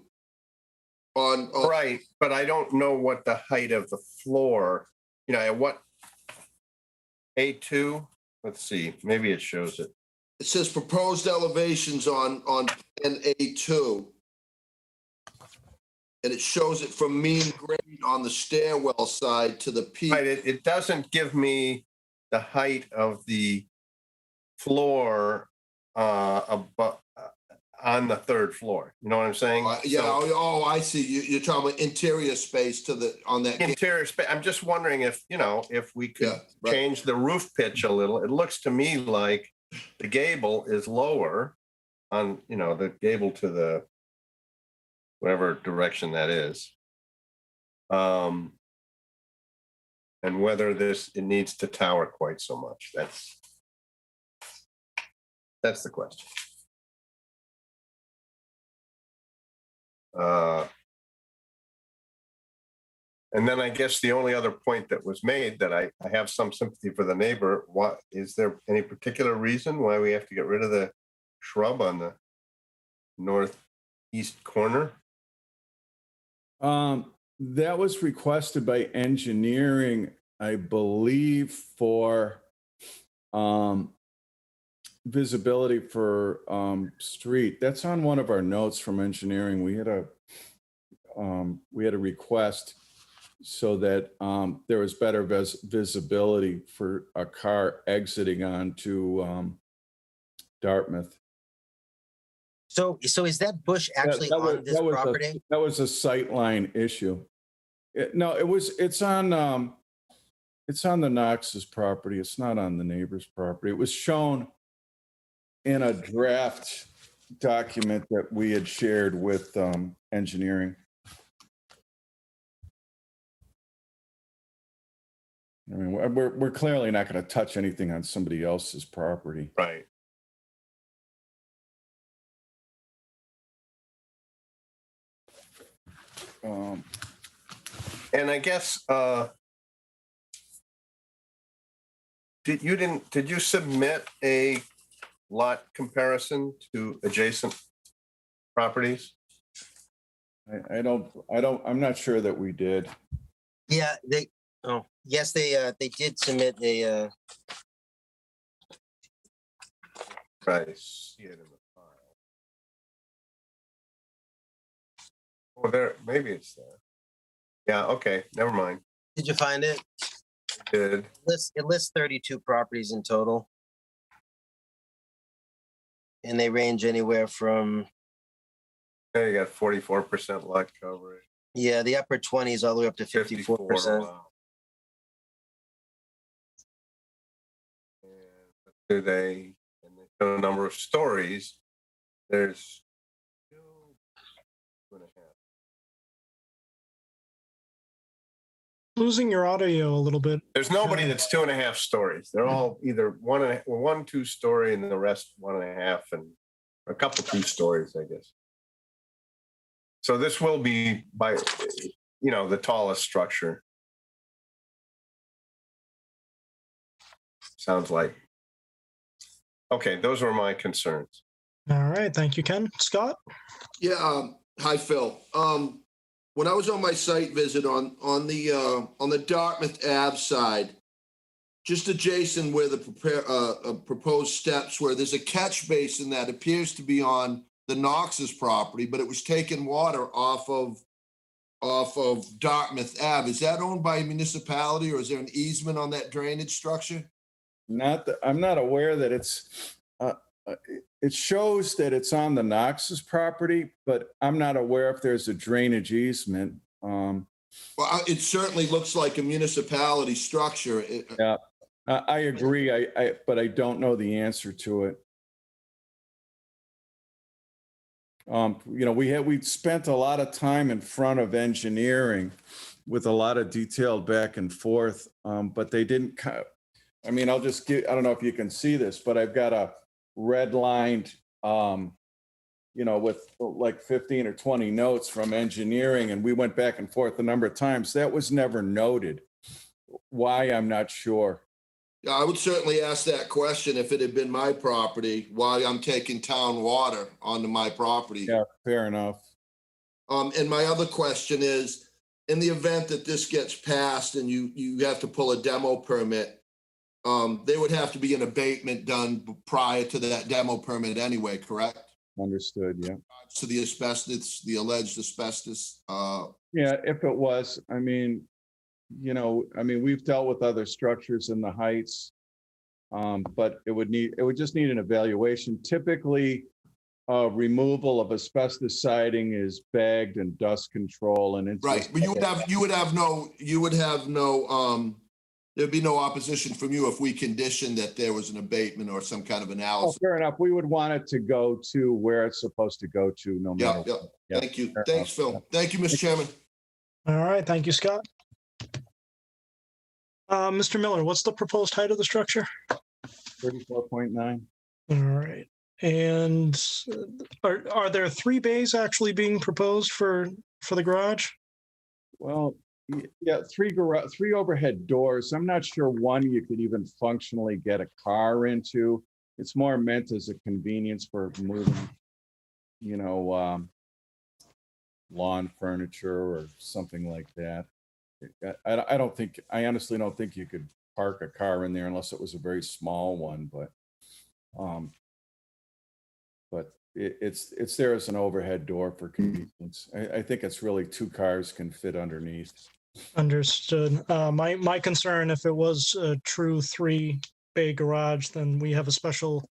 Right, but I don't know what the height of the floor, at what A2, let's see, maybe it shows it. It says proposed elevations on plan A2. And it shows it from mean grade on the stairwell side to the peak. Right, it doesn't give me the height of the floor on the third floor. You know what I'm saying? I see. You're talking about interior space on that. Interior space. I'm just wondering if we could change the roof pitch a little. It looks to me like the gable is lower on, the gable to the whatever direction that is. And whether it needs to tower quite so much. That's the question. And then I guess the only other point that was made that I have some sympathy for the neighbor. What is there any particular reason why we have to get rid of the shrub on the northeast corner? That was requested by engineering, I believe, for visibility for street. That's on one of our notes from engineering. We had a request so that there was better visibility for a car exiting onto Dartmouth. So is that bush actually on this property? That was a sightline issue. It's on the Knox's property. It's not on the neighbor's property. It was shown in a draft document that we had shared with engineering. I mean, we're clearly not going to touch anything on somebody else's property. Right. And I guess did you submit a lot comparison to adjacent properties? I'm not sure that we did. Yeah, they did submit a Right, see it in the file. Oh, there, maybe it's there. Yeah, okay, never mind. Did you find it? Did. It lists 32 properties in total. And they range anywhere from, Yeah, you got 44% lot coverage. yeah, the upper 20s all the way up to 54%. Wow. And they show a number of stories. There's 2.5. Losing your audio a little bit. There's nobody that's 2.5 stories. They're all either 1, 2 story, and the rest 1.5, and a couple 2 stories, I guess. So this will be by, the tallest structure. Sounds like. Okay, those were my concerns. All right, thank you, Ken. Scott? Yeah, hi, Phil. When I was on my site visit on the Dartmouth Ave side, just adjacent where the proposed steps were, there's a catch basin that appears to be on the Knox's property, but it was taking water off of Dartmouth Ave. Is that owned by a municipality, or is there an easement on that drainage structure? I'm not aware that it's. It shows that it's on the Knox's property, but I'm not aware if there's a drainage easement. Well, it certainly looks like a municipality structure. Yeah, I agree. But I don't know the answer to it. We spent a lot of time in front of engineering with a lot of detailed back and forth, but they didn't. I'll just give, I don't know if you can see this, but I've got a red lined, with like 15 or 20 notes from engineering, and we went back and forth a number of times. That was never noted. Why, I'm not sure. Yeah, I would certainly ask that question if it had been my property, why I'm taking town water onto my property. Yeah, fair enough. And my other question is, in the event that this gets passed and you have to pull a demo permit, there would have to be an abatement done prior to that demo permit anyway, correct? Understood, yeah. So the asbestos, the alleged asbestos. Yeah, if it was, we've dealt with other structures in the Heights, but it would just need an evaluation. Typically, removal of asbestos siding is bagged and dust control and it's Right, but there'd be no opposition from you if we conditioned that there was an abatement or some kind of analysis. fair enough. We would want it to go to where it's supposed to go to, no matter. Yeah. Yeah, Thank you. fair Thanks, enough. Phil. Thank you, Mr. Chairman. All right, thank you, Scott. Mr. Miller, what's the proposed height of the structure? 34.9. All right. And are there 3 bays actually being proposed for the garage? Well, yeah, 3 overhead doors. I'm not sure one you could even functionally get a car into. It's more meant as a convenience for moving, lawn furniture or something like that. I honestly don't think you could park a car in there unless it was a very small one, but it's there as an overhead door for convenience. I think it's really 2 cars can fit underneath. Understood. My concern, if it was a true 3-bay garage, then we have a special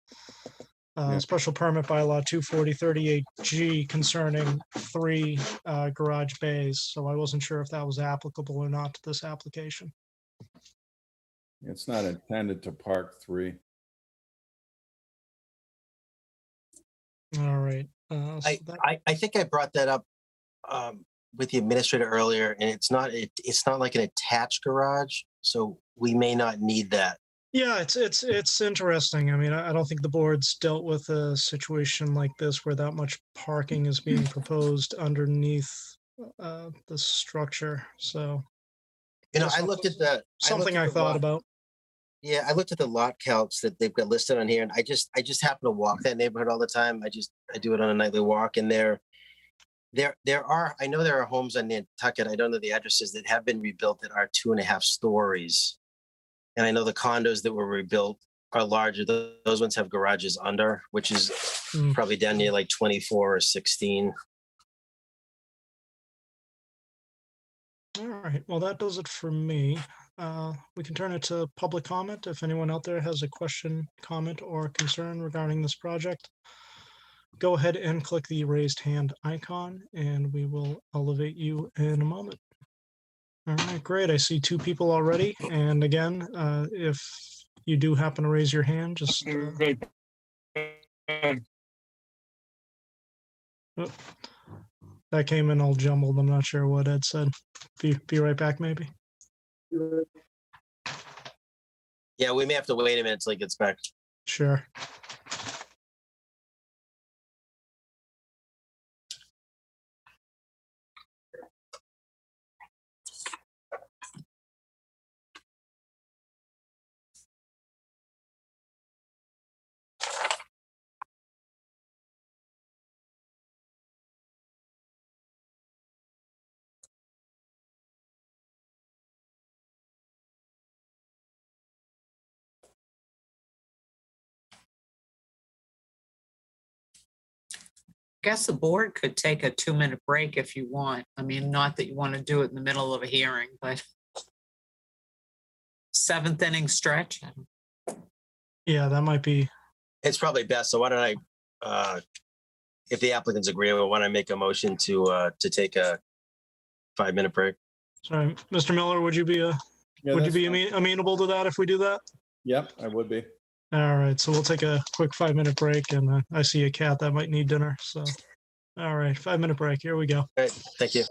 permit by law 24038G concerning 3 garage bays. So I wasn't sure if that was applicable or not to this application. It's not intended to park 3. All right. I think I brought that up with the administrator earlier, and it's not like an attached garage, so we may not need that. Yeah, it's interesting. I don't think the board's dealt with a situation like this where that much parking is being proposed underneath the structure. So, I looked at the something I thought about. Yeah, I looked at the lot counts that they've got listed on here, and I just happen to walk that neighborhood all the time. I do it on a nightly walk, and I know there are homes on Nantucket, I don't know the addresses, that have been rebuilt that are 2.5 stories. And I know the condos that were rebuilt are larger. Those ones have garages under, which is probably down near like 24 or 16. All right. Well, that does it for me. We can turn it to public comment. If anyone out there has a question, comment, or concern regarding this project, go ahead and click the raised hand icon and we will elevate you in a moment. All right, great. I see 2 people already. And again, if you do happen to raise your hand, just that came in all jumbled. I'm not sure what Ed said. Be right back, maybe. Yeah, we may have to wait a minute until he gets back. Sure. Guess the board could take a 2-minute break if you want. Not that you want to do it in the middle of a hearing, but 7th inning stretch. Yeah, that might be. It's probably best. So why don't I, if the applicants agree, why don't I make a motion to take a 5-minute break? Sorry, Mr. Miller, would you be amenable to that if we do that? Yep, I would be. All right, so we'll take a quick 5-minute break, and I see a cat that might need dinner. So All right, 5-minute break. Here we go. All right, thank you.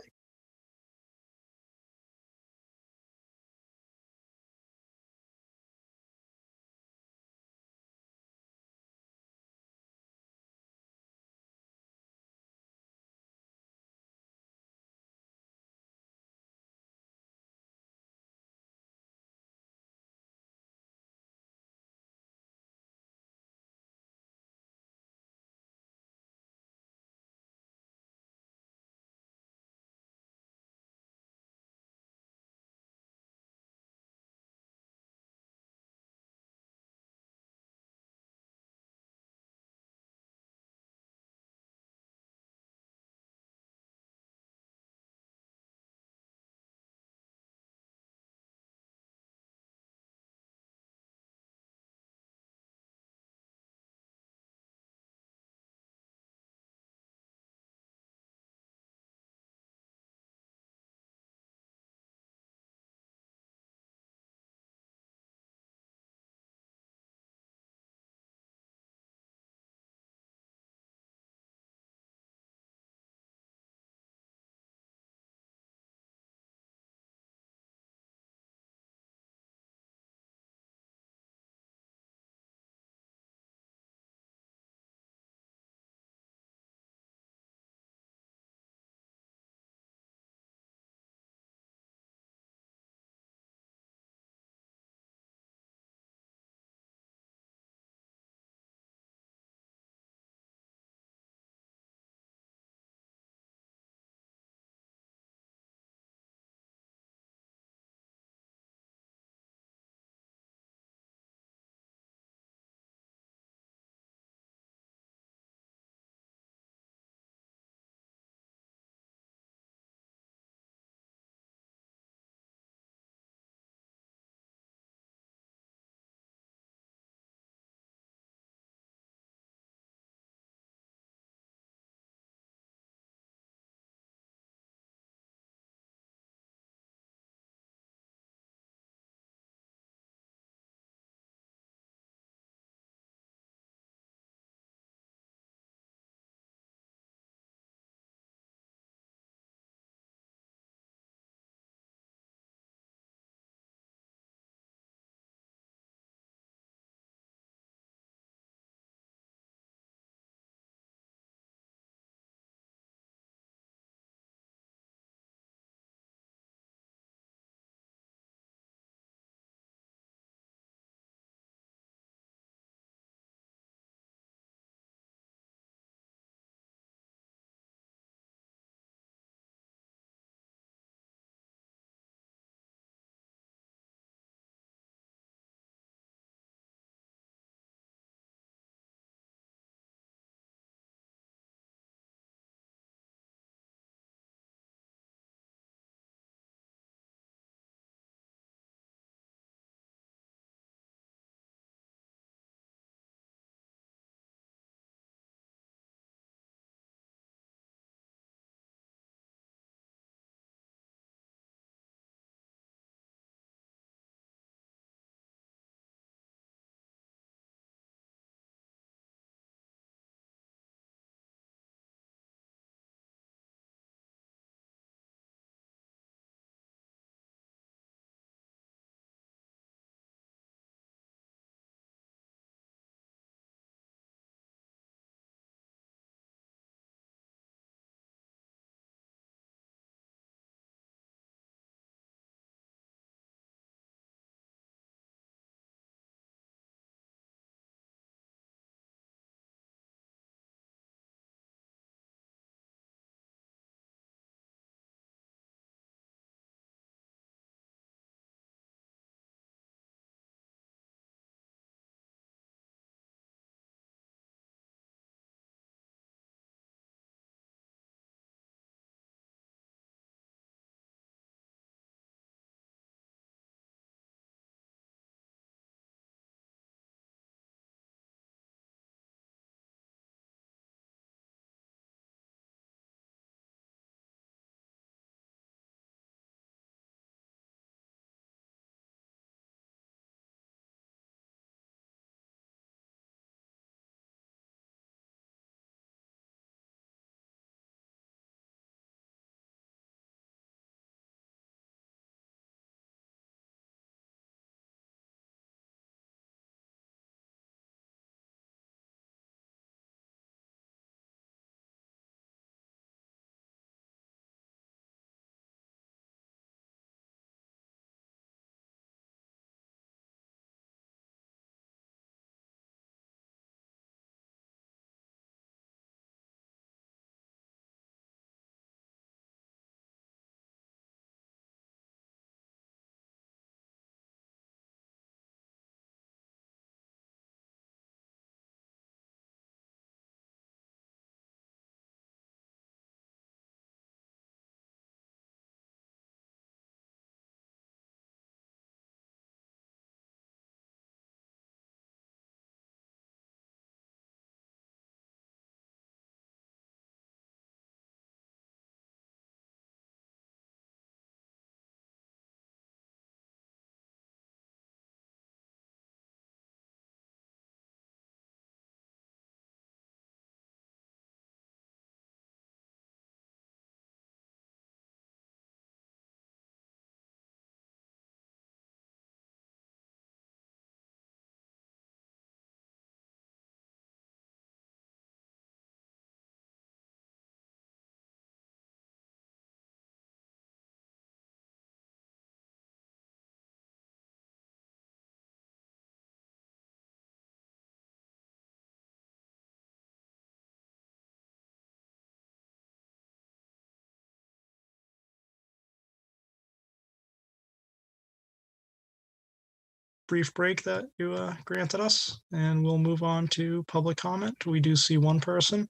brief break that you granted us, and we'll move on to public comment. We do see one person.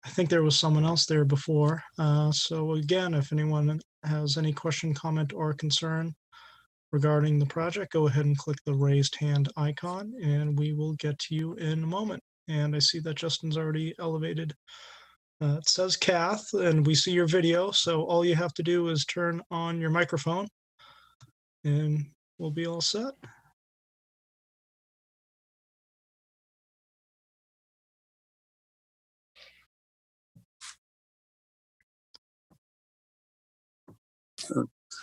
I think there was someone else there before. So again, if anyone has any question, comment, or concern regarding the project, go ahead and click the raised hand icon, and we will get to you in a moment. And I see that Justin's already elevated. It says Kath, and we see your video, so all you have to do is turn on your microphone, and we'll be all set.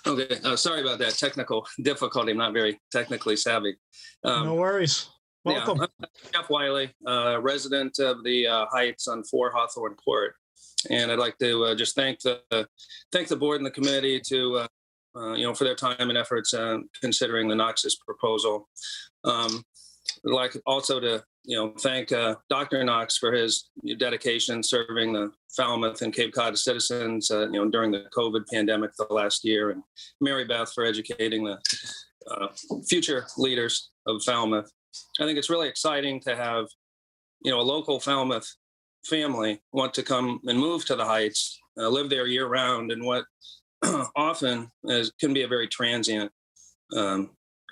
Okay, sorry about that technical difficulty. I'm not very technically savvy. No worries. Welcome. Yeah, I'm Jeff Wiley, resident of the Heights on 4 Hawthorne Court, and I'd like to just thank the board and the committee to for their time and efforts considering the Knox's proposal. I'd like also to thank Dr. Knox for his dedication serving the Falmouth and Cape Cod citizens, during the COVID pandemic the last year, and Mary Beth for educating the future leaders of Falmouth. I think it's really exciting to have, a local Falmouth family want to come and move to the Heights, live there year round, in what often can be a very transient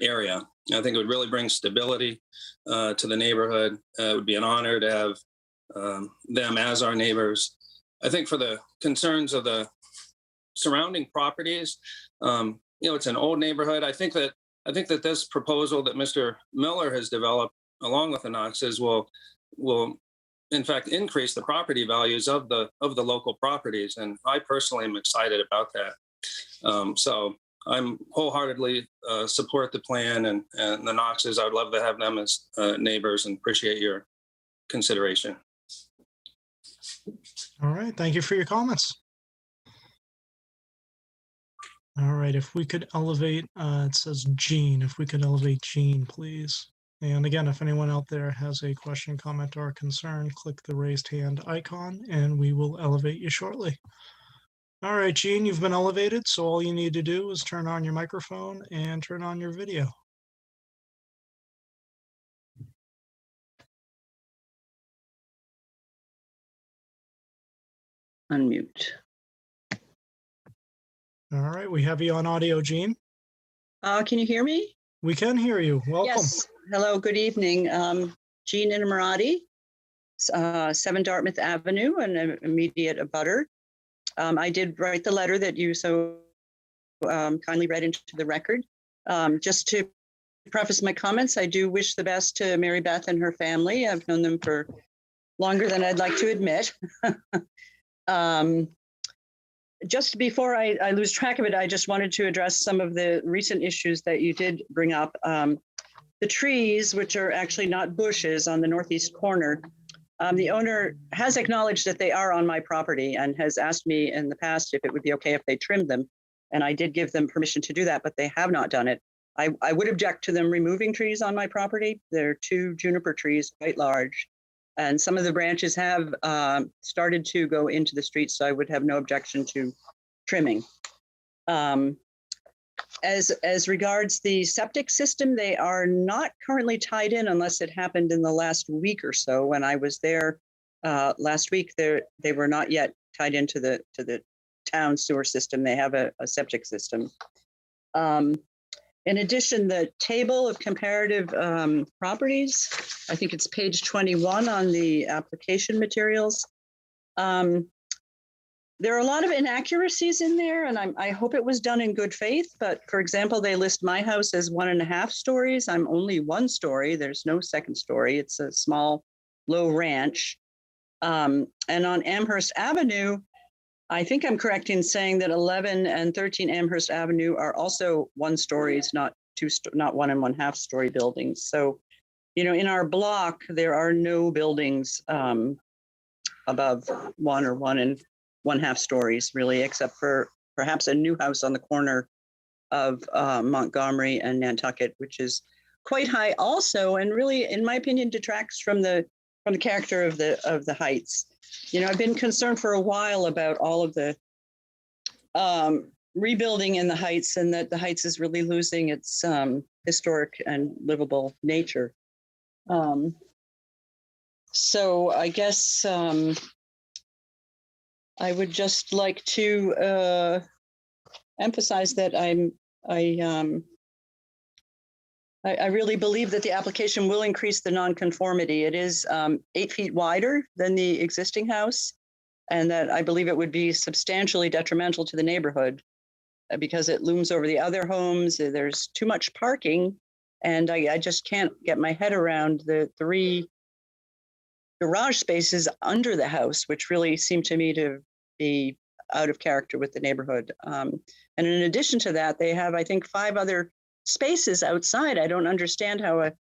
area. I think it would really bring stability to the neighborhood. It would be an honor to have them as our neighbors. I think for the concerns of the surrounding properties, it's an old neighborhood. I think that this proposal that Mr. Miller has developed, along with the Knoxes, will in fact increase the property values of the local properties, and I personally am excited about that. So I'm wholeheartedly support the plan, and the Knoxes. I would love to have them as neighbors, and appreciate your consideration. All right. Thank you for your comments. All right. If we could elevate, it says Jean. If we could elevate Jean, please. And again, if anyone out there has a question, comment, or concern, click the raised hand icon, and we will elevate you shortly. All right, Jean, you've been elevated, so all you need to do is turn on your microphone and turn on your video. Unmute. All right, we have you on audio, Jean. Can you hear me? We can hear you. Welcome. Yes. Hello, good evening. Jean Innamarati, 7 Dartmouth Avenue, an immediate abutter. I did write the letter that you so kindly read into the record. Just to preface my comments, I do wish the best to Mary Beth and her family. I've known them for longer than I'd like to admit. Just before I lose track of it, I just wanted to address some of the recent issues that you did bring up. The trees, which are actually not bushes on the northeast corner, the owner has acknowledged that they are on my property and has asked me in the past if it would be okay if they trimmed them. And I did give them permission to do that, but they have not done it. I would object to them removing trees on my property. There are 2 juniper trees, quite large. And some of the branches have started to go into the street, so I would have no objection to trimming. As regards the septic system, they are not currently tied in unless it happened in the last week or so. When I was there last week, they were not yet tied into the town sewer system. They have a septic system. In addition, the table of comparative properties, I think it's page 21 on the application materials. There are a lot of inaccuracies in there, and I hope it was done in good faith. But for example, they list my house as 1.5 stories. I'm only 1 story. There's no 2nd story. It's a small, low ranch. And on Amherst Avenue, I think I'm correct in saying that 11 and 13 Amherst Avenue are also 1 stories, not 1 and 1/2 story buildings. So, in our block, there are no buildings above 1 or 1 and 1/2 stories, really, except for perhaps a new house on the corner of Montgomery and Nantucket, which is quite high also, and really, in my opinion, detracts from the character of the Heights. I've been concerned for a while about all of the rebuilding in the Heights, and that the Heights is really losing its historic and livable nature. So I guess I would just like to emphasize that I really believe that the application will increase the nonconformity. It is 8 feet wider than the existing house, and that I believe it would be substantially detrimental to the neighborhood because it looms over the other homes. There's too much parking, and I just can't get my head around the 3 garage spaces under the house, which really seem to me to be out of character with the neighborhood. And in addition to that, they have, I think, 5 other spaces outside. I don't understand how a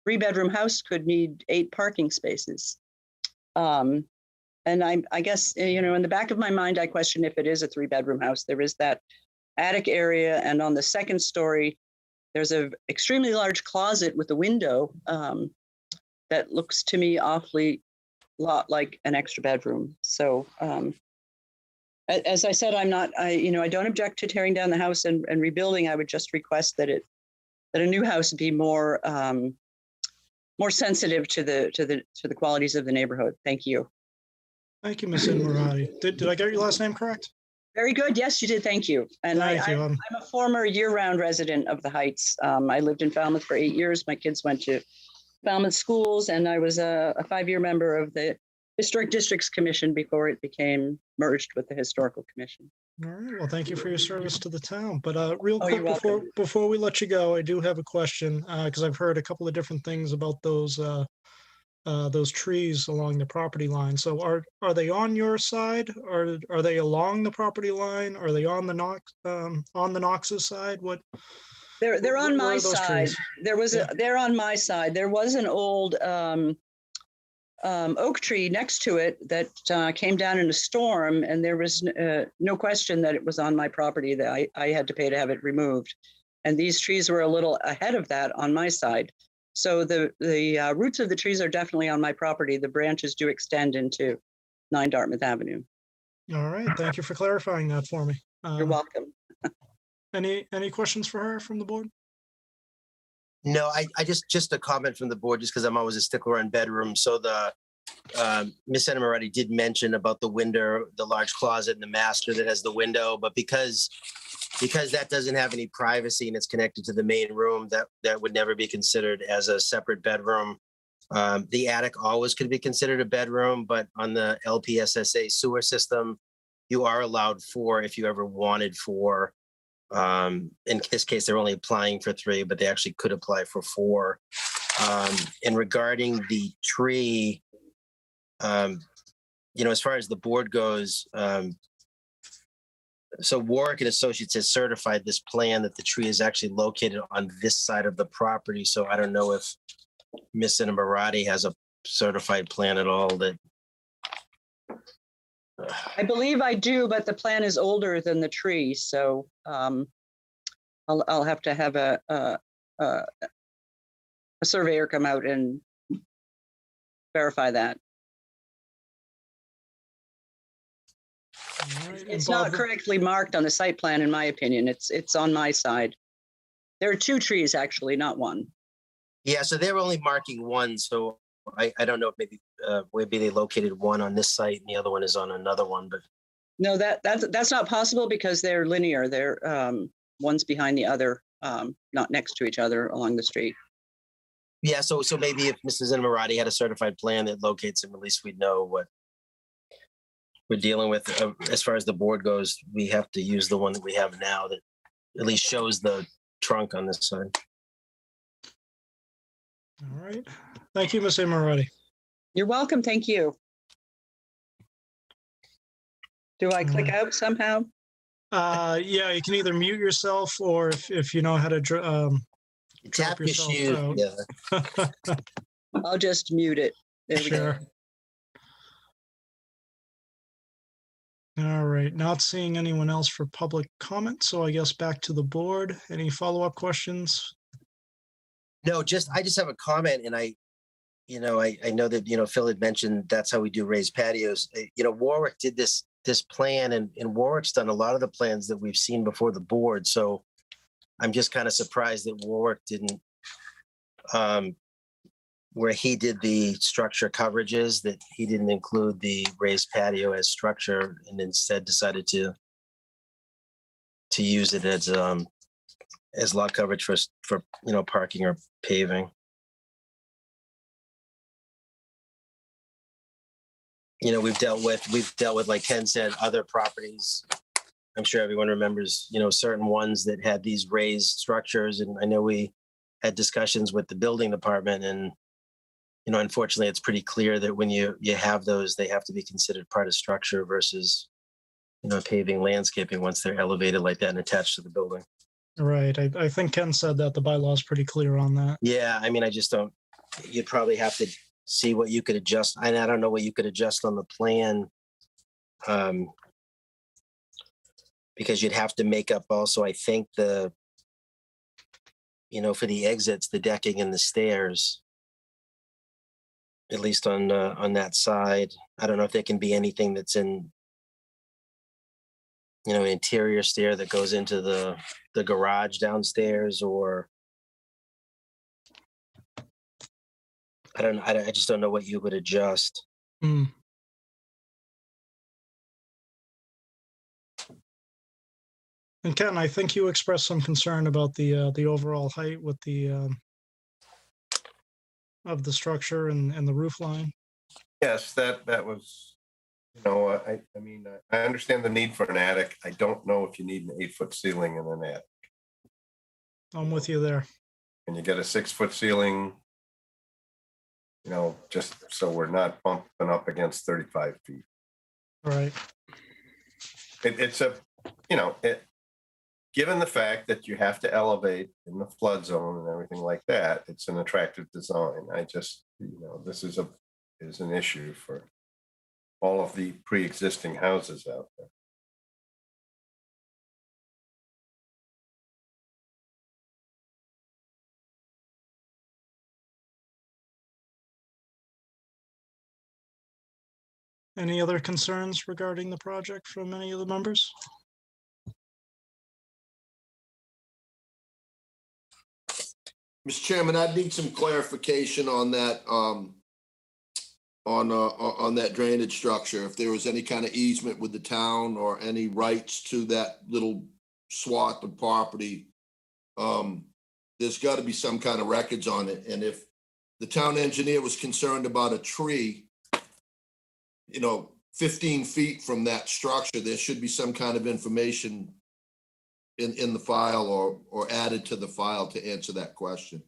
3-bedroom house could need 8 parking spaces. And I guess, in the back of my mind, I question if it is a 3-bedroom house. There is that attic area, and on the 2nd story, there's an extremely large closet with a window that looks to me awfully lot like an extra bedroom. So as I said, I don't object to tearing down the house and rebuilding. I would just request that a new house be more sensitive to the qualities of the neighborhood. Thank you. Thank you, Ms. Inmorati. Did I get your last name correct? Very good. Yes, you did. Thank you. And Thank you. I'm a former year-round resident of the Heights. I lived in Falmouth for 8 years. My kids went to Falmouth schools, and I was a 5-year member of the Historic Districts Commission before it became merged with the Historical Commission. All right. Well, thank you for your service to the town. But real Oh, quick, you're welcome. before we let you go, I do have a question because I've heard a couple of different things about those trees along the property line. So are they on your side, or are they along the property line? Are they on the Knox's side? What? They're on where my are those side. trees? They're on my side. There was an old oak tree next to it that came down in a storm, and there was no question that it was on my property, that I had to pay to have it removed. And these trees were a little ahead of that on my side. So the roots of the trees are definitely on my property. The branches do extend into 9 Dartmouth Avenue. All right. Thank you for clarifying that for me. You're welcome. Any questions for her from the board? No, I just a comment from the board, just because I'm always a stickler on bedrooms. So the Miss Inmorati did mention about the window, the large closet, and the master that has the window, but because that doesn't have any privacy and it's connected to the main room, that would never be considered as a separate bedroom. The attic always could be considered a bedroom, but on the LPSSA sewer system, you are allowed 4 if you ever wanted 4. In this case, they're only applying for 3, but they actually could apply for 4. And regarding the tree, as far as the board goes, so Warwick and Associates has certified this plan that the tree is actually located on this side of the property. So I don't know if Miss Inmorati has a certified plan at all that. I believe I do, but the plan is older than the tree, so I'll have to have a surveyor come out and verify that. All right. It's not correctly marked on the site plan, in my opinion. It's on my side. There are 2 trees, actually, not 1. Yeah, so they're only marking 1. So I don't know if maybe they located 1 on this site and the other one is on another one, but. No, that's not possible because they're linear. They're one's behind the other, not next to each other along the street. Yeah, so maybe if Mrs. Inmorati had a certified plan that locates them, at least we'd know what we're dealing with. As far as the board goes, we have to use the one that we have now that at least shows the trunk on this side. All right. Thank you, Ms. Inmorati. You're welcome. Thank you. Do I click out somehow? Yeah, you can either mute yourself or if you know how to drop Tap your shoe. out. Yeah. I'll just mute it. There we Sure. go. All right, not seeing anyone else for public comment, so I guess back to the board. Any follow-up questions? No, I just have a comment, and I know that Phil had mentioned that's how we do raised patios. Warwick did this this plan, and Warwick's done a lot of the plans that we've seen before the board. So I'm just kind of surprised that Warwick didn't, where he did the structure coverages, that he didn't include the raised patio as structure and instead decided to use it as lot coverage for parking or paving. We've dealt with, like Ken said, other properties. I'm sure everyone remembers, certain ones that had these raised structures. And I know we had discussions with the building department, and, unfortunately, it's pretty clear that when you have those, they have to be considered part of structure versus, paving landscaping once they're elevated like that and attached to the building. Right. I think Ken said that the bylaw is pretty clear on that. Yeah, I mean, you'd probably have to see what you could adjust. I don't know what you could adjust on the plan. Because you'd have to make up also, I think, for the exits, the decking and the stairs, at least on that side. I don't know if there can be anything that's in, an interior stair that goes into the garage downstairs, or I just don't know what you would adjust. Mm. And Ken, I think you expressed some concern about the overall height with the of the structure and the roof line. Yes, that was, I mean, I understand the need for an attic. I don't know if you need an 8-foot ceiling in an attic. I'm with you there. Can you get a 6-foot ceiling? Just so we're not bumping up against 35 feet. Right. Given the fact that you have to elevate in the flood zone and everything like that, it's an attractive design. I just, this is an issue for all of the pre-existing houses out there. Any other concerns regarding the project from any of the members? Mr. Chairman, I'd need some clarification on that, on that drainage structure. If there was any kind of easement with the town or any rights to that little swath of property, there's got to be some kind of records on it. And if the town engineer was concerned about a tree, 15 feet from that structure, there should be some kind of information in the file or added to the file to answer that question.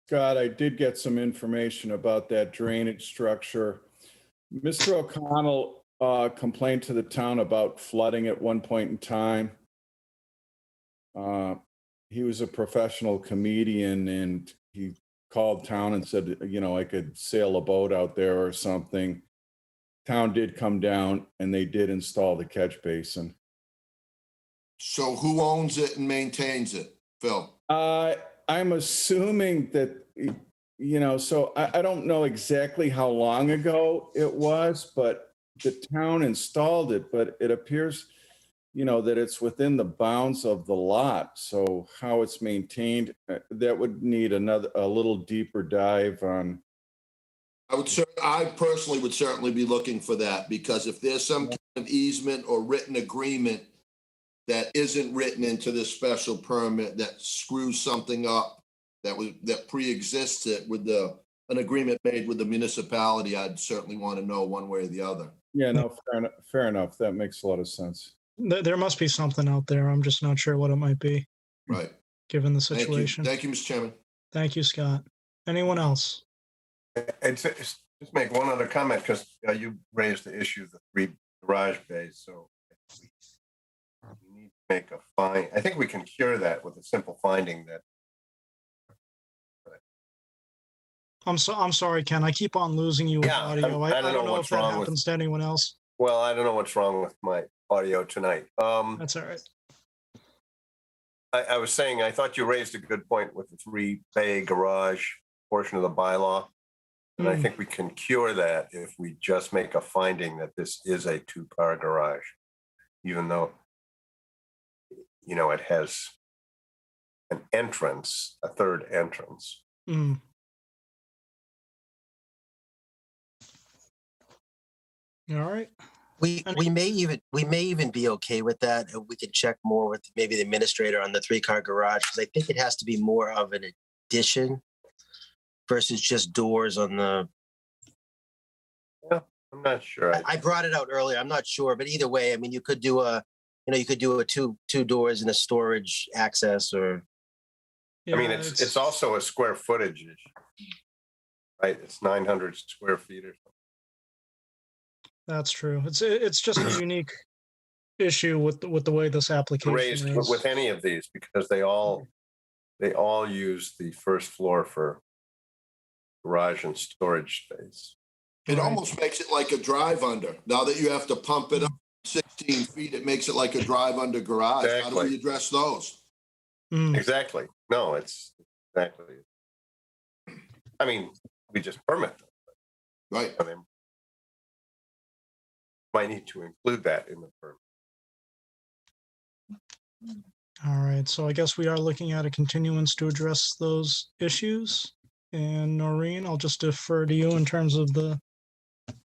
Scott, I did get some information about that drainage structure. Mr. O'Connell complained to the town about flooding at one point in time. He was a professional comedian, and he called town and said, I could sail a boat out there or something. Town did come down and they did install the catch basin. So who owns it and maintains it, Phil? I'm assuming that, so I don't know exactly how long ago it was, but the town installed it, but it appears, that it's within the bounds of the lot. So how it's maintained, that would need a little deeper dive on. I personally would certainly be looking for that, because if there's some kind of easement or written agreement that isn't written into this special permit that screws something up that pre-exists it with an agreement made with the municipality, I'd certainly want to know one way or the other. Yeah, no, fair enough. That makes a lot of sense. There must be something out there. I'm just not sure what it might be. Right. Given the situation. Thank you, Mr. Chairman. Thank you, Scott. Anyone else? And just make one other comment, because you raised the issue of the 3 garage bays. So we need to make a fine. I think we can cure that with a simple finding that. I'm sorry, Ken. I keep on losing you with audio. I don't know if that happens to anyone else. Well, I don't know what's wrong with my audio tonight. That's all right. I was saying, I thought you raised a good point with the 3-bay garage portion of the bylaw. And I think we can cure that if we just make a finding that this is a two-car garage, even though, you know, it has an entrance, a third entrance. Mm. All right. We may even be okay with that. We could check more with maybe the administrator on the 3-car garage, because I think it has to be more of an addition versus just doors on the. Yeah, I'm not sure. I brought it out earlier. I'm not sure, but either way, I mean, you could do a two doors and a storage access, or. I mean, it's also a square footage issue, right? It's 900 square feet or something. That's true. It's just a unique issue with the way this application Raised is. with any of these, because they all use the first floor for garage and storage space. It almost makes it like a drive under. Now that you have to pump it up 16 feet, it makes it like a drive under garage. How do Exactly. we address those? Exactly. No, it's exactly. I mean, we just permit them. Right. I mean, might need to include that in the permit. All right, so I guess we are looking at a continuance to address those issues. And Noreen, I'll just defer to you in terms of the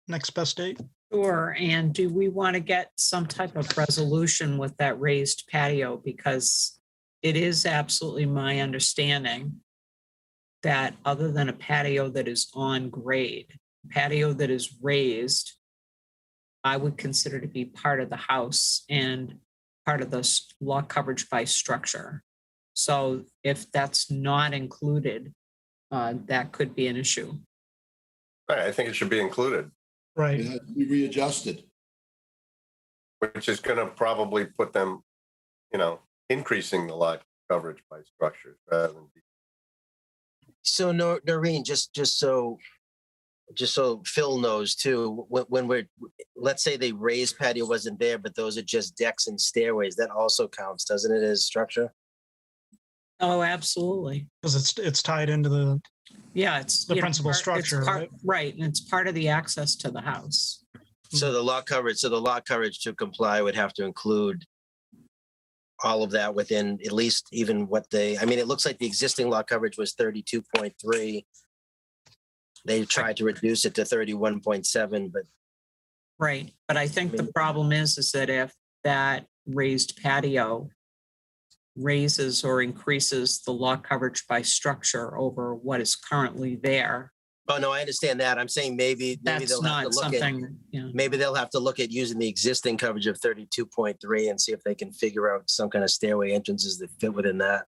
next best date. Sure, and do we want to get some type of resolution with that raised patio? Because it is absolutely my understanding that other than a patio that is on grade, patio that is raised, I would consider to be part of the house and part of the lot coverage by structure. So if that's not included, that could be an issue. Right, I think it should be included, Right. It has to be readjusted. which is going to probably put them, you know, increasing the lot coverage by structures rather than. So Noreen, just so Phil knows too, when we're, let's say the raised patio wasn't there, but those are just decks and stairways, that also counts, doesn't it, as structure? Oh, absolutely. Because it's tied into the it's the you know, principal it's structure, right? Right, and it's part of the access to the house. So the lot coverage to comply would have to include all of that within at least even what I mean, it looks like the existing lot coverage was 32.3. They tried to reduce it to 31.7, but. Right, but I think the problem is that if that raised patio raises or increases the lot coverage by structure over what is currently there. Oh, no, I understand that. I'm saying maybe That's they'll have to not look at, something, maybe they'll have to look at using the existing coverage of 32.3 and see if they can figure out some kind of stairway entrances that fit within that.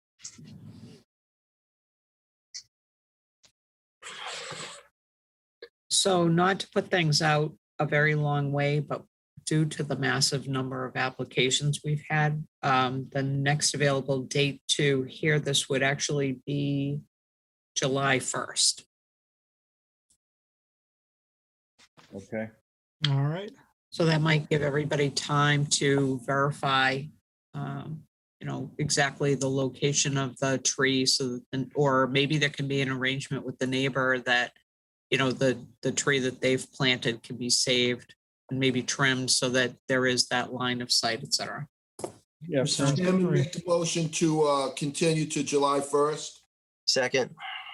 So not to put things out a very long way, but due to the massive number of applications we've had, the next available date to hear this would actually be July 1st. Okay. All right. So that might give everybody time to verify, exactly the location of the tree. Or maybe there can be an arrangement with the neighbor that, the tree that they've planted can be saved and maybe trimmed so that there is that line of sight, et cetera. Yeah. Chairman, make the motion to continue to July 1st. Second.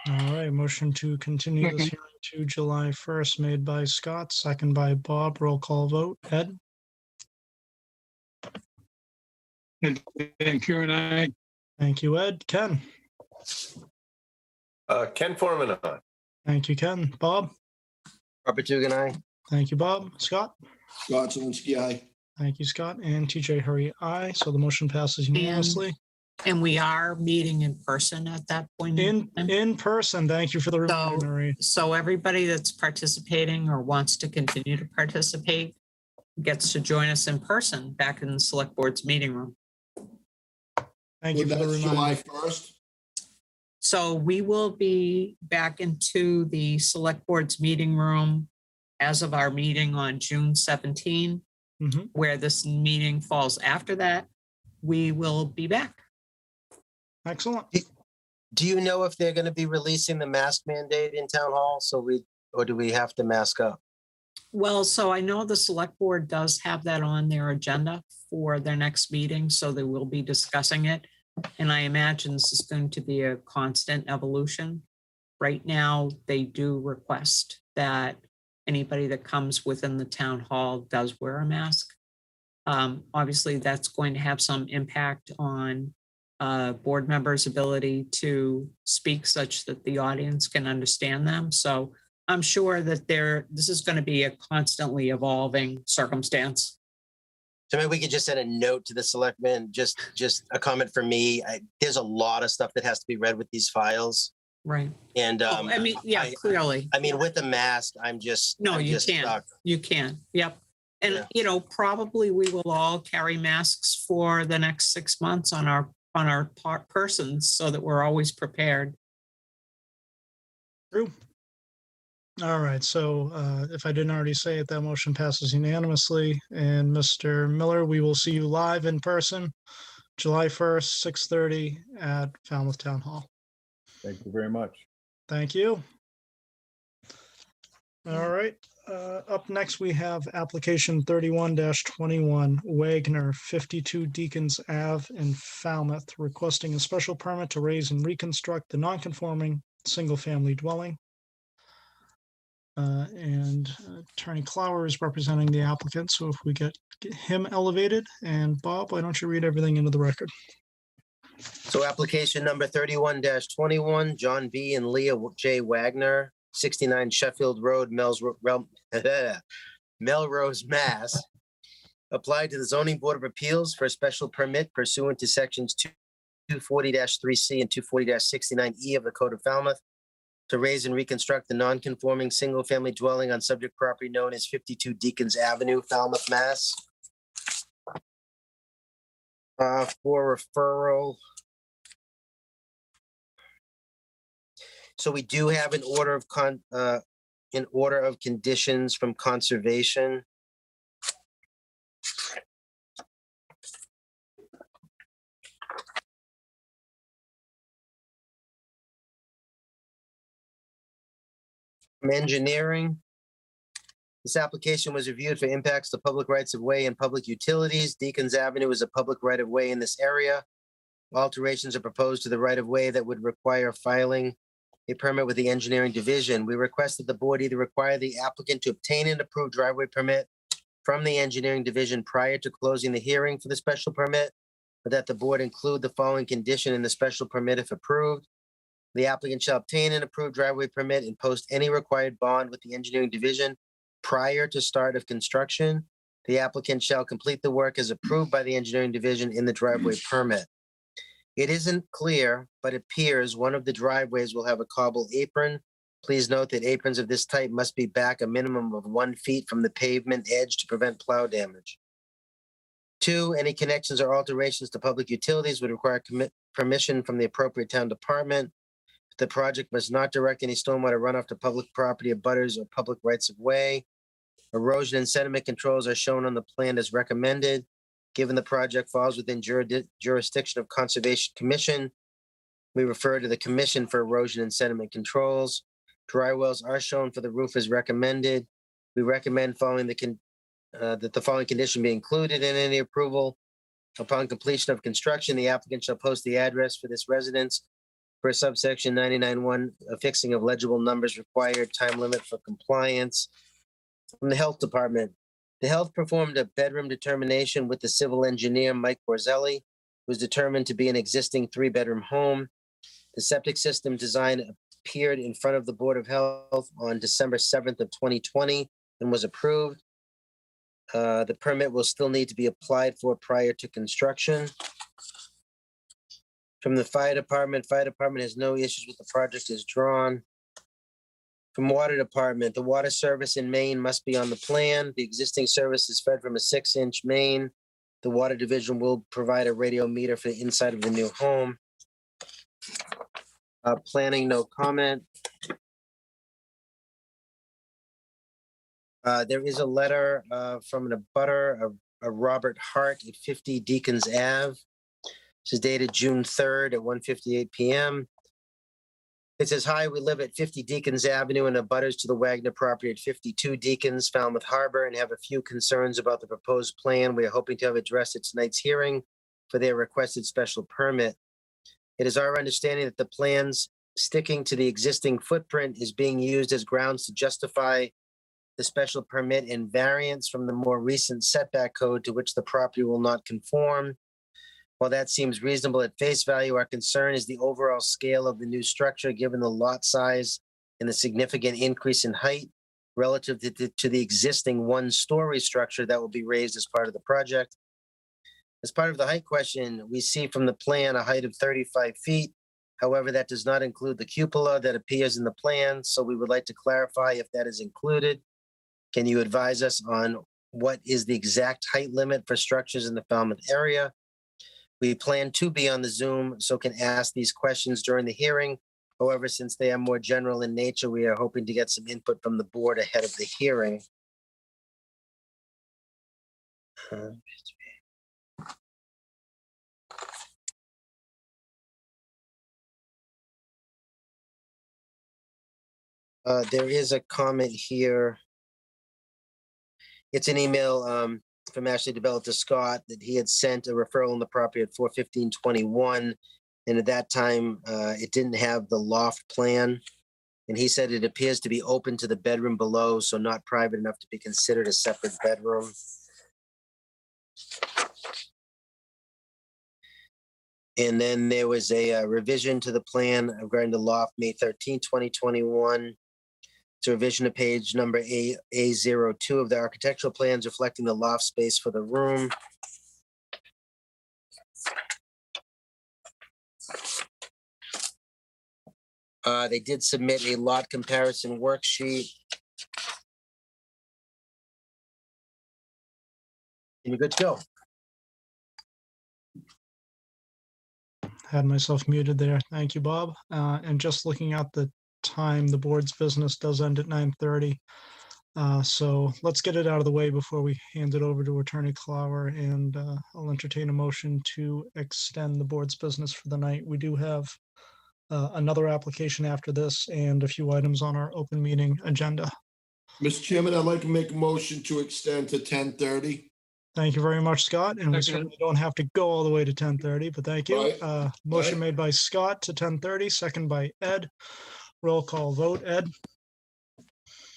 All right, motion to continue this hearing to July 1st made by Scott, second by Bob. Roll call vote. Ed? And Karen, I. Thank you, Ed. Ken? Ken Forman, aye. Thank you, Ken. Bob? Robert Dugan, aye. Thank you, Bob. Scott? Scott Zelinski, aye. Thank you, Scott. And TJ Hurry, aye. So the motion passes unanimously. And we are meeting in person at that point. In person. Thank you for the reminder, Marie. So everybody that's participating or wants to continue to participate gets to join us in person back in the select board's meeting room. Thank you for the reminder. July 1st. So we will be back into the select board's meeting room as of our meeting on June 17, where this meeting falls after that. We will be back. Excellent. Do you know if they're going to be releasing the mask mandate in town hall? So we or do we have to mask up? Well, so I know the select board does have that on their agenda for their next meeting, so they will be discussing it. And I imagine this is going to be a constant evolution. Right now, they do request that anybody that comes within the town hall does wear a mask. Obviously, that's going to have some impact on board members' ability to speak such that the audience can understand them. So I'm sure that this is going to be a constantly evolving circumstance. So maybe we could just send a note to the selectmen, just a comment from me. There's a lot of stuff that has to be read with these files. Right. And I mean, yeah, clearly. I mean, with the mask, I'm just You stuck. can. You can. Yep. And, Yeah. you know, probably we will all carry masks for the next 6 months on our persons so that we're always prepared. True. All right, so if I didn't already say it, that motion passes unanimously. And Mr. Miller, we will see you live in person, July 1st, 6:30 at Falmouth Town Hall. Thank you very much. Thank you. All right, up next, we have application 31-21 Wagner, 52 Deacons Ave in Falmouth, requesting a special permit to raise and reconstruct the non-conforming single-family dwelling. And Attorney Clower is representing the applicant, so if we get him elevated, and Bob, why don't you read everything into the record? So application number 31-21, John B. and Leah J. Wagner, 69 Sheffield Road, Melrose, Mass. Applied to the Zoning Board of Appeals for a special permit pursuant to sections 240-3C and 240-69E of the Code of Falmouth to raise and reconstruct the non-conforming single-family dwelling on subject property known as 52 Deacons Avenue, Falmouth, Mass. For referral. So we do have an order of conditions from conservation. From engineering. This application was reviewed for impacts to public rights of way and public utilities. Deacons Avenue is a public right of way in this area. Alterations are proposed to the right of way that would require filing a permit with the engineering division. We request that the board either require the applicant to obtain an approved driveway permit from the engineering division prior to closing the hearing for the special permit, or that the board include the following condition in the special permit if approved. The applicant shall obtain an approved driveway permit and post any required bond with the engineering division prior to start of construction. The applicant shall complete the work as approved by the engineering division in the driveway permit. It isn't clear, but appears one of the driveways will have a cobble apron. Please note that aprons of this type must be back a minimum of 1 feet from the pavement edge to prevent plow damage. 2, any connections or alterations to public utilities would require permission from the appropriate town department. The project must not direct any stormwater runoff to public property, abutters, or public rights of way. Erosion and sediment controls are shown on the plan as recommended. Given the project falls within jurisdiction of Conservation Commission, we refer to the Commission for Erosion and Sediment Controls. Dry wells are shown for the roof as recommended. We recommend that the following condition be included in any approval. Upon completion of construction, the applicant shall post the address for this residence for subsection 99.1, affixing of legible numbers required, time limit for compliance. From the Health Department, the health performed a bedroom determination with the civil engineer, Mike Borzelli, was determined to be an existing 3-bedroom home. The septic system design appeared in front of the Board of Health on December 7th of 2020 and was approved. The permit will still need to be applied for prior to construction. From the fire department has no issues with the project as drawn. From water department, the water service in Maine must be on the plan. The existing service is fed from a 6-inch main. The water division will provide a radio meter for the inside of the new home. Planning, no comment. There is a letter from an abutter, of Robert Hart at 50 Deacons Ave. This is dated June 3rd at 1:58 p.m. It says, "Hi, we live at 50 Deacons Avenue and abutters to the Wagner property at 52 Deacons, Falmouth Harbor, and have a few concerns about the proposed plan. We are hoping to have addressed at tonight's hearing for their requested special permit. It is our understanding that the plans sticking to the existing footprint is being used as grounds to justify the special permit and variance from the more recent setback code to which the property will not conform. While that seems reasonable at face value, our concern is the overall scale of the new structure, given the lot size and the significant increase in height relative to the existing one-story structure that will be raised as part of the project. As part of the height question, we see from the plan a height of 35 feet. However, that does not include the cupola that appears in the plan, so we would like to clarify if that is included. Can you advise us on what is the exact height limit for structures in the Falmouth area? We plan to be on the Zoom, so can ask these questions during the hearing. However, since they are more general in nature, we are hoping to get some input from the board ahead of the hearing. There is a comment here. It's an email from Ashley DeBella to Scott that he had sent a referral on the property at 41521. And at that time, it didn't have the loft plan. And he said it appears to be open to the bedroom below, so not private enough to be considered a separate bedroom. And then there was a revision to the plan regarding the loft, May 13, 2021. It's a revision to page number A02 of the architectural plans reflecting the loft space for the room. They did submit a lot comparison worksheet. And you're good to go. Had myself muted there. Thank you, Bob. And just looking at the time, the board's business does end at 9:30. So let's get it out of the way before we hand it over to Attorney Clower, and I'll entertain a motion to extend the board's business for the night. We do have another application after this and a few items on our open meeting agenda. Mr. Chairman, I'd like to make a motion to extend to 10:30. Thank you very much, Scott. And we certainly don't have to go all the way to 10:30, but thank you. Right. Motion made by Scott to 10:30, second by Ed. Roll call vote. Ed?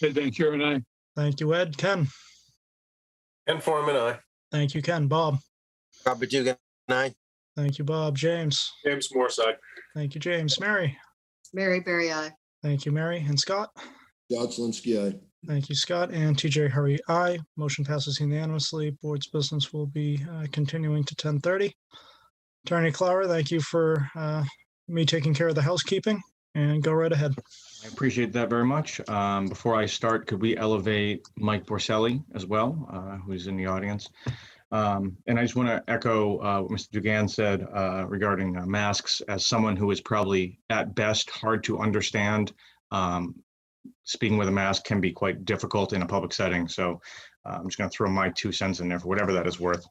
Ed Van Kuren, aye. Thank you, Ed. Ken? Ken Forman, aye. Thank you, Ken. Bob? Robert Dugan, aye. Thank you, Bob. James? James Morse, aye. Thank you, James. Mary? Mary Berry I. Thank you, Mary. And Scott? Scott Zelinski, aye. Thank you, Scott. And TJ Hurry, aye. Motion passes unanimously. Board's business will be continuing to 10:30. Attorney Clower, thank you for me taking care of the housekeeping, and go right ahead. I appreciate that very much. Before I start, could we elevate Mike Borselli as well, who's in the audience? And I just want to echo what Mr. Dugan said regarding masks. As someone who is probably at best hard to understand, speaking with a mask can be quite difficult in a public setting. So I'm just going to throw my 2 cents in there for whatever that is worth.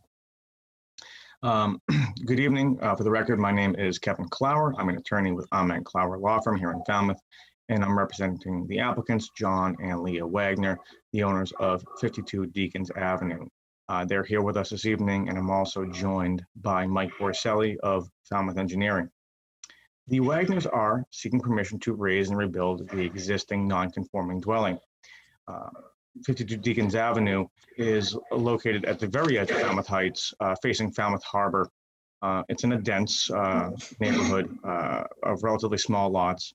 Good evening. For the record, my name is Kevin Clower. I'm an attorney with Ahmed Clower Law Firm here in Falmouth, and I'm representing the applicants, John and Leah Wagner, the owners of 52 Deacons Avenue. They're here with us this evening, and I'm also joined by Mike Borselli of Falmouth Engineering. The Wagners are seeking permission to raise and rebuild the existing non-conforming dwelling. 52 Deacons Avenue is located at the very edge of Falmouth Heights, facing Falmouth Harbor. It's in a dense neighborhood of relatively small lots.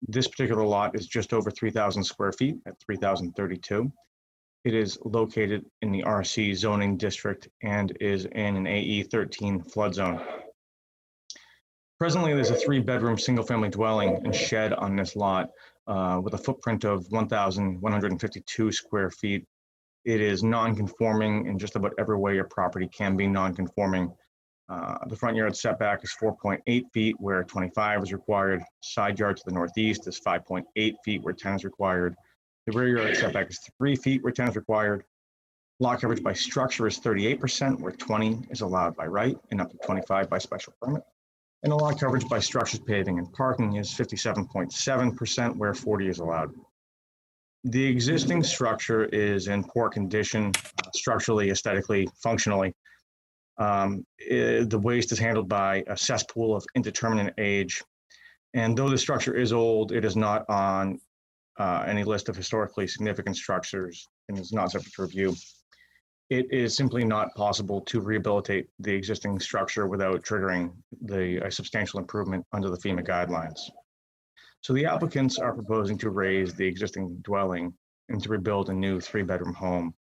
This particular lot is just over 3,000 square feet at 3,032. It is located in the RC zoning district and is in an AE 13 flood zone. Presently, there's a 3-bedroom single-family dwelling and shed on this lot with a footprint of 1,152 square feet. It is non-conforming in just about every way your property can be non-conforming. The front yard setback is 4.8 feet where 25 is required. Side yard to the northeast is 5.8 feet where 10 is required. The rear yard setback is 3 feet where 10 is required. Lot coverage by structure is 38% where 20 is allowed by right and up to 25 by special permit. And the lot coverage by structures, paving, and parking is 57.7%, where 40 is allowed. The existing structure is in poor condition, structurally, aesthetically, functionally. The waste is handled by a cesspool of indeterminate age. And though the structure is old, it is not on any list of historically significant structures and is not subject to review. It is simply not possible to rehabilitate the existing structure without triggering a substantial improvement under the FEMA guidelines. So the applicants are proposing to raise the existing dwelling and to rebuild a new 3-bedroom home.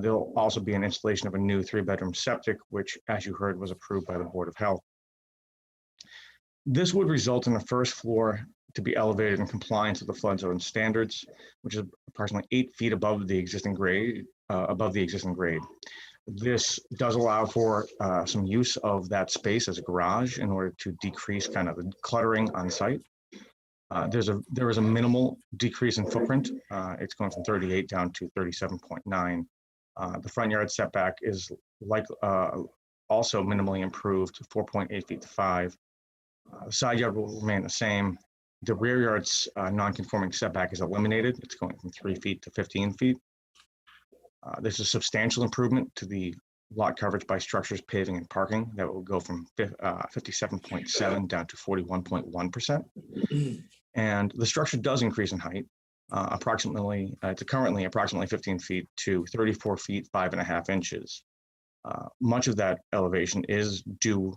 There'll also be an installation of a new 3-bedroom septic, which, as you heard, was approved by the Board of Health. This would result in the first floor to be elevated in compliance with the flood zone standards, which is approximately 8 feet above the existing grade. This does allow for some use of that space as a garage in order to decrease kind of the cluttering on site. There is a minimal decrease in footprint. It's going from 38 down to 37.9. The front yard setback is also minimally improved, 4.8 feet to 5. The side yard will remain the same. The rear yard's non-conforming setback is eliminated. It's going from 3 feet to 15 feet. There's a substantial improvement to the lot coverage by structures, paving, and parking that will go from 57.7 down to 41.1%. And the structure does increase in height, it's currently approximately 15 feet to 34 feet, 5.5 inches. Much of that elevation is due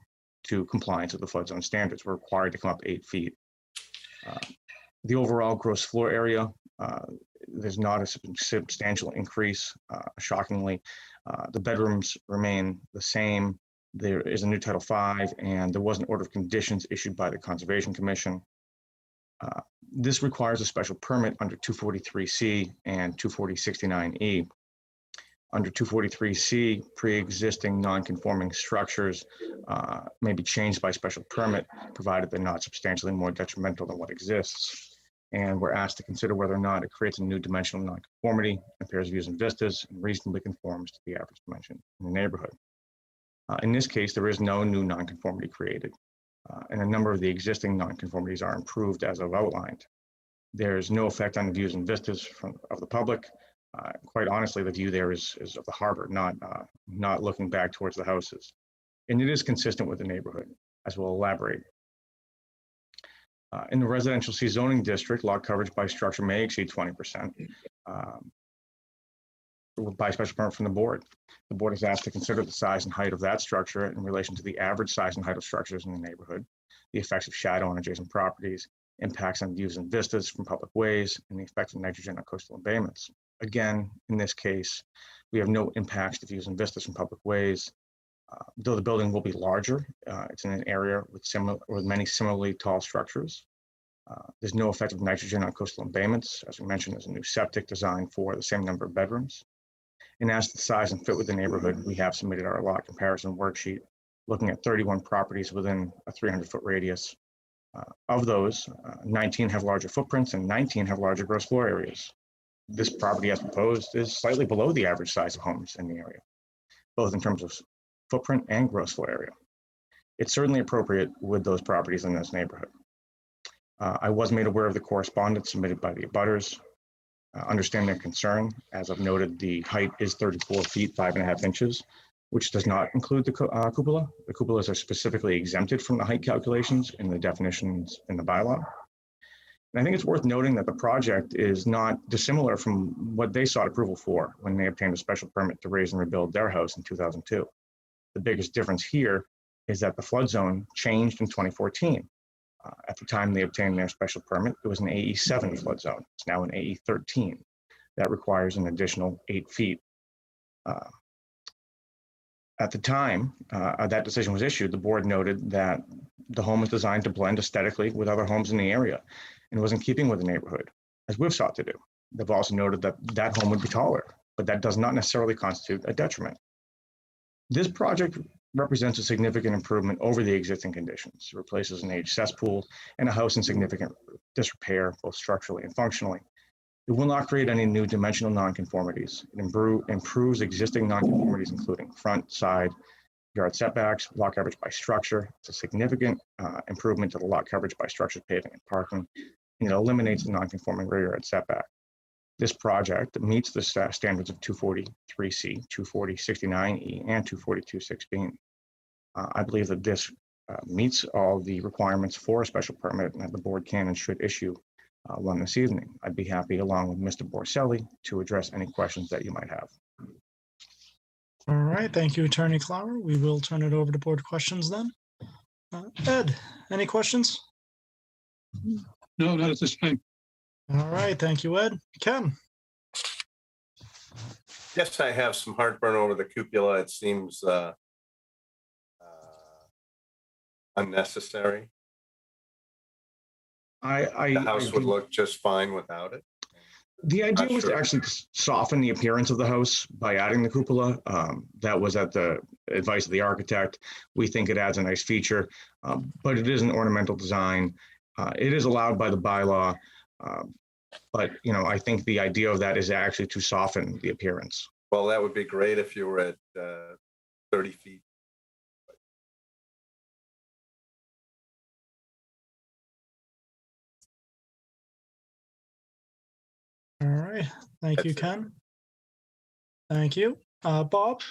to compliance with the flood zone standards. We're required to come up 8 feet. The overall gross floor area, there's not a substantial increase, shockingly. The bedrooms remain the same. There is a new Title V, and there was an order of conditions issued by the Conservation Commission. This requires a special permit under 243C and 24069E. Under 243C, pre-existing non-conforming structures may be changed by special permit, provided they're not substantially more detrimental than what exists. And we're asked to consider whether or not it creates a new dimensional nonconformity, impairs views and vistas, and reasonably conforms to the average dimension in the neighborhood. In this case, there is no new nonconformity created, and a number of the existing nonconformities are improved as I've outlined. There's no effect on the views and vistas of the public. Quite honestly, the view there is of the harbor, not looking back towards the houses. And it is consistent with the neighborhood, as we'll elaborate. In the residential C zoning district, lot coverage by structure may exceed 20% by special permit from the board. The board is asked to consider the size and height of that structure in relation to the average size and height of structures in the neighborhood, the effects of shadow on adjacent properties, impacts on views and vistas from public ways, and the effects of nitrogen on coastal embayments. Again, in this case, we have no impacts to views and vistas from public ways. Though the building will be larger, it's in an area with many similarly tall structures. There's no effect of nitrogen on coastal embayments. As we mentioned, there's a new septic designed for the same number of bedrooms. And as to the size and fit with the neighborhood, we have submitted our lot comparison worksheet, looking at 31 properties within a 300-foot radius. Of those, 19 have larger footprints and 19 have larger gross floor areas. This property, as proposed, is slightly below the average size of homes in the area, both in terms of footprint and gross floor area. It's certainly appropriate with those properties in this neighborhood. I was made aware of the correspondence submitted by the abutters. Understand their concern. As I've noted, the height is 34 feet, 5.5 inches, which does not include the cupola. The cupolas are specifically exempted from the height calculations in the definitions in the bylaw. And I think it's worth noting that the project is not dissimilar from what they sought approval for when they obtained a special permit to raise and rebuild their house in 2002. The biggest difference here is that the flood zone changed in 2014. At the time they obtained their special permit, it was an AE7 flood zone. It's now an AE13. That requires an additional 8 feet. At the time that decision was issued, the board noted that the home was designed to blend aesthetically with other homes in the area and was in keeping with the neighborhood, as we've sought to do. They've also noted that that home would be taller, but that does not necessarily constitute a detriment. This project represents a significant improvement over the existing conditions. It replaces an aged cesspool and a house in significant disrepair, both structurally and functionally. It will not create any new dimensional nonconformities. It improves existing nonconformities, including front, side, yard setbacks, lot coverage by structure. It's a significant improvement to the lot coverage by structures, paving, and parking, and it eliminates the non-conforming rear yard setback. This project meets the standards of 243C, 24069E, and 24216. I believe that this meets all the requirements for a special permit and that the board can and should issue one this evening. I'd be happy, along with Mr. Borselli, to address any questions that you might have. All right, thank you, Attorney Clower. We will turn it over to board questions then. Ed, any questions? No, not at this time. All right, thank you, Ed. Ken? Yes, I have some heartburn over the cupola. It seems unnecessary. The house would look just fine without it. The idea was to actually soften the appearance of the house by adding the cupola. That was at the advice of the architect. We think it adds a nice feature, but it is an ornamental design. It is allowed by the bylaw, but I think the idea of that is actually to soften the appearance. Well, that would be great if you were at 30 feet. All right, thank you, Ken. Thank you. Bob?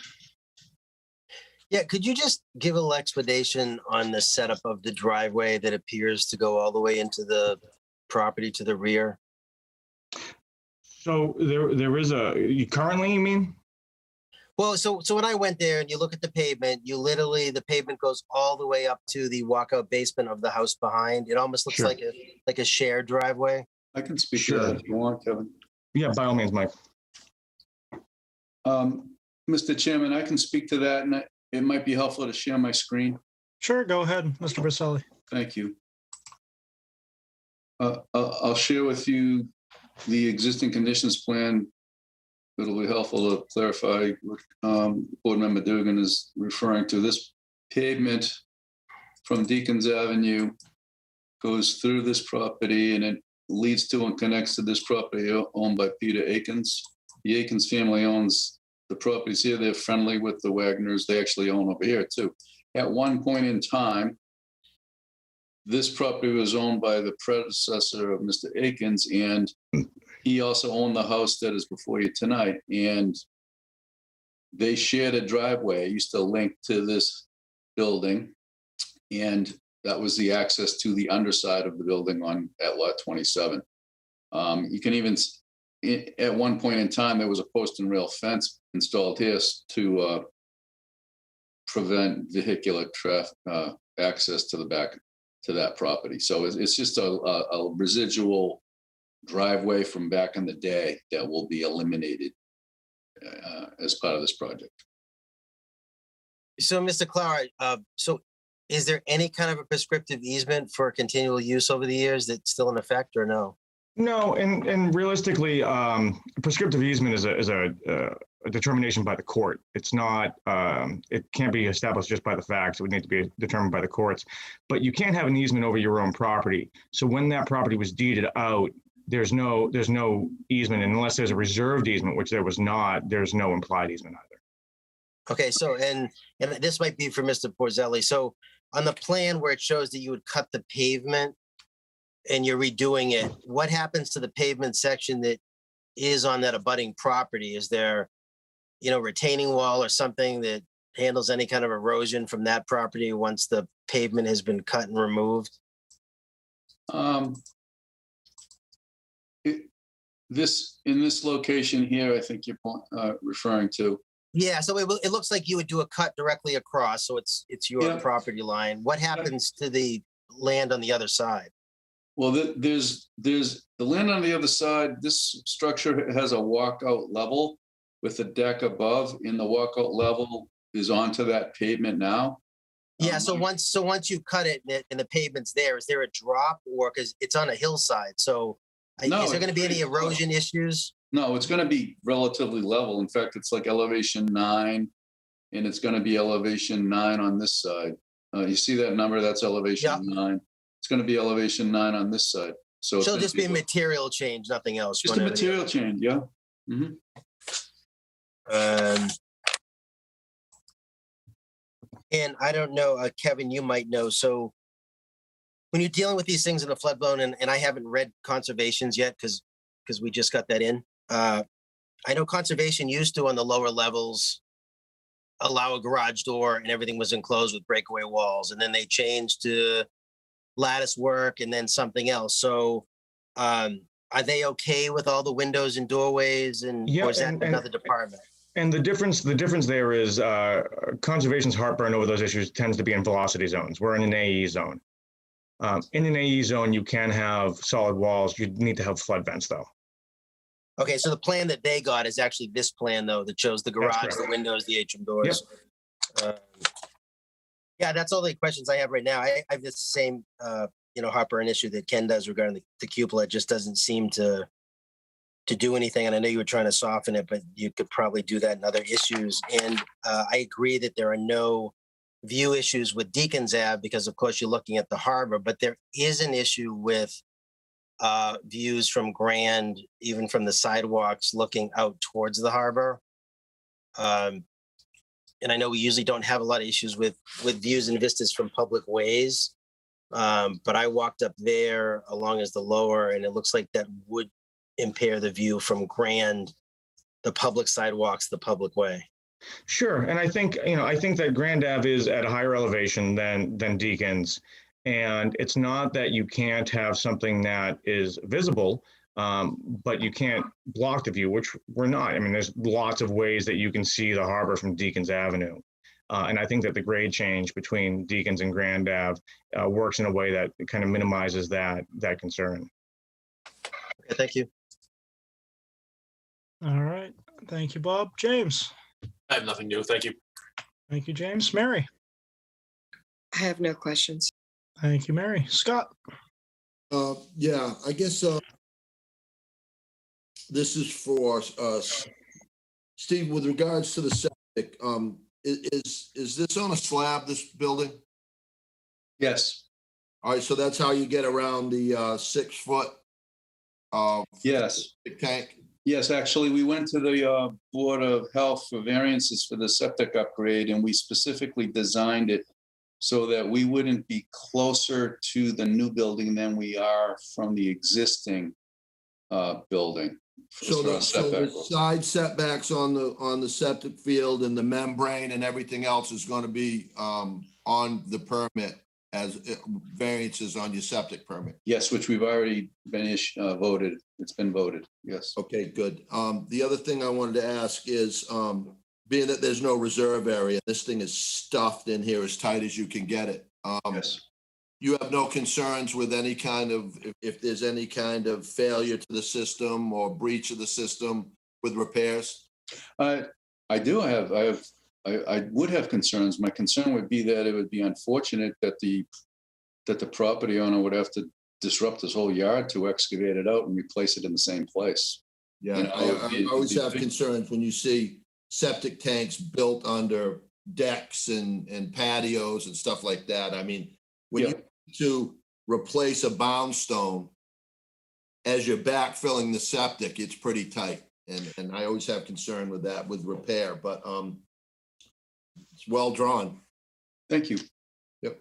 Yeah, could you just give a little explanation on the setup of the driveway that appears to go all the way into the property to the rear? So there is currently, you mean? Well, so when I went there and you look at the pavement, the pavement goes all the way up to the walkout basement of the house behind. It almost looks Sure. like a shared driveway. I can speak to Sure. that if you want, Kevin. Yeah, by all means, Mike. Mr. Chairman, I can speak to that, and it might be helpful to share my screen. Sure, go ahead, Mr. Verselli. Thank you. I'll share with you the existing conditions plan. It'll be helpful to clarify what Board Member Dugan is referring to. This pavement from Deacons Avenue goes through this property and it leads to and connects to this property owned by Peter Akins. The Akins family owns the properties here. They're friendly with the Wagners. They actually own over here too. At one point in time, this property was owned by the predecessor of Mr. Akins, and he also owned the house that is before you tonight. And they shared a driveway. It used to link to this building, and that was the access to the underside of the building at lot 27. You can even, at one point in time, there was a post and rail fence installed here to prevent vehicular traffic access to the back to that property. So it's just a residual driveway from back in the day that will be eliminated as part of this project. So, Mr. Clower, so is there any kind of a prescriptive easement for continual use over the years that's still in effect or no? No, and realistically, prescriptive easement is a determination by the court. It's not, it can't be established just by the facts. It would need to be determined by the courts. But you can't have an easement over your own property. So when that property was deeded out, there's no easement unless there's a reserved easement, which there was not. There's no implied easement either. Okay, so and this might be for Mr. Borzelli. So on the plan where it shows that you would cut the pavement and you're redoing it, what happens to the pavement section that is on that abutting property? Is there, retaining wall or something that handles any kind of erosion from that property once the pavement has been cut and removed? In this location here, I think you're referring to. Yeah, so it looks like you would do a cut directly across, so it's your property line. What happens to the land on the other side? Well, there's the land on the other side. This structure has a walkout level with a deck above, and the walkout level is onto that pavement now. Yeah, so once you cut it and the pavement's there, is there a drop, or because it's on a hillside? So is there going to be any erosion issues? No, it's going to be relatively level. In fact, it's like elevation 9, and it's going to be elevation 9 on this side. You see that number? That's elevation 9. It's going to be elevation 9 on this side. So it'll just be a material change, nothing else. Just a material change, yeah. Mm-hmm. And I don't know, Kevin, you might know. So when you're dealing with these things in the flood zone, and I haven't read conservations yet because we just got that in. I know conservation used to on the lower levels allow a garage door and everything was enclosed with breakaway walls. And then they changed to lattice work and then something else. So are they okay with all the windows and doorways or is that another department? And the difference there is conservation's heartburn over those issues tends to be in velocity zones. We're in an AE zone. In an AE zone, you can have solid walls. You need to have flood vents though. Okay, so the plan that they got is actually this plan though, that shows the garage, the windows, the atrium doors. Yeah, that's all the questions I have right now. I have the same, heartburn issue that Ken does regarding the cupola. It just doesn't seem to do anything. And I know you were trying to soften it, but you could probably do that in other issues. And I agree that there are no view issues with Deacons Ave because of course you're looking at the harbor, but there is an issue with views from Grand, even from the sidewalks looking out towards the harbor. And I know we usually don't have a lot of issues with views and vistas from public ways. But I walked up there along as the lower, and it looks like that would impair the view from Grand, the public sidewalks, the public way. Sure. And I think that Grand Ave is at a higher elevation than Deacons. And it's not that you can't have something that is visible, but you can't block the view, which we're not. I mean, there's lots of ways that you can see the harbor from Deacons Avenue. And I think that the grade change between Deacons and Grand Ave works in a way that kind of minimizes that concern. Okay, thank you. All right. Thank you, Bob. James. I have nothing new. Thank you. Thank you, James. Mary. I have no questions. Thank you, Mary. Scott. Yeah, I guess this is for Steve, with regards to the septic. Is this on a slab, this building? Yes. All right, so that's how you get around the 6 foot Yes. tank? Yes, actually, we went to the Board of Health for variances for the septic upgrade, and we specifically designed it so that we wouldn't be closer to the new building than we are from the existing building. So the side setbacks on the septic field and the membrane and everything else is going to be on the permit as variances on your septic permit? Yes, which we've already been voted. It's been voted, yes. Okay, good. The other thing I wanted to ask is, being that there's no reserve area, this thing is stuffed in here as tight as you can get it. Yes. You have no concerns with any kind of, if there's any kind of failure to the system or breach of the system with repairs? I would have concerns. My concern would be that it would be unfortunate that the property owner would have to disrupt his whole yard to excavate it out and replace it in the same place. Yeah, You know, I always have concerns when you see septic tanks built under decks and patios and stuff like that. I mean, when you need to replace a boundstone as you're backfilling the septic, it's pretty tight. And I always have concern with that with repair, but it's well drawn. Thank you. Yep.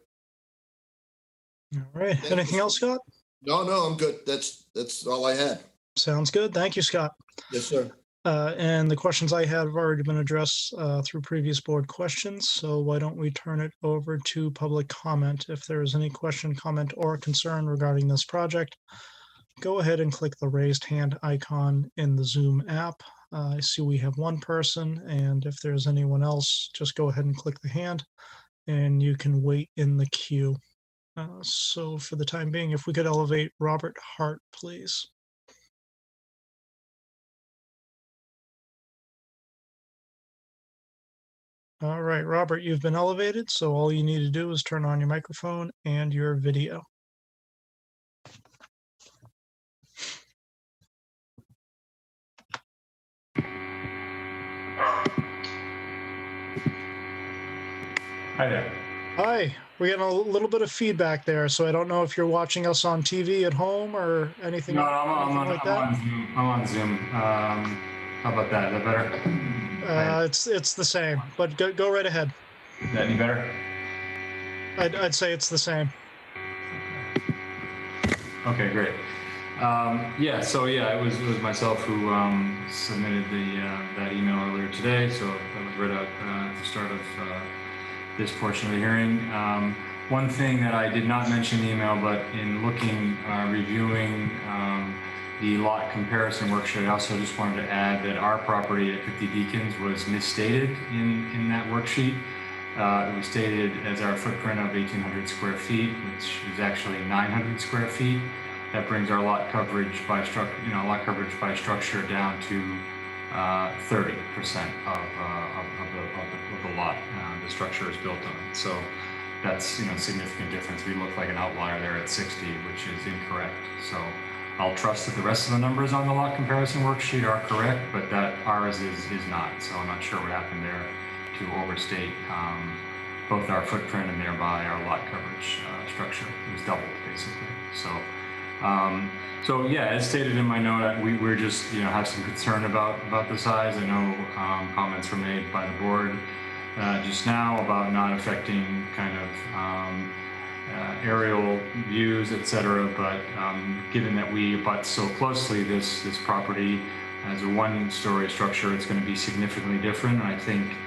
All right. Anything else, Scott? No, I'm good. That's all I had. Sounds good. Thank you, Scott. Yes, sir. And the questions I had have already been addressed through previous board questions. So why don't we turn it over to public comment? If there is any question, comment, or concern regarding this project, go ahead and click the raised hand icon in the Zoom app. I see we have one person, and if there's anyone else, just go ahead and click the hand and you can wait in the queue. So for the time being, if we could elevate Robert Hart, please. All right, Robert, you've been elevated, so all you need to do is turn on your microphone and your video. Hi there. Hi, we're getting a little bit of feedback there, so I don't know if you're watching us on TV at home or anything, No, anything like that. I'm on Zoom. How about that? Is that better? It's the same, but go right ahead. Is that any better? I'd say it's the same. Okay, great. It was myself who submitted that email earlier today, so that was read out at the start of this portion of the hearing. One thing that I did not mention in the email, but in looking, reviewing the lot comparison worksheet, I also just wanted to add that our property at 50 Deacons was misstated in that worksheet. It was stated as our footprint of 1,800 square feet, which is actually 900 square feet. That brings our lot coverage by structure down to 30% of the lot the structure is built on. So that's a significant difference. We look like an outlier there at 60, which is incorrect. So I'll trust that the rest of the numbers on the lot comparison worksheet are correct, but that ours is not. So I'm not sure what happened there to overstate both our footprint and thereby our lot coverage structure. It was doubled basically. So yeah, as stated in my note, we're just have some concern about the size. I know comments were made by the board just now about not affecting kind of aerial views, etc. But given that we abut so closely, this property as a one-story structure, it's going to be significantly different. And I think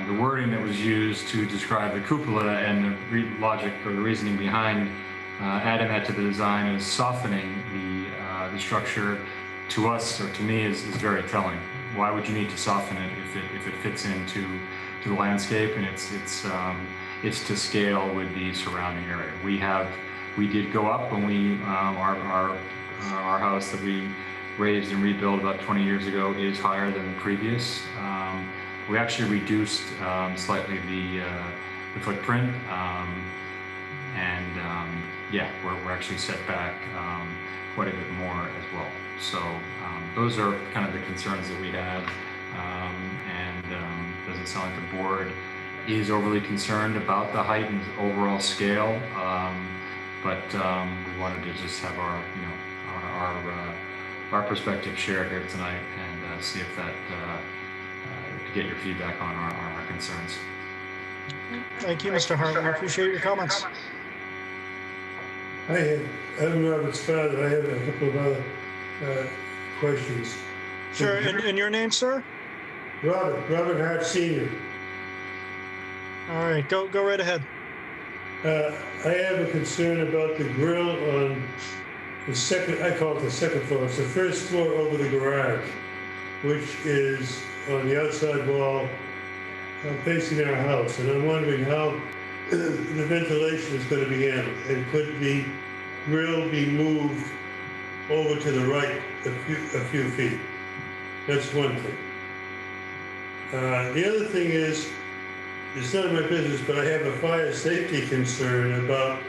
the wording that was used to describe the cupola and the logic or the reasoning behind adding that to the design is softening the structure to us or to me is very telling. Why would you need to soften it if it fits into the landscape and it's to scale with the surrounding area? We did go up when we our house that we raised and rebuilt about 20 years ago is higher than the previous. We actually reduced slightly the footprint, we're actually set back quite a bit more as well. So those are kind of the concerns that we had, doesn't sound like the board is overly concerned about the height and overall scale, but we wanted to just have our perspective shared here tonight and see if that to get your feedback on our concerns. Thank you, Mr. Hart. We appreciate your comments. I'm Robert's father. I have a couple of other questions. Sure. And your name, sir? Robert Hart Sr. All right, go right ahead. I have a concern about the grill on the second, I call it the second floor. It's the first floor over the garage, which is on the outside wall facing our house. And I'm wondering how the ventilation is going to be handled. And could the grill be moved over to the right a few feet? That's one thing. The other thing is, it's none of my business, but I have a fire safety concern about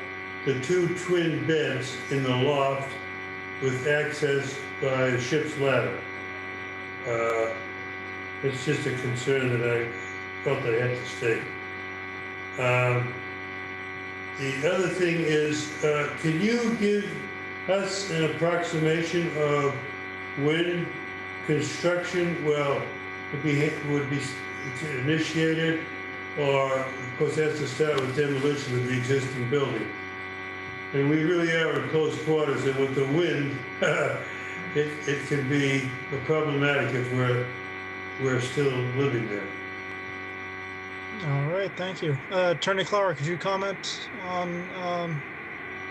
the two twin beds in the loft with access by the ship's ladder. It's just a concern that I felt I had to state. The other thing is, can you give us an approximation of when construction would be initiated, or of course it has to start with demolition of the existing building? And we really are in close quarters, and with the wind, it can be problematic if we're still living there. All right, thank you. Attorney Clower, could you comment on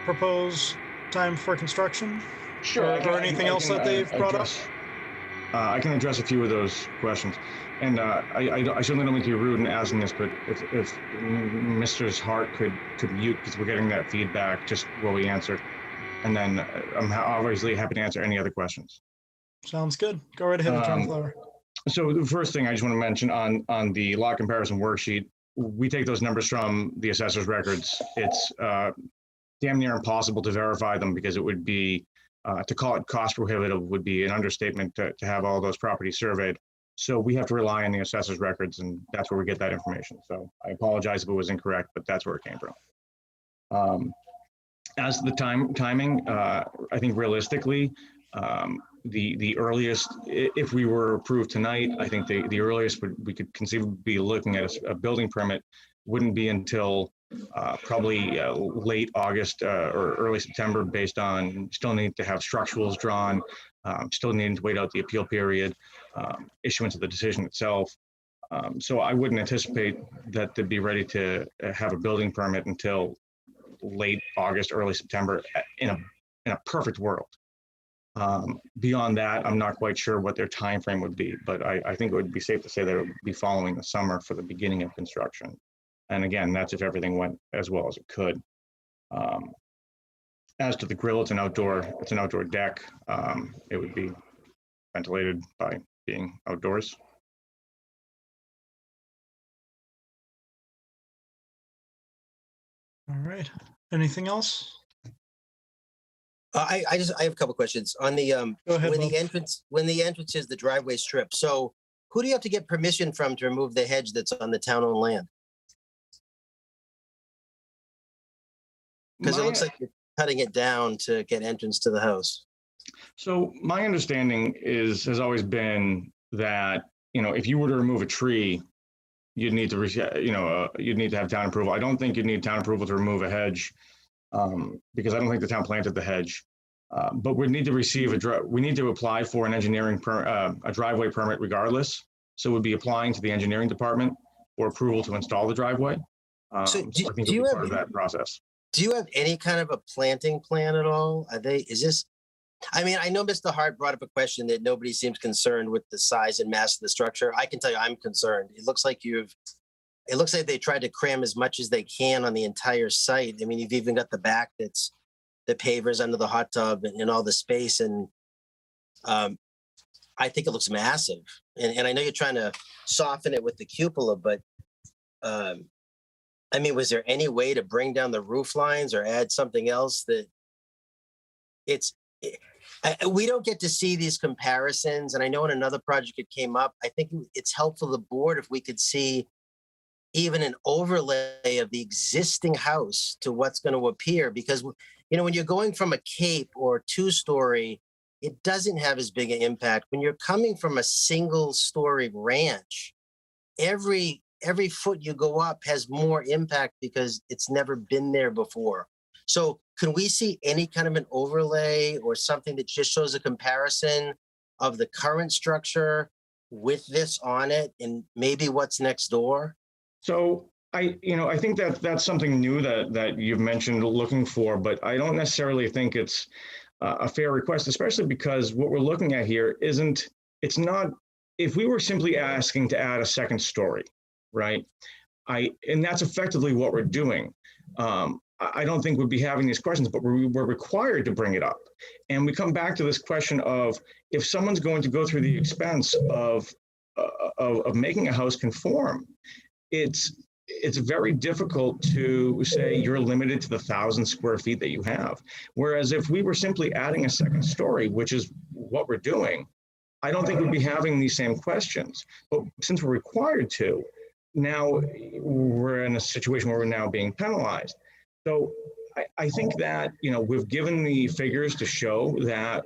proposed time for construction? Sure. Or anything else that they've brought up? I can address a few of those questions. And I certainly don't mean to be rude in asking this, but if Mr. Hart could mute, because we're getting that feedback just while we answer. And then I'm obviously happy to answer any other questions. Sounds good. Go right ahead, Attorney Clower. So the first thing I just want to mention on the lot comparison worksheet, we take those numbers from the assessor's records. It's damn near impossible to verify them because it would be, to call it cost prohibitive would be an understatement to have all those properties surveyed. So we have to rely on the assessor's records, and that's where we get that information. So I apologize if it was incorrect, but that's where it came from. As to the timing, I think realistically, the earliest, if we were approved tonight, I think the earliest we could conceivably be looking at a building permit wouldn't be until probably late August or early September, based on still need to have structurals drawn, still needing to wait out the appeal period, issuance of the decision itself. So I wouldn't anticipate that they'd be ready to have a building permit until late August, early September in a perfect world. Beyond that, I'm not quite sure what their time frame would be, but I think it would be safe to say that it would be following the summer for the beginning of construction. And again, that's if everything went as well as it could. As to the grill, it's an outdoor deck. It would be ventilated by being outdoors. All right. Anything else? I have a couple questions on the Go ahead, when Bob. the entrance is the driveway strip. So who do you have to get permission from to remove the hedge that's on the town-owned land? Because it looks like you're cutting it down to get entrance to the house. So my understanding has always been that, if you were to remove a tree, you'd need to, you'd need to have town approval. I don't think you'd need town approval to remove a hedge, because I don't think the town planted the hedge. But we need to receive we need to apply for an engineering a driveway permit regardless. So we'd be applying to the engineering department for approval to install the driveway. So I think it'll be part of that process. Do you have any kind of a planting plan at all? I know Mr. Hart brought up a question that nobody seems concerned with the size and mass of the structure. I can tell you I'm concerned. It looks like they tried to cram as much as they can on the entire site. I mean, you've even got the back that's the pavers under the hot tub and all the space. And I think it looks massive. And I know you're trying to soften it with the cupola, but was there any way to bring down the roof lines or add something else that we don't get to see these comparisons. And I know in another project it came up. I think it's helpful to the board if we could see even an overlay of the existing house to what's going to appear, because when you're going from a cape or a two-story, it doesn't have as big an impact. When you're coming from a single-story ranch, every foot you go up has more impact because it's never been there before. So can we see any kind of an overlay or something that just shows a comparison of the current structure with this on it and maybe what's next door? So I think that's something new that you've mentioned looking for, but I don't necessarily think it's a fair request, especially because what we're looking at here if we were simply asking to add a second story, right? And that's effectively what we're doing. I don't think we'd be having these questions, but we're required to bring it up. And we come back to this question of, if someone's going to go through the expense of making a house conform, it's very difficult to say you're limited to the 1,000 square feet that you have. Whereas if we were simply adding a second story, which is what we're doing, I don't think we'd be having these same questions. But since we're required to, now we're in a situation where we're now being penalized. So I think that, we've given the figures to show that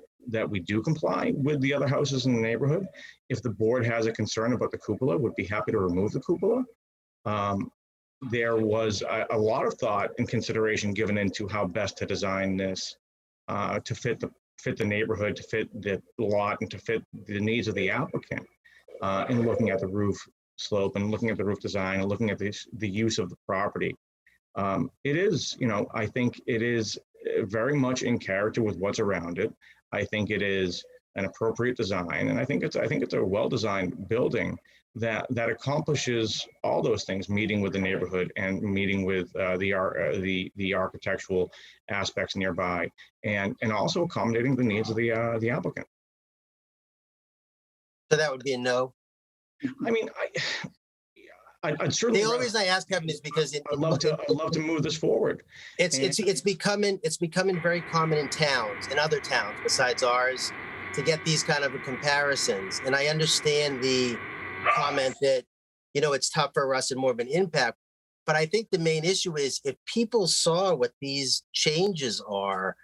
we do comply with the other houses in the neighborhood. If the board has a concern about the cupola, would be happy to remove the cupola. There was a lot of thought and consideration given into how best to design this to fit the neighborhood, to fit the lot, and to fit the needs of the applicant. In looking at the roof slope and looking at the roof design and looking at the use of the property. It is, I think it is very much in character with what's around it. I think it is an appropriate design, and I think it's a well-designed building that accomplishes all those things, meeting with the neighborhood and meeting with the architectural aspects nearby, and also accommodating the needs of the applicant. So that would be a no. I mean, I'd certainly. The only reason I ask Kevin is because I'd love to move this forward. It's becoming very common in other towns besides ours, to get these kind of comparisons. And I understand the comment that it's tough for us and more of an impact. But I think the main issue is, if people saw what these changes are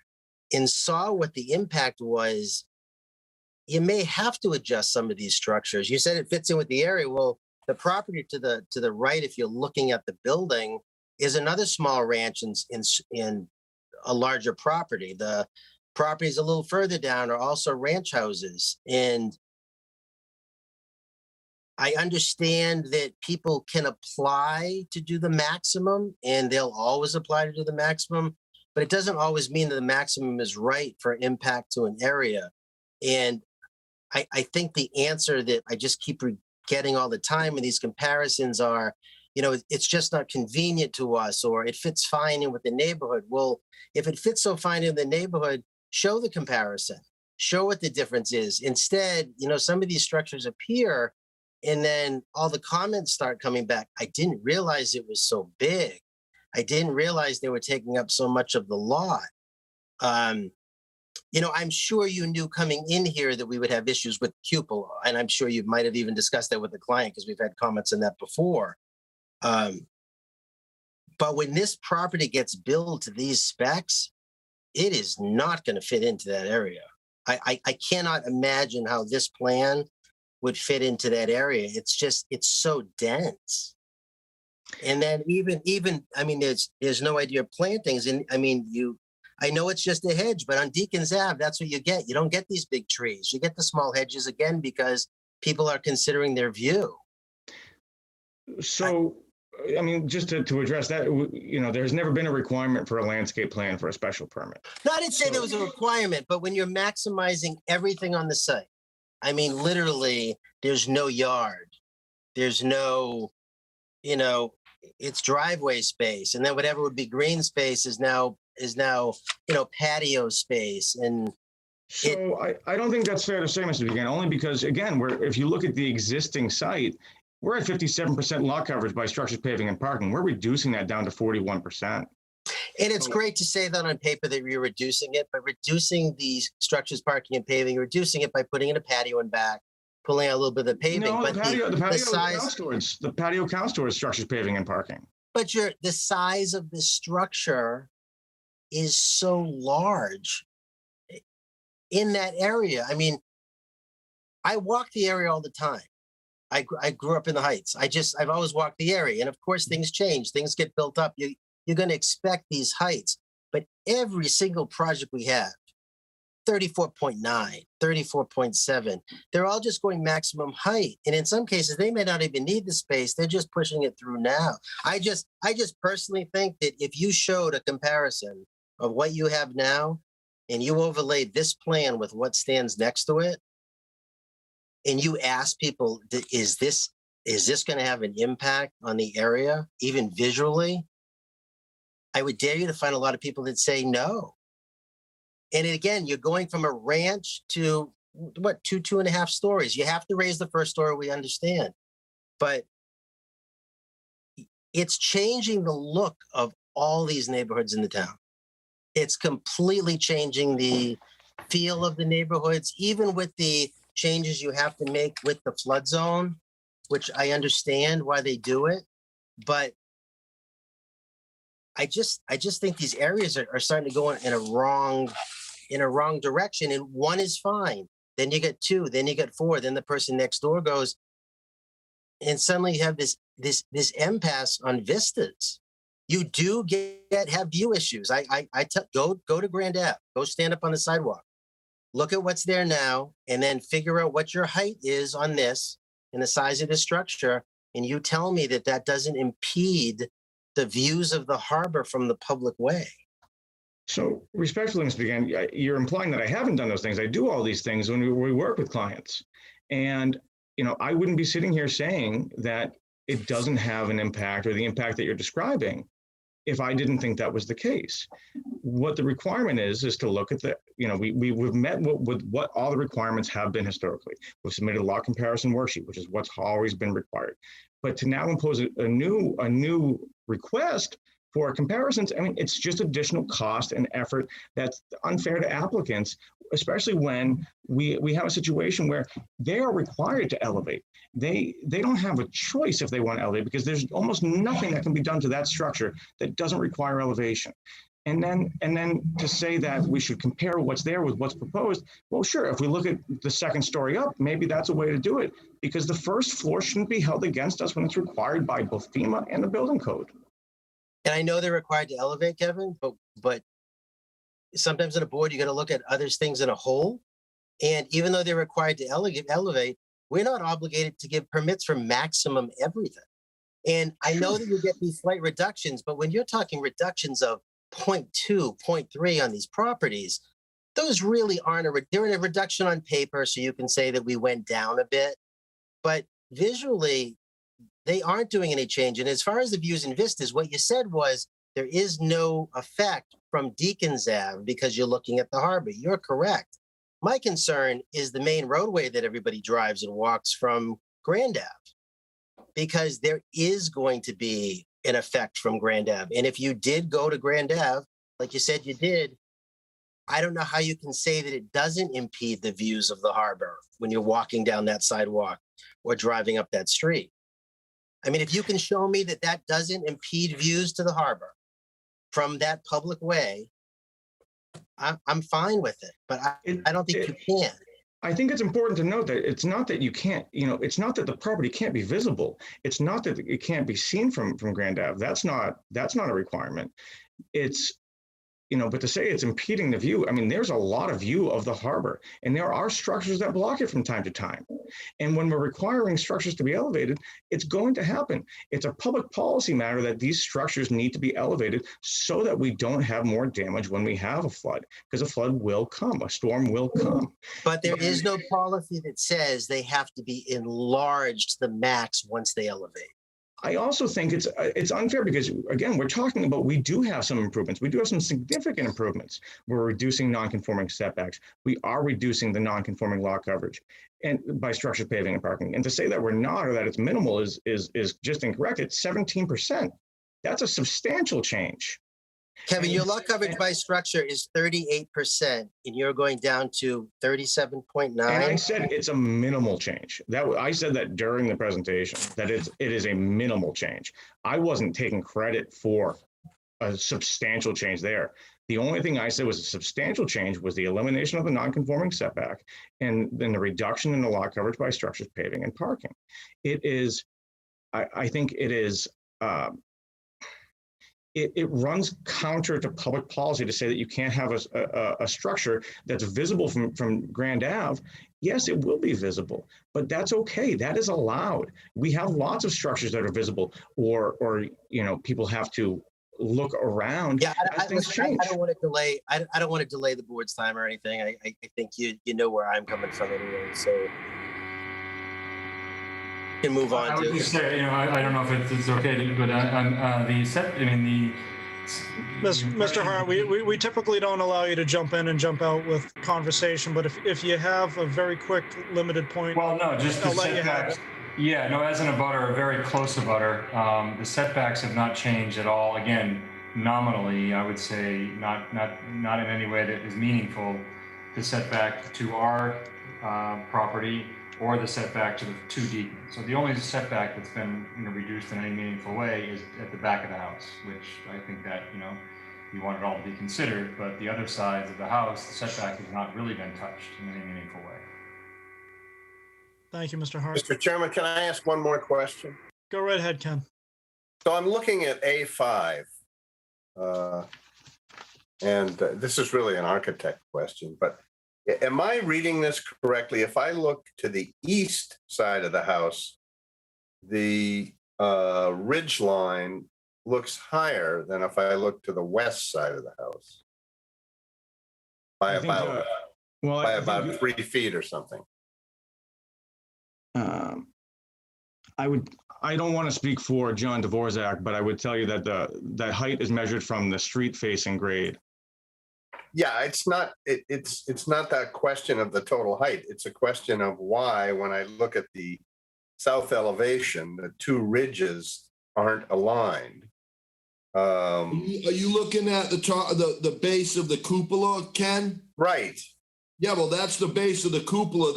and saw what the impact was, you may have to adjust some of these structures. You said it fits in with the area. Well, The property to the right, if you're looking at the building, is another small ranch in a larger property. The properties a little further down are also ranch houses. And I understand that people can apply to do the maximum, and they'll always apply to do the maximum, but it doesn't always mean that the maximum is right for impact to an area. And I think the answer that I just keep getting all the time in these comparisons are, it's just not convenient to us, or it fits fine in with the neighborhood. Well, if it fits so fine in the neighborhood, show the comparison, show what the difference is. Instead, some of these structures appear and then all the comments start coming back. I didn't realize it was so big. I didn't realize they were taking up so much of the lot. I'm sure you knew coming in here that we would have issues with cupola, and I'm sure you might have even discussed that with the client because we've had comments on that before. But when this property gets built to these specs, it is not going to fit into that area. I cannot imagine how this plan would fit into that area. It's so dense. And then there's no idea of plantings. And I know it's just a hedge, but on Deacons Ave, that's what you get. You don't get these big trees. You get the small hedges again because people are considering their view. So, just to address that, there's never been a requirement for a landscape plan for a special permit. No, I didn't say there was a requirement, but when you're maximizing everything on the site, literally, there's no yard. There's no, it's driveway space. And then whatever would be green space is now patio space. And so I don't think that's fair to say, Mr. Dugan, only because, again, if you look at the existing site, we're at 57% lot coverage by structures, paving, and parking. We're reducing that down to 41%. And it's great to say that on paper that you're reducing it, but reducing these structures, parking, and paving, reducing it by putting in a patio and back, pulling out a little bit of the paving. No, but the patio counts towards structures, paving, and parking. But the size of the structure is so large in that area. I walk the area all the time. I grew up in the Heights. I've always walked the area. And of course, things change. Things get built up. You're going to expect these heights. But every single project we have, 34.9, 34.7, they're all just going maximum height. And in some cases, they may not even need the space. They're just pushing it through now. I just personally think that if you showed a comparison of what you have now and you overlaid this plan with what stands next to it, and you ask people, is this going to have an impact on the area, even visually? I would dare you to find a lot of people that say no. And again, you're going from a ranch to two and a half stories. You have to raise the first story, we understand. But it's changing the look of all these neighborhoods in the town. It's completely changing the feel of the neighborhoods, even with the changes you have to make with the flood zone, which I understand why they do it. But I just think these areas are starting to go in a wrong direction. And one is fine. Then you get two, then you get four, then the person next door goes, and suddenly you have this impasse on vistas. You do have view issues. Go to Grand Ave, go stand up on the sidewalk, look at what's there now, and then figure out what your height is on this and the size of the structure. And you tell me that doesn't impede the views of the harbor from the public way. So respectfully, Mr. Dugan, you're implying that I haven't done those things. I do all these things when we work with clients. And, I wouldn't be sitting here saying that it doesn't have an impact or the impact that you're describing if I didn't think that was the case. What the requirement is to look at we've met with what all the requirements have been historically. We've submitted a lot comparison worksheet, which is what's always been required. But to now impose a new request for comparisons, it's just additional cost and effort that's unfair to applicants, especially when we have a situation where they are required to elevate. They don't have a choice if they want to elevate, because there's almost nothing that can be done to that structure that doesn't require elevation. And then to say that we should compare what's there with what's proposed, well, sure, if we look at the second story up, maybe that's a way to do it, because the first floor shouldn't be held against us when it's required by both FEMA and the building code. And I know they're required to elevate, Kevin, but sometimes on a board, you got to look at other things in a whole. And even though they're required to elevate, we're not obligated to give permits for maximum everything. And I know that you get these slight reductions, but when you're talking reductions of 0.2, 0.3 on these properties, those really aren't they're a reduction on paper. So you can say that we went down a bit, but visually they aren't doing any change. And as far as the views and vistas, what you said was there is no effect from Deacons Ave because you're looking at the harbor. You're correct. My concern is the main roadway that everybody drives and walks from Grand Ave, because there is going to be an effect from Grand Ave. And if you did go to Grand Ave, like you said you did, I don't know how you can say that it doesn't impede the views of the harbor when you're walking down that sidewalk or driving up that street. I mean, if you can show me that that doesn't impede views to the harbor from that public way, I'm fine with it, but I don't think you can. I think it's important to note that it's not that you can't, it's not that the property can't be visible. It's not that it can't be seen from Grand Ave. That's not a requirement. It's, but to say it's impeding the view, I mean, there's a lot of view of the harbor, and there are structures that block it from time to time. And when we're requiring structures to be elevated, it's going to happen. It's a public policy matter that these structures need to be elevated so that we don't have more damage when we have a flood, because a flood will come, a storm will come. But there is no policy that says they have to be enlarged to the max once they elevate. I also think it's unfair because, again, we're talking about, we do have some improvements. We do have some significant improvements. We're reducing non-conforming setbacks. We are reducing the non-conforming lot coverage and by structured paving and parking. And to say that we're not, or that it's minimal is just incorrect. It's 17%. That's a substantial change. Kevin, your lot coverage by structure is 38%, and you're going down to 37.9. And I said it's a minimal change. I said that during the presentation, that it is a minimal change. I wasn't taking credit for a substantial change there. The only thing I said was a substantial change was the elimination of the non-conforming setback and then the reduction in the lot coverage by structures, paving, and parking. It is, I think it is, it runs counter to public policy to say that you can't have a structure that's visible from Grand Ave. Yes, it will be visible, but that's okay. That is allowed. We have lots of structures that are visible, or people have to look around. Yeah, I don't want to delay. I don't want to delay the board's time or anything. I think you know where I'm coming from anyway. So. Can move on. I would just say, I don't know if it's okay, but Mr. Hart, we typically don't allow you to jump in and jump out with conversation, but if you have a very quick, limited point, well, no, just the I'll let you have setbacks. Yeah, no, as an abutter, a very close abutter, the setbacks have not changed at all. Again, nominally, I would say not in any way that is meaningful. The setback to our property or the setback to the two Deacons. So the only setback that's been reduced in any meaningful way is at the back of the house, which I think that you want it all to be considered. But the other sides of the house, the setback has not really been touched in any meaningful way. Thank you, Mr. Hart. Mr. Chairman, can I ask one more question? Go right ahead, Ken. So I'm looking at A5, and this is really an architect question, but am I reading this correctly? If I look to the east side of the house, the ridge line looks higher than if I look to the west side of the house by about 3 feet or something. I don't want to speak for John Dvorak, but I would tell you that that height is measured from the street facing grade. Yeah, it's not that question of the total height. It's a question of why, when I look at the south elevation, the two ridges aren't aligned. Are you looking at the top, the base of the cupola, Ken? Right. Yeah, well, that's the base of the cupola.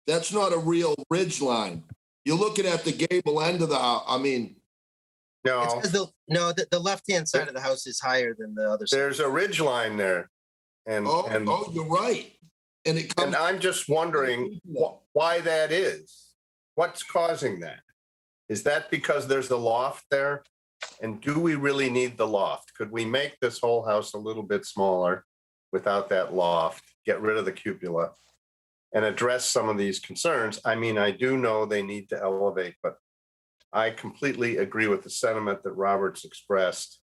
That's not a real ridge line. You're looking at the gable end of the house. I mean, No, 'cause the left-hand side of the house is higher than the other side. there's a ridge line there. And, Oh, you're right. And it comes. and I'm just wondering why that is. What's causing that? Is that because there's a loft there? And do we really need the loft? Could we make this whole house a little bit smaller without that loft, get rid of the cupola, and address some of these concerns? I mean, I do know they need to elevate, but I completely agree with the sentiment that Robert's expressed.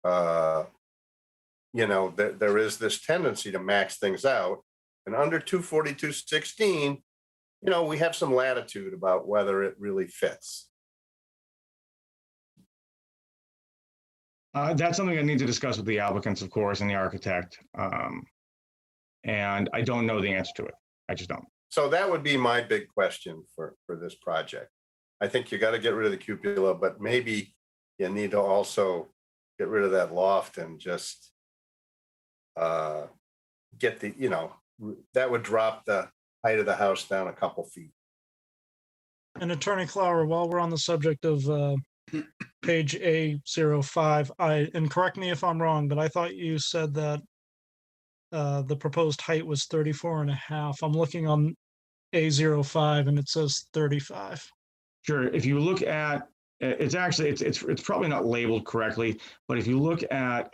There is this tendency to max things out, and under 242.16, we have some latitude about whether it really fits. That's something I need to discuss with the applicants, of course, and the architect. And I don't know the answer to it. I just don't. So that would be my big question for this project. I think you got to get rid of the cupola, but maybe you need to also get rid of that loft and just get that would drop the height of the house down a couple feet. And Attorney Clower, while we're on the subject of page A05, and correct me if I'm wrong, but I thought you said that the proposed height was 34.5. I'm looking on A05 and it says 35. Sure. If you look at, it's actually, it's probably not labeled correctly, but if you look at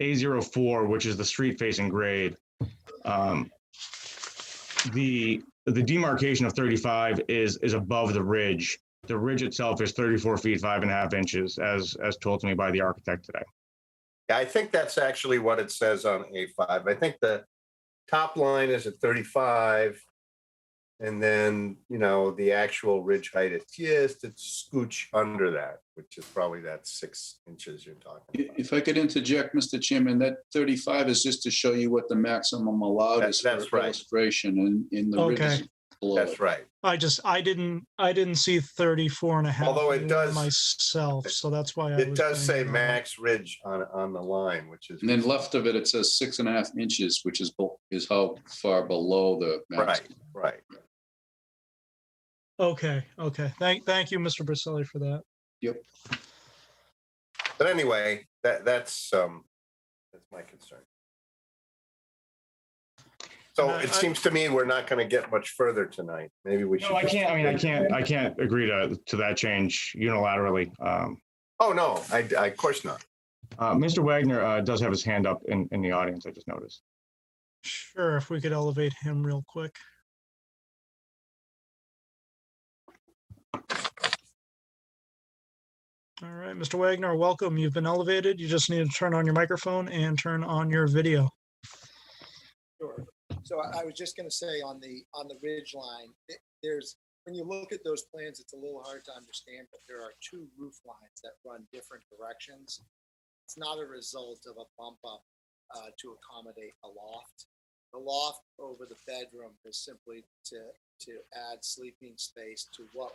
A04, which is the street facing grade, the demarcation of 35 is above the ridge. The ridge itself is 34 feet, 5.5 inches, as told to me by the architect today. Yeah, I think that's actually what it says on A5. I think the top line is at 35. And then, the actual ridge height is just a scooch under that, which is probably that 6 inches you're talking about. If I could interject, Mr. Chairman, that 35 is just to show you what the maximum allowed is for That's right. illustration, and in the Okay. ridge below That's it. right. I didn't see 34.5 Although it does- myself, so that's why I It was does say bringing it up. max ridge on the line, which is. And then left of it, it says 6.5 inches, which is how far below the maximum. Right. Okay. Thank you, Mr. Baselli, for that. Yep. But anyway, that's my concern. So it seems to me we're not going to get much further tonight. Maybe we should. No, I can't. I mean, I can't agree to that change unilaterally. Oh no, I of course not. Mr. Wagner does have his hand up in the audience. I just noticed. Sure, if we could elevate him real quick. All right, Mr. Wagner, welcome. You've been elevated. You just need to turn on your microphone and turn on your video. Sure. So I was just going to say on the ridge line, there's, when you look at those plans, it's a little hard to understand, but there are two roof lines that run different directions. It's not a result of a bump up to accommodate a loft. The loft over the bedroom is simply to add sleeping space to what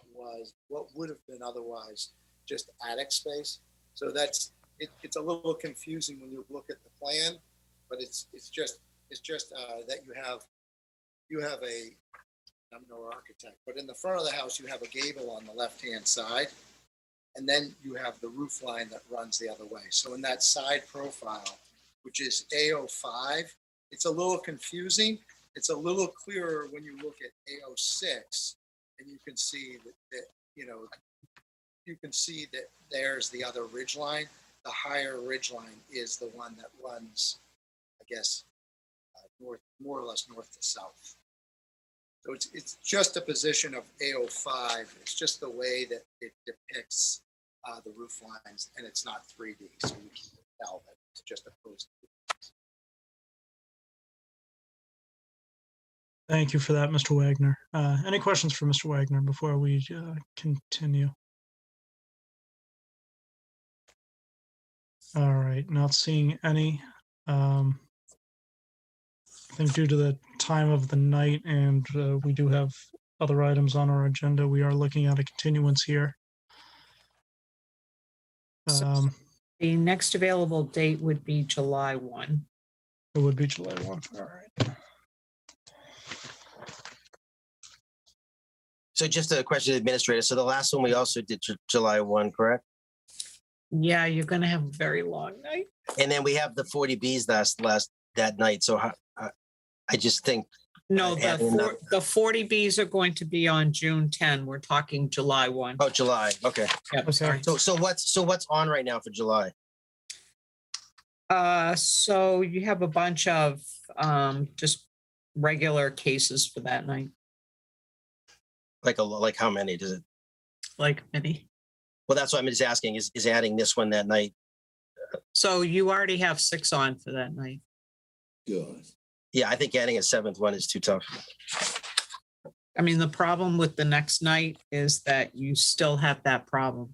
would have been otherwise just attic space. So it's a little confusing when you look at the plan, but it's just that you have a, I'm no architect, but in the front of the house you have a gable on the left hand side, and then you have the roof line that runs the other way. So in that side profile, which is A05, it's a little confusing. It's a little clearer when you look at A06, and you can see that you can see that there's the other ridge line. The higher ridge line is the one that runs, I guess, north, more or less north to south. So it's just a position of A05. It's just the way that it depicts the roof lines, and it's not 3D, so you can tell that it's just a post. Thank you for that, Mr. Wagner. Any questions for Mr. Wagner before we continue? All right, not seeing any. I think due to the time of the night and we do have other items on our agenda, we are looking at a continuance here. The next available date would be July 1. It would be July 1. All right. So just a question, administrator. So the last one we also did July 1, correct? Yeah, you're gonna have a very long night. And then we have the 40Bs that night. So I just think. No, adding that- the 40Bs are going to be on June 10. We're talking July 1. Oh, July. Okay. Yep, sorry. So what's on right now for July? So you have a bunch of just regular cases for that night, Like how many does it? like many. Well, that's what I'm just asking. Is adding this one that night? So you already have 6 on for that night. Good. Yeah, I think adding a 7th one is too tough. I mean, the problem with the next night is that you still have that problem.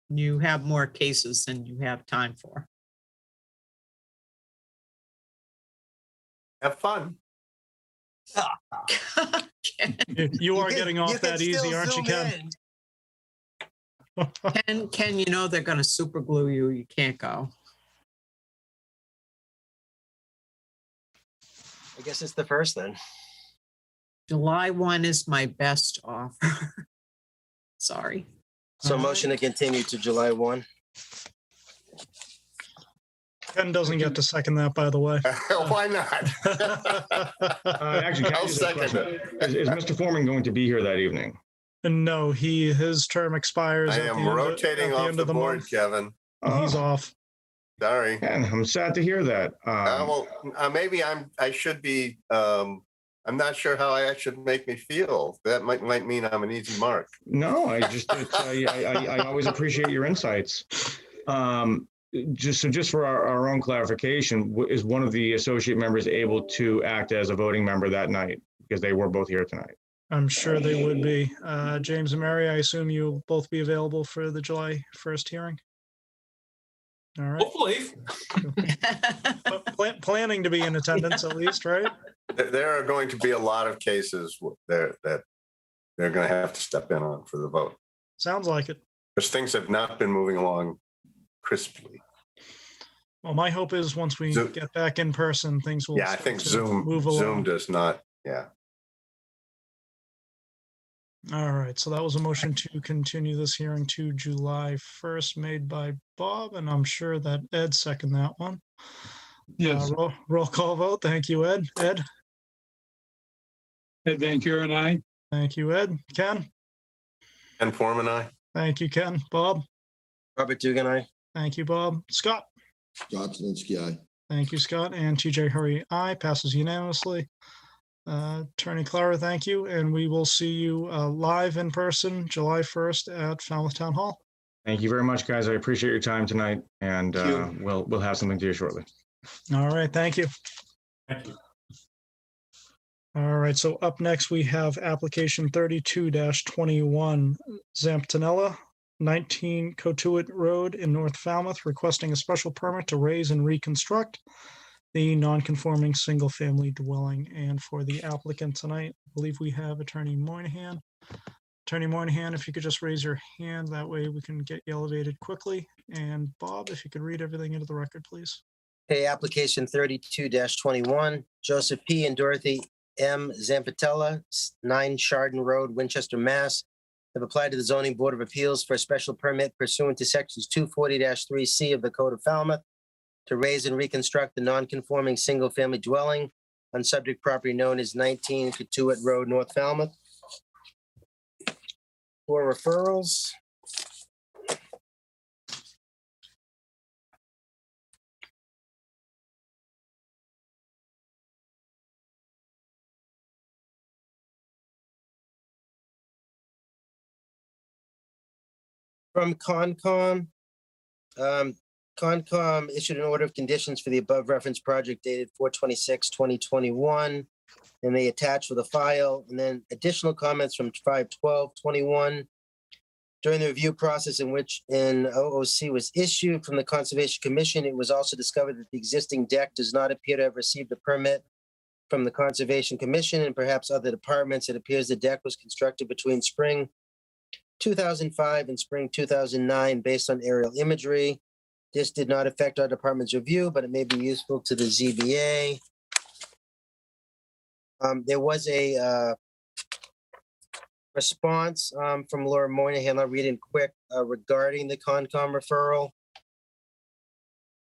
You have more cases than you have time for. Have fun. You are getting off You can that easy, still aren't you, zoom Ken? in. Ken, you know they're gonna super glue you. You can't go. I guess it's the first then. July 1 is my best offer. Sorry. So motion to continue to July 1. Ken doesn't get to second that, by the way. Why not? Actually, can I I'll just ask a second question? Is Mr. Foreman going to be here that evening? And no, his term expires. I at the am end of- rotating at off end the of board, month. Kevin. He's off. Sorry. And I'm sad to hear that. Maybe I should be, I'm not sure how I should make me feel. That might mean I'm an easy mark. No, I always appreciate your insights. Just for our own clarification, is one of the associate members able to act as a voting member that night? Because they were both here tonight. I'm sure they would be. James and Mary, I assume you'll both be available for the July 1st hearing? All right. Hopefully. Planning to be in attendance at least, right? There are going to be a lot of cases that they're going to have to step in on for the vote. Sounds like it. Because things have not been moving along crisply. Well, my hope is once we Zoom- get back in person, things will. Yeah, I start think to Zoom move along. does not, yeah. All right, so that was a motion to continue this hearing to July 1st made by Bob, and I'm sure that Ed seconded that one. Yes. Roll call vote. Thank you, Ed. Ed? Ed Van Kuren, aye. Thank you, Ed. Ken? Ken Forman, aye. Thank you, Ken. Bob? Robert Dugan, aye. Thank you, Bob. Scott? Scott Zelinski, aye. Thank you, Scott. And TJ Hurry, aye. Passes unanimously. Attorney Clara, thank you. And we will see you live in person July 1st at Falmouth Town Hall. Thank you very much, guys. I appreciate your time tonight, and we'll have something to you shortly. All right, thank you. Thank you. All right, so up next, we have application 32-21, Zamptonella, 19 Cotuit Road in North Falmouth, requesting a special permit to raise and reconstruct the non-conforming single-family dwelling. And for the applicant tonight, I believe we have Attorney Moynihan. Attorney Moynihan, if you could just raise your hand, that way we can get you elevated quickly. And Bob, if you could read everything into the record, please. Okay, application 32-21, Joseph P. and Dorothy M. Zampatella, 9 Chardon Road, Winchester, Mass. Have applied to the Zoning Board of Appeals for a special permit pursuant to sections 240-3C of the Code of Falmouth to raise and reconstruct the non-conforming single-family dwelling on subject property known as 19 Cotuit Road, North Falmouth. For referrals. From Concom. Concom issued an order of conditions for the above referenced project dated 4/26/2021. And they attach with a file, and then additional comments from 5/12/21. During the review process in which an OOC was issued from the Conservation Commission, it was also discovered that the existing deck does not appear to have received a permit from the Conservation Commission and perhaps other departments. It appears the deck was constructed between spring 2005 and spring 2009 based on aerial imagery. This did not affect our department's review, but it may be useful to the ZBA. There was a response from Laura Moynihan. I'll read it quick regarding the Concom referral.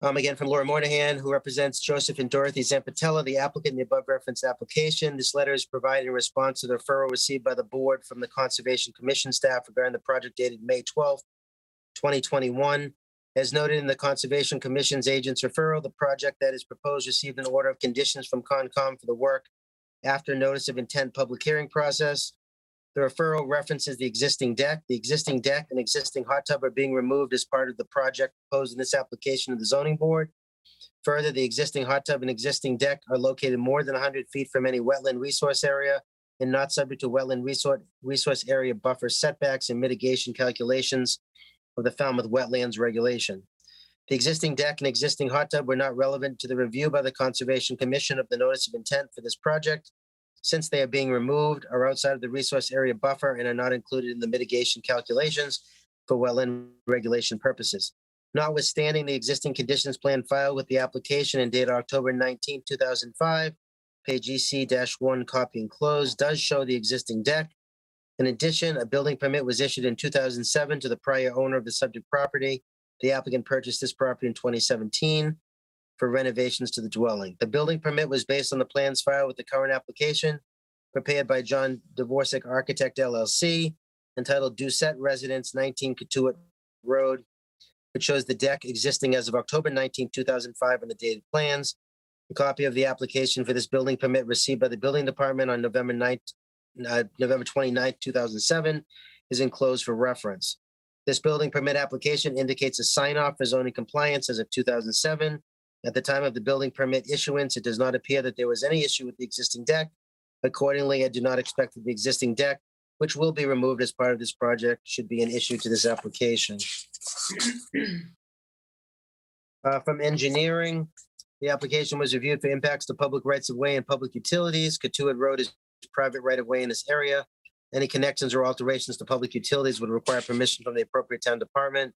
Again, from Laura Moynihan, who represents Joseph and Dorothy Zampatella, the applicant in the above referenced application. This letter is provided in response to the referral received by the board from the Conservation Commission staff regarding the project dated May 12th, 2021. As noted in the Conservation Commission's agent's referral, the project that is proposed received an order of conditions from Concom for the work after notice of intent public hearing process. The referral references the existing deck. The existing deck and existing hot tub are being removed as part of the project proposed in this application of the zoning board. Further, the existing hot tub and existing deck are located more than 100 feet from any wetland resource area and not subject to wetland resource area buffer setbacks and mitigation calculations of the Falmouth Wetlands Regulation. The existing deck and existing hot tub were not relevant to the review by the Conservation Commission of the notice of intent for this project, since they are being removed, are outside of the resource area buffer, and are not included in the mitigation calculations for wetland regulation purposes. Notwithstanding the existing conditions plan filed with the application and dated October 19, 2005, page EC-1 copy enclosed, does show the existing deck. In addition, a building permit was issued in 2007 to the prior owner of the subject property. The applicant purchased this property in 2017 for renovations to the dwelling. The building permit was based on the plans filed with the current application prepared by John Dvorak Architect LLC, entitled Doucette Residence, 19 Katuitt Road, which shows the deck existing as of October 19, 2005 on the dated plans. A copy of the application for this building permit received by the building department on November 29, 2007 is enclosed for reference. This building permit application indicates a sign-off for zoning compliance as of 2007. At the time of the building permit issuance, it does not appear that there was any issue with the existing deck. Accordingly, I do not expect that the existing deck, which will be removed as part of this project, should be an issue to this application. From engineering, the application was reviewed for impacts to public rights of way and public utilities. Katuitt Road is private right of way in this area. Any connections or alterations to public utilities would require permission from the appropriate town department.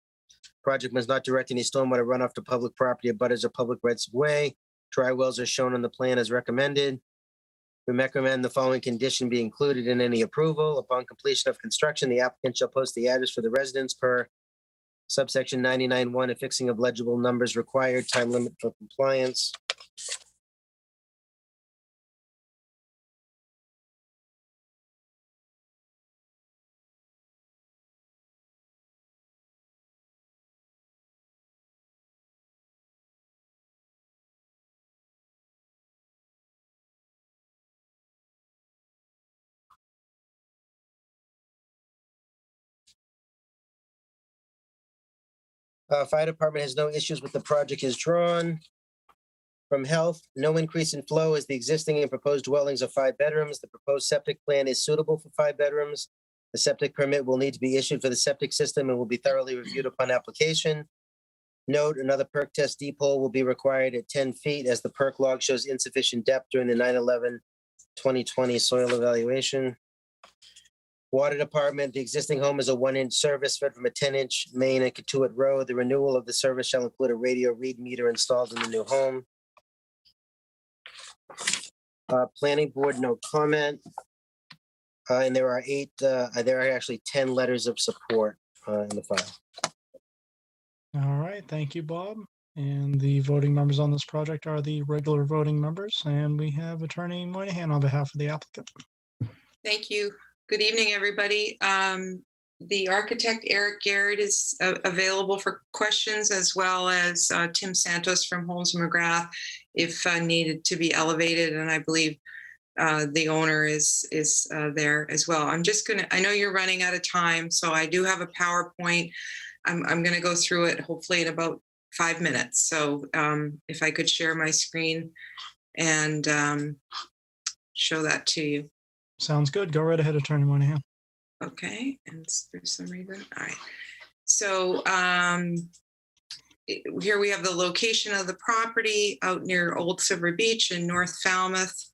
Project must not direct any stormwater runoff to public property, abutters or public rights of way. Dry wells are shown on the plan as recommended. We recommend the following condition be included in any approval. Upon completion of construction, the applicant shall post the address for the residence per subsection 99(1), affixing of legible numbers required, time limit for compliance. Fire department has no issues with the project as drawn. From health, no increase in flow as the existing and proposed dwellings are 5 bedrooms. The proposed septic plan is suitable for 5 bedrooms. The septic permit will need to be issued for the septic system and will be thoroughly reviewed upon application. Note, another perk test deep hole will be required at 10 feet as the perk log shows insufficient depth during the 9/11/2020 soil evaluation. Water department, the existing home is a 1-inch service fed from a 10-inch main at Katuitt Road. The renewal of the service shall include a radio read meter installed in the new home. Planning board, no comment. And there are actually 10 letters of support in the file. All right, thank you, Bob. And the voting members on this project are the regular voting members, and we have Attorney Moynihan on behalf of the applicant. Thank you. Good evening, everybody. The architect, Eric Garrett, is available for questions, as well as Tim Santos from Holmes McGrath, if needed to be elevated. And I believe the owner is there as well. I know you're running out of time, so I do have a PowerPoint. I'm going to go through it hopefully in about 5 minutes. So if I could share my screen and show that to you. Sounds good. Go right ahead, Attorney Moynihan. Okay, and for some reason, all right. So here we have the location of the property out near Old Silver Beach in North Falmouth.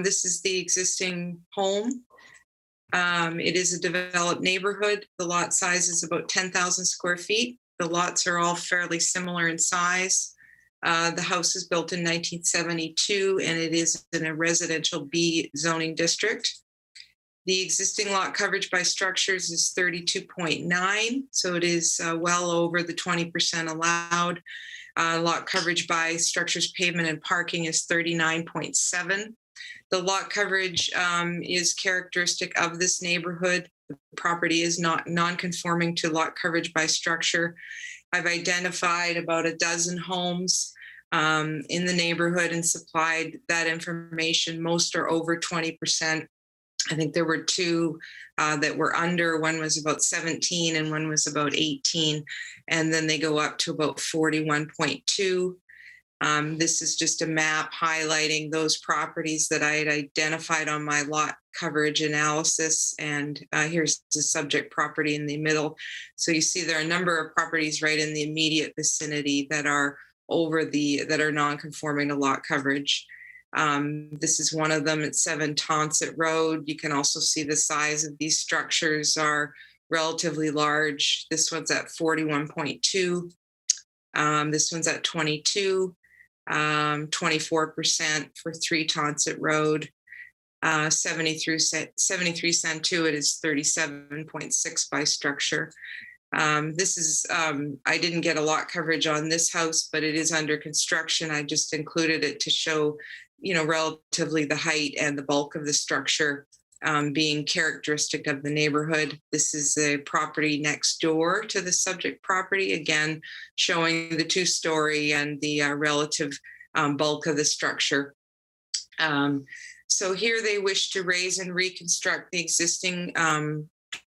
This is the existing home. It is a developed neighborhood. The lot size is about 10,000 square feet. The lots are all fairly similar in size. The house is built in 1972, and it is in a residential B zoning district. The existing lot coverage by structures is 32.9, so it is well over the 20% allowed. Lot coverage by structures, pavement, and parking is 39.7. The lot coverage is characteristic of this neighborhood. The property is not non-conforming to lot coverage by structure. I've identified about a dozen homes in the neighborhood and supplied that information. Most are over 20%. I think there were two that were under. One was about 17 and one was about 18. And then they go up to about 41.2. This is just a map highlighting those properties that I had identified on my lot coverage analysis. And here's the subject property in the middle. So you see there are a number of properties right in the immediate vicinity that are that are non-conforming to lot coverage. This is one of them at 7 Tonsett Road. You can also see the size of these structures are relatively large. This one's at 41.2. This one's at 22, 24% for 3 Tonsett Road. 73 Santuit is 37.6 by structure. This is, I didn't get a lot coverage on this house, but it is under construction. I just included it to show, relatively the height and the bulk of the structure being characteristic of the neighborhood. This is the property next door to the subject property, again, showing the 2-story and the relative bulk of the structure. So here they wish to raise and reconstruct the existing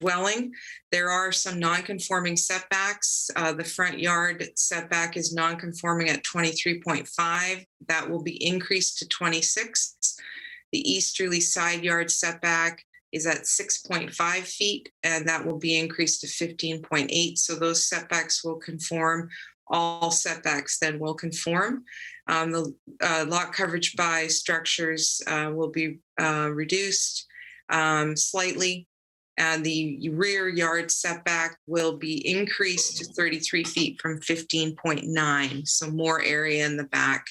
dwelling. There are some non-conforming setbacks. The front yard setback is non-conforming at 23.5. That will be increased to 26. The easterly side yard setback is at 6.5 feet, and that will be increased to 15.8. So those setbacks will conform. All setbacks then will conform. The lot coverage by structures will be reduced slightly. And the rear yard setback will be increased to 33 feet from 15.9, so more area in the back.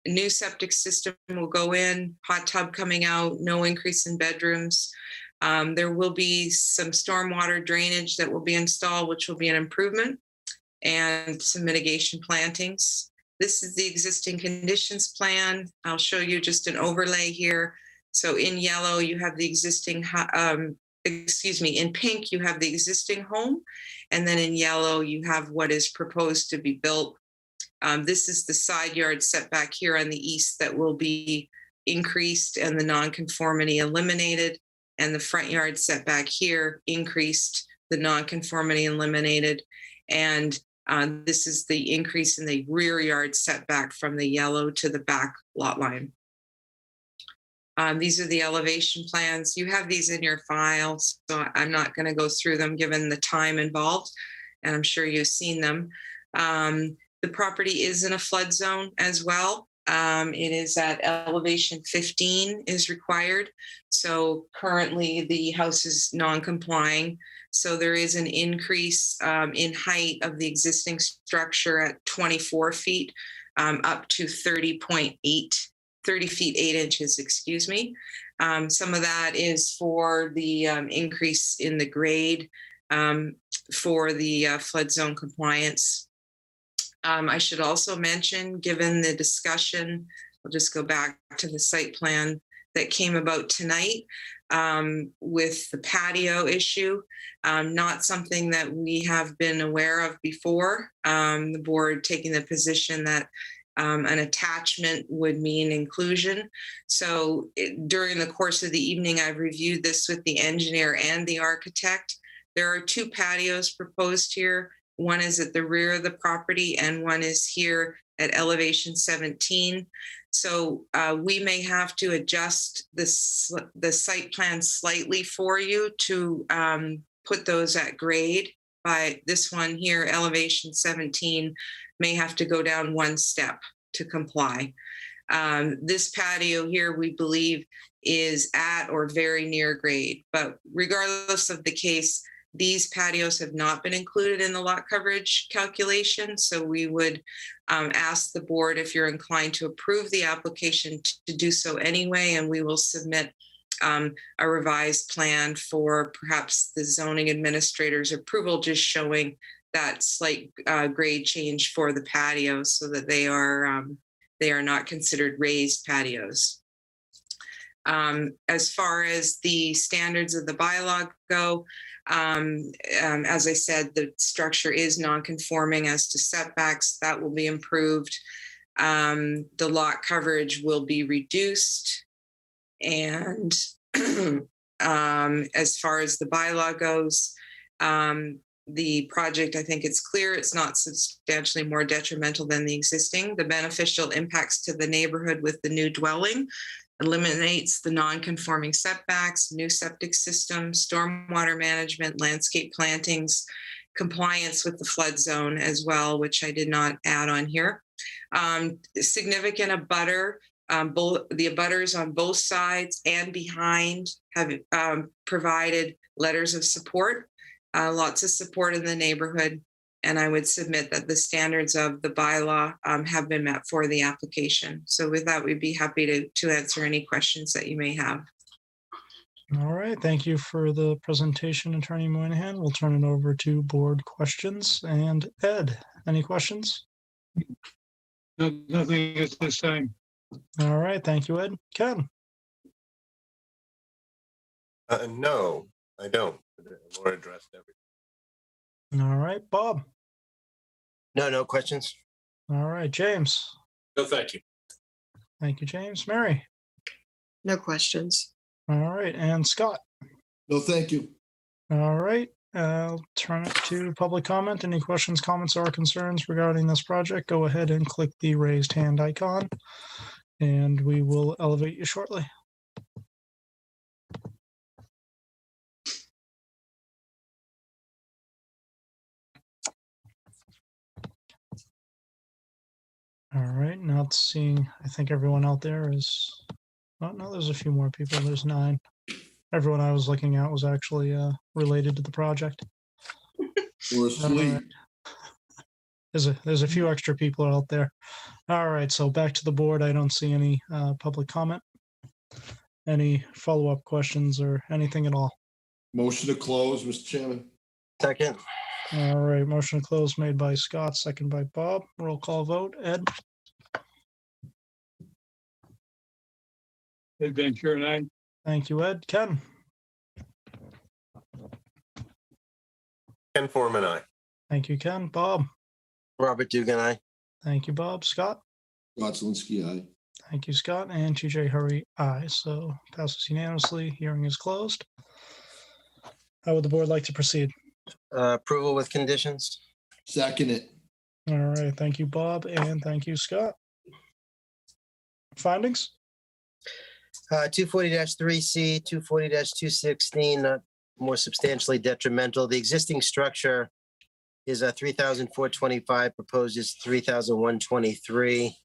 New septic system will go in, hot tub coming out, no increase in bedrooms. There will be some stormwater drainage that will be installed, which will be an improvement, and some mitigation plantings. This is the existing conditions plan. I'll show you just an overlay here. So in yellow, you have the existing, in pink, you have the existing home. And then in yellow, you have what is proposed to be built. This is the side yard setback here on the east that will be increased and the nonconformity eliminated. And the front yard setback here increased, the nonconformity eliminated. And this is the increase in the rear yard setback from the yellow to the back lot line. These are the elevation plans. You have these in your files, so I'm not going to go through them given the time involved, and I'm sure you've seen them. The property is in a flood zone as well. It is at elevation 15 is required. So currently the house is non-complying. So there is an increase in height of the existing structure at 24 feet up to 30 feet 8 inches, excuse me. Some of that is for the increase in the grade for the flood zone compliance. I should also mention, given the discussion, I'll just go back to the site plan that came about tonight with the patio issue, not something that we have been aware of before. The board taking the position that an attachment would mean inclusion. So during the course of the evening, I've reviewed this with the engineer and the architect. There are 2 patios proposed here. One is at the rear of the property and one is here at elevation 17. So we may have to adjust the site plan slightly for you to put those at grade. By this one here, elevation 17, may have to go down 1 step to comply. This patio here, we believe, is at or very near grade. But regardless of the case, these patios have not been included in the lot coverage calculation. So we would ask the board if you're inclined to approve the application to do so anyway, and we will submit a revised plan for perhaps the zoning administrator's approval, just showing that slight grade change for the patios so that they are not considered raised patios. As far as the standards of the bylaw go, as I said, the structure is non-conforming as to setbacks. That will be improved. The lot coverage will be reduced. And as far as the bylaw goes, the project, I think it's clear, it's not substantially more detrimental than the existing. The beneficial impacts to the neighborhood with the new dwelling eliminates the non-conforming setbacks, new septic system, stormwater management, landscape plantings, compliance with the flood zone as well, which I did not add on here. Significant abutter, the abutters on both sides and behind have provided letters of support. Lots of support in the neighborhood, and I would submit that the standards of the bylaw have been met for the application. So with that, we'd be happy to answer any questions that you may have. All right, thank you for the presentation, Attorney Moynihan. We'll turn it over to board questions. And Ed, any questions? Nothing at this time. All right, thank you, Ed. Ken? No, I don't. Laura addressed everything. All right, Bob? No questions. All right, James? No, thank you. Thank you, James. Mary? No questions. All right, and Scott? No, thank you. All right, I'll turn it to public comment. Any questions, comments, or concerns regarding this project? Go ahead and click the raised hand icon, and we will elevate you shortly. All right, not seeing, I think everyone out there is, oh, no, there's a few more people. There's 9. Everyone I was looking at was actually related to the project. We're asleep. There's a few extra people out there. All right, so back to the board. I don't see any public comment. Any follow-up questions or anything at all? Motion to close, Mr. Chairman. Second. All right, motion to close made by Scott, second by Bob. Roll call vote. Ed? Ed Van Kuren, aye. Thank you, Ed. Ken? Ken Forman, aye. Thank you, Ken. Bob? Robert Dugan, aye. Thank you, Bob. Scott? Scott Zelinski, aye. Thank you, Scott. And TJ Hurry, aye. So passes unanimously. Hearing is closed. How would the board like to proceed? Approval with conditions. Second it. All right. Thank you, Bob. And thank you, Scott. Findings? 240-3C, 240-216, not more substantially detrimental. The existing structure is 3,425, proposed is 3,123.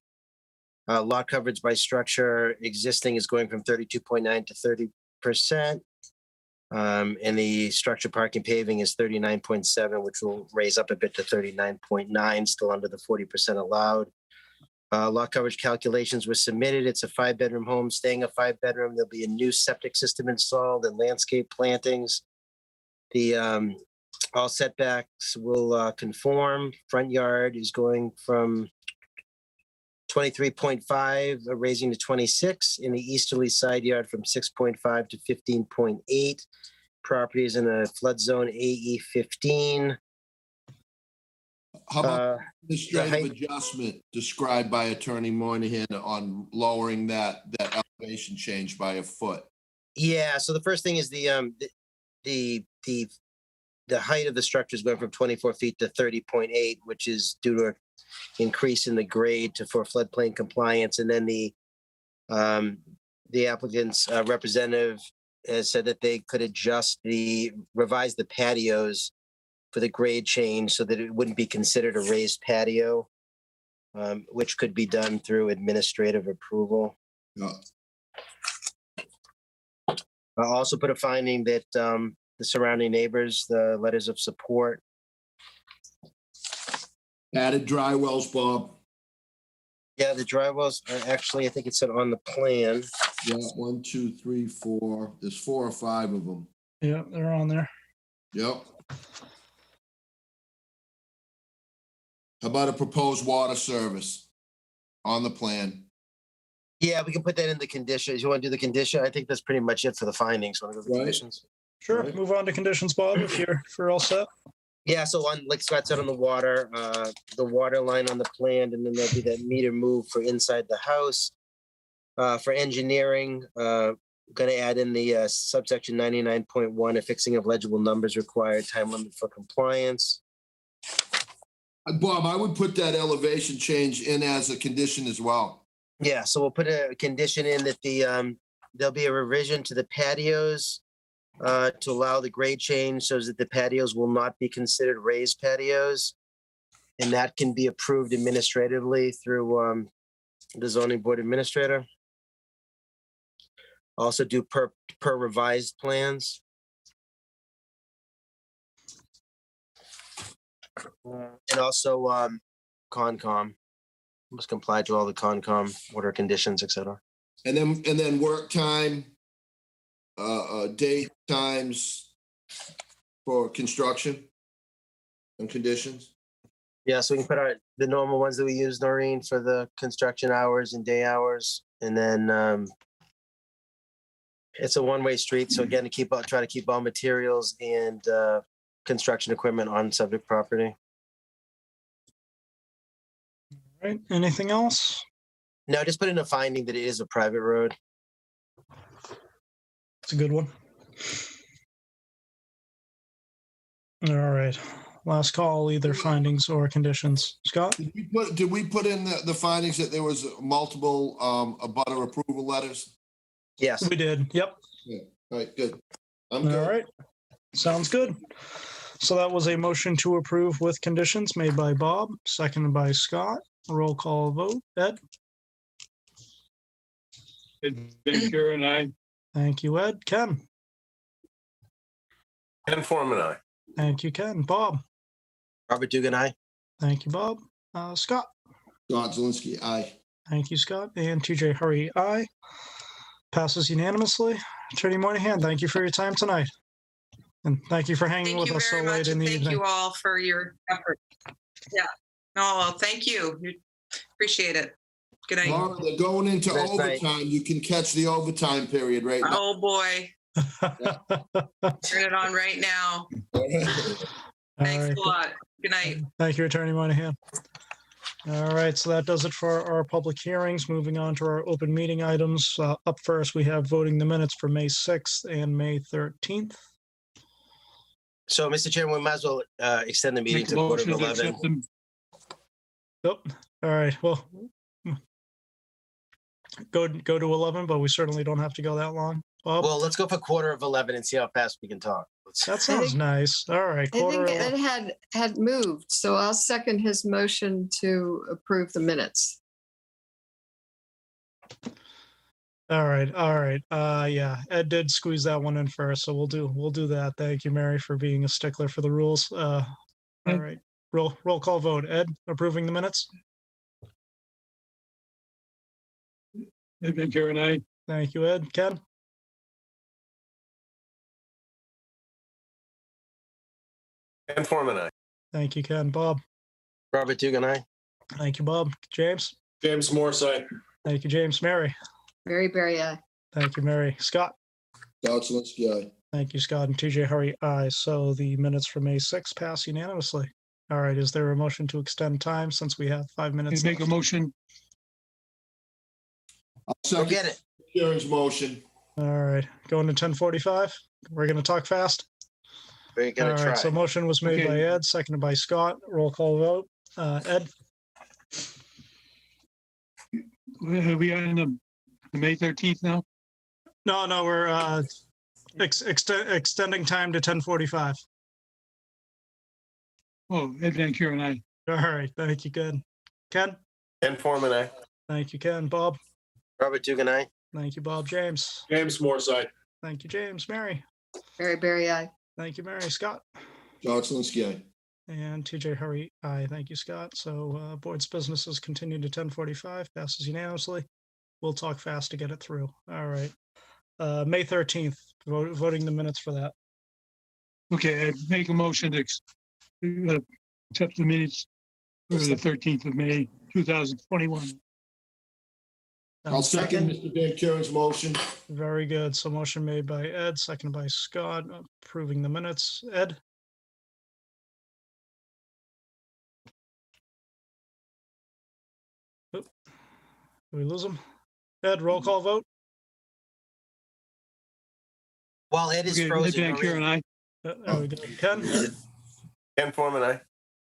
Lot coverage by structure existing is going from 32.9 to 30%. And the structure parking paving is 39.7, which will raise up a bit to 39.9, still under the 40% allowed. Lot coverage calculations were submitted. It's a 5-bedroom home, staying a 5-bedroom. There'll be a new septic system installed and landscape plantings. The all setbacks will conform. Front yard is going from 23.5, raising to 26. In the easterly side yard from 6.5 to 15.8. Property is in a flood zone AE 15. How about administrative adjustment described by Attorney Moynihan on lowering that elevation change by a foot? Yeah, so the first thing is the height of the structure is going from 24 feet to 30.8, which is due to an increase in the grade for floodplain compliance. And then the applicant's representative has said that they could revise the patios for the grade change so that it wouldn't be considered a raised patio, which could be done through administrative approval. Yeah. I'll also put a finding that the surrounding neighbors, the letters of support. Added dry wells, Bob. Yeah, the dry wells are actually, I think it's on the plan. Yeah, 1, 2, 3, 4. There's 4 or 5 of them. Yeah, they're on there. Yep. How about a proposed water service on the plan? Yeah, we can put that in the conditions. You want to do the condition? I think that's pretty much it for the findings. Want to go to the Right. conditions? Sure, Right. move on to conditions, Bob, if you're all set. Yeah, so on, like Scott said, on the water line on the plan, and then there'll be that meter move for inside the house. For engineering, gonna add in the subsection 99.1, affixing of legible numbers required, time limit for compliance. Bob, I would put that elevation change in as a condition as well. Yeah, so we'll put a condition in that there'll be a revision to the patios to allow the grade change so that the patios will not be considered raised patios. And that can be approved administratively through the zoning board administrator. Also do per revised plans. And also Concom must comply to all the Concom order conditions, etc. And then work time, date, times for construction and conditions. Yeah, so we can put out the normal ones that we use, Noreen, for the construction hours and day hours, and then it's a one-way street. So again, try to keep all materials and construction equipment on subject property. All right, anything else? No, just put in a finding that it is a private road. It's a good one. All right, last call, either findings or conditions. Scott? Did we put in the findings that there was multiple abutter approval letters? Yes. We did, yep. Yeah. All right, good. I'm All good. right, sounds good. So that was a motion to approve with conditions made by Bob, seconded by Scott. Roll call vote. Ed? Ed Van Kuren, aye. Thank you, Ed. Ken? Ken Forman, aye. Thank you, Ken. Bob? Robert Dugan, aye. Thank you, Bob. Scott? Scott Zelinski, aye. Thank you, Scott. And TJ Hurry, aye. Passes unanimously. Attorney Moynihan, thank you for your time tonight. And thank you for hanging Thank with you us so very late much, in and the thank evening. you all for your effort. Yeah. No, thank you. Appreciate it. Good night. Laura, they're going into Nice night. overtime. You can catch the overtime period right now. Oh, boy. Turn it on right now. All Thanks right. a lot. Good night. Thank you, Attorney Moynihan. All right, so that does it for our public hearings. Moving on to our open meeting items. Up first, we have voting the minutes for May 6th and May 13th. So, Mr. Chairman, we might as well extend the meeting Make to a quarter of motion to 11. accept them. Yep. All right, well, go to 11, but we certainly don't have to go that long. Bob, Well, let's go for quarter of 11 and see how fast we can talk. that sounds nice. All right, I quarter. think Ed had moved, so I'll second his motion to approve the minutes. All right. Yeah, Ed did squeeze that one in first, so we'll do that. Thank you, Mary, for being a stickler for the rules. All right, roll call vote. Ed, approving the minutes. Ed Van Kuren, aye. Thank you, Ed. Ken? Ken Forman, aye. Thank you, Ken. Bob? Robert Dugan, aye. Thank you, Bob. James? James Morse, aye. Thank you, James. Mary? Mary Berry, aye. Thank you, Mary. Scott? Scott Zelinski, aye. Thank you, Scott. And TJ Hurry, aye. So the minutes for May 6th pass unanimously. All right, is there a motion to extend time since we have 5 minutes? Make a left? motion. I'll Go second get it. Sharon's motion. All right, going to 10:45. We're going to talk fast. We're gonna All try. right, so motion was made Okay. by Ed, seconded by Scott. Roll call vote. Ed? Are we on the May 13th now? No, we're extending time to 10:45. Oh, Ed Van Kuren, aye. All right, thank you, Ken. Ken? Ken Forman, aye. Thank you, Ken. Bob? Robert Dugan, aye. Thank you, Bob. James? James Morse, aye. Thank you, James. Mary? Mary Berry, aye. Thank you, Mary. Scott? Scott Zelinski, aye. And TJ Hurry, aye. Thank you, Scott. So board's businesses continue to 10:45, passes unanimously. we'll talk fast to get it through. All right. May 13th, voting the minutes for that. Okay, I make a motion to accept the minutes for the 13th of May, 2021. I'll second Mr. Van Kuren's motion. Very good. So motion made by Ed, seconded by Scott, approving the minutes. Ed? Oop. Did we lose him? Ed, roll call vote? While Ed is frozen. Van Kuren, aye. There we go. Ken? Ken Forman, aye.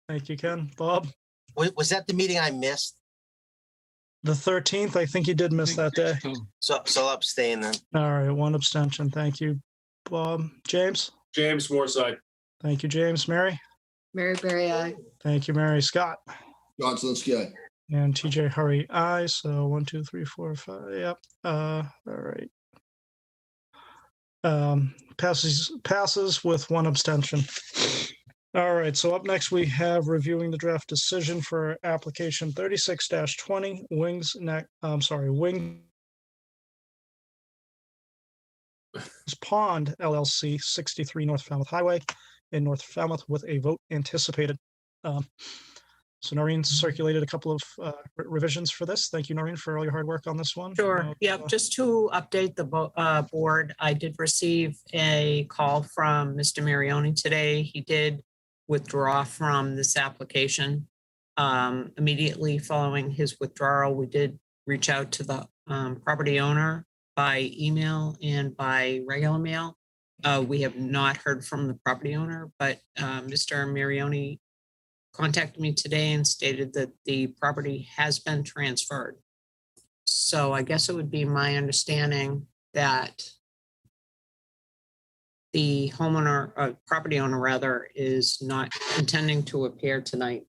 Thank you, Ken. Bob? Was that the meeting I missed? The 13th, I think you did miss that day. So I'll abstain then. All right, one abstention. Thank you, Bob. James? James Morrside. Thank you, James. Mary? Mary Berry, aye. Thank you, Mary. Scott? John Zelinski, aye. And TJ Hurry, aye. So 1, 2, 3, 4, 5. Yep. All right. Passes with one abstention. All right. So up next we have reviewing the draft decision for application 36-20 Wings Pond LLC, 63 North Falmouth Highway in North Falmouth, with a vote anticipated. So Noreen circulated a couple of revisions for this. Thank you, Noreen, for all your hard work on this one. Sure. Yep. Just to update the board, I did receive a call from Mr. Marioni today. He did withdraw from this application. Immediately following his withdrawal, we did reach out to the property owner by email and by regular mail. We have not heard from the property owner, but Mr. Marioni contacted me today and stated that the property has been transferred. So I guess it would be my understanding that the homeowner, property owner rather, is not intending to appear tonight.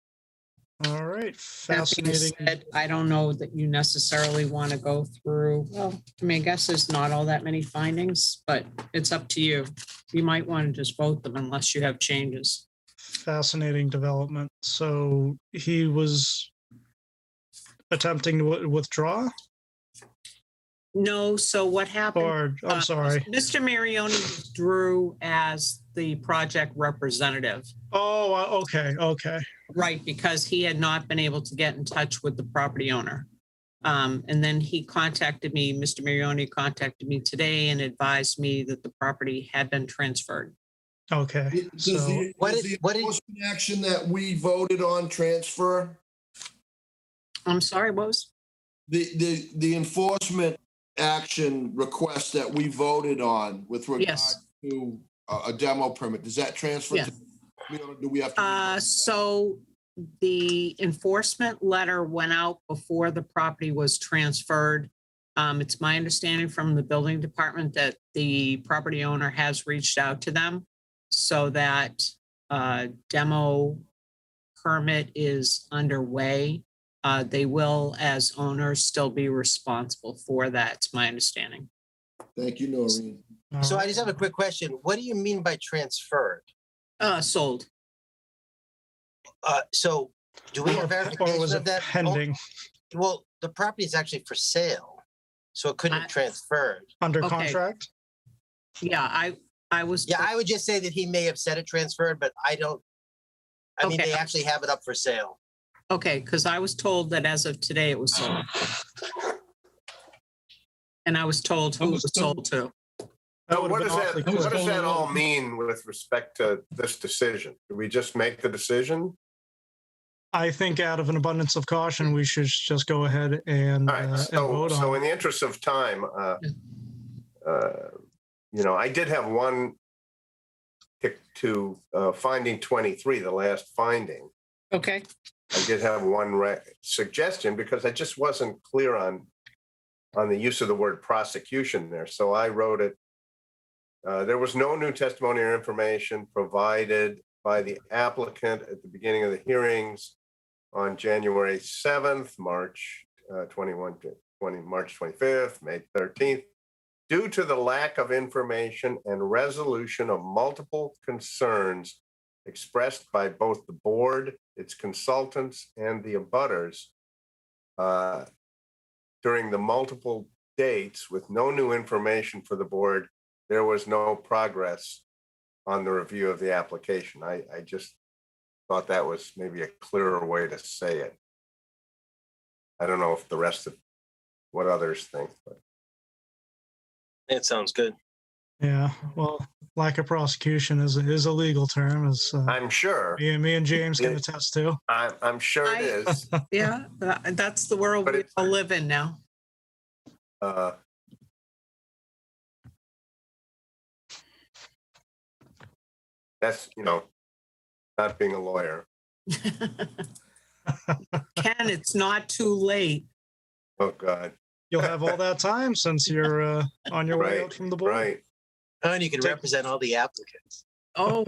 All right, That being fascinating. said, I don't know that you necessarily want to go through, well, I mean, I guess there's not all that many findings, but it's up to you. You might want to just vote them unless you have changes. Fascinating development. So he was attempting to withdraw? No, so what happened? Or, I'm sorry. Mr. Marioni withdrew as the project representative. Oh, okay. Right, because he had not been able to get in touch with the property owner. And then he contacted me, Mr. Marioni contacted me today and advised me that the property had been transferred. Okay. Does So the enforcement action that we voted on transfer? I'm sorry, what was? The enforcement action request that we voted on with regard Yes. to a demo permit, does that transfer? Yeah. Do we have to? So the enforcement letter went out before the property was transferred. It's my understanding from the building department that the property owner has reached out to them so that demo permit is underway. They will, as owners, still be responsible for that. It's my understanding. Thank you, Noreen. So I just have a quick question. What do you mean by transferred? Sold. So do we have or verification was of it that? pending Well, the property is actually for sale, so it couldn't have transferred. under Okay. contract? Yeah, I was. Yeah, I would just say that he may have said it transferred, but I don't. I mean, Okay. they actually have it up for sale. Okay, because I was told that as of today it was sold. And I was told who it was sold to. That So would what have does been that, awfully what quick. does that all mean with respect to this decision? Do we just make the decision? I think out of an abundance of caution, we should just go ahead and, All right, and so, vote so on in it. the interest of time, I did have one tick to finding 23, the last finding. Okay. I did have one suggestion because I just wasn't clear on the use of the word prosecution there. So I wrote it. There was no new testimony or information provided by the applicant at the beginning of the hearings on January 7th, March 25th, May 13th, due to the lack of information and resolution of multiple concerns expressed by both the board, its consultants, and the abutters. during the multiple dates with no new information for the board, there was no progress on the review of the application. I just thought that was maybe a clearer way to say it. I don't know if the rest of what others think, but It sounds good. Yeah, well, lack of prosecution is a legal term, as I'm sure. me and James can attest to. I'm sure it is. Yeah, that's the world we all live in now. That's, not being a lawyer. Ken, it's not too late. Oh, God. You'll have all that time since you're on your way out from the board. Right. And you can represent all the applicants. Oh,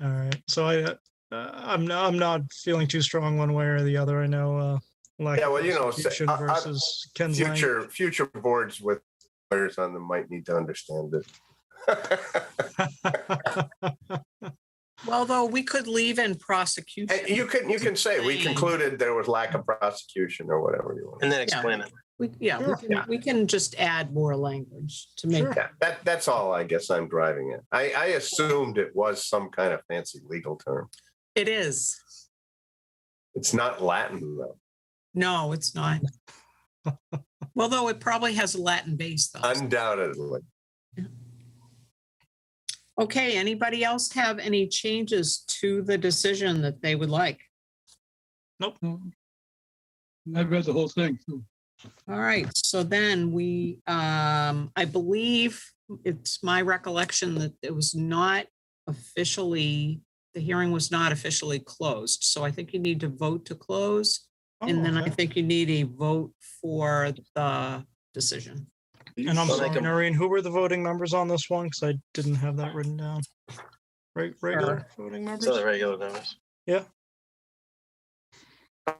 All right. So I'm not feeling too strong one way or the other. I know lack of prosecution versus Ken's language. future boards with lawyers on them might need to understand it. well, though, we could leave in prosecution. And you can say we concluded there was lack of prosecution or whatever you want. And then explain it. We can just add more language to make. Yeah, that's all I guess I'm driving at. I assumed it was some kind of fancy legal term. It is. It's not Latin though. No, it's not. Well, though, it probably has a Latin base, though. Undoubtedly. Okay, anybody else have any changes to the decision that they would like? Nope. I read the whole thing. So. All right, so then we, I believe it's my recollection that it was not officially, the hearing was not officially closed. So I think you need to vote to close. And then I think you need a vote for the decision. And I'm sorry, Noreen, who were the voting members on this one? Because I didn't have that written down. Regular voting members? So the regular members. Yeah.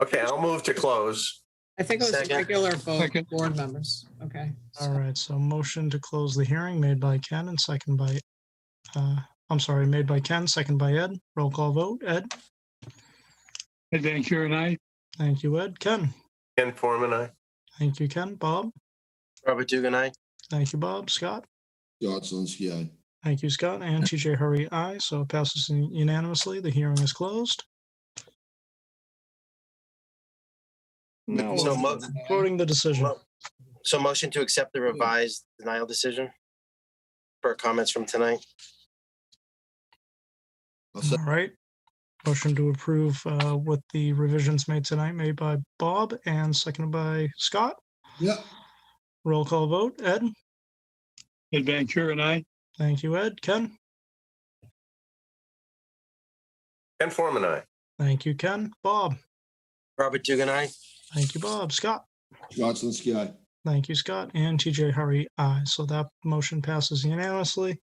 Okay, I'll move to close. I think it was Second. a regular vote, board members. Okay. All right, so motion to close the hearing made by Ken and second by, made by Ken, second by Ed. Roll call vote. Ed? Ed Van Kuren, aye. Thank you, Ed. Ken? Ken Forman, aye. Thank you, Ken. Bob? Robert Dugan, aye. Thank you, Bob. Scott? Scott Zelinski, aye. Thank you, Scott. And TJ Hurry, aye. So it passes unanimously. The hearing is closed. Now So we're voting the decision. So motion to accept the revised denial decision for comments from tonight. All right. Motion to approve with the revisions made tonight, made by Bob and seconded by Scott. Yep. Roll call vote. Ed? Ed Van Kuren, aye. Thank you, Ed. Ken? Ken Forman, aye. Thank you, Ken. Bob? Robert Dugan, aye. Thank you, Bob. Scott? Scott Zelinski, aye. Thank you, Scott. And TJ Hurry, aye. So that motion passes unanimously.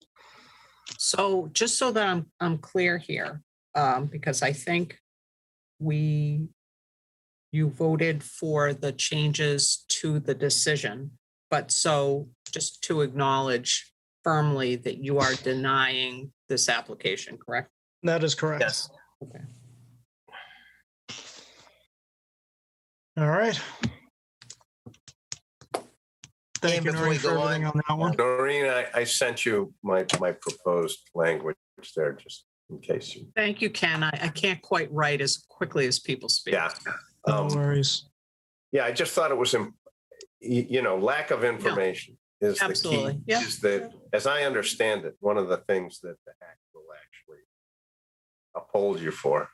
So just so that I'm clear here, because I think you voted for the changes to the decision, but so just to acknowledge firmly that you are denying this application, correct? That is correct. Yes. Okay. All right. Thank you, before Noreen, we for go everything on- on that one. Noreen, I sent you my proposed language there, just in case you. Thank you, Ken. I can't quite write as quickly as people speak. Yeah. No worries. Yeah, I just thought it was, lack of information is the Absolutely. key. Yeah. Is that, as I understand it, one of the things that the act will actually uphold you for.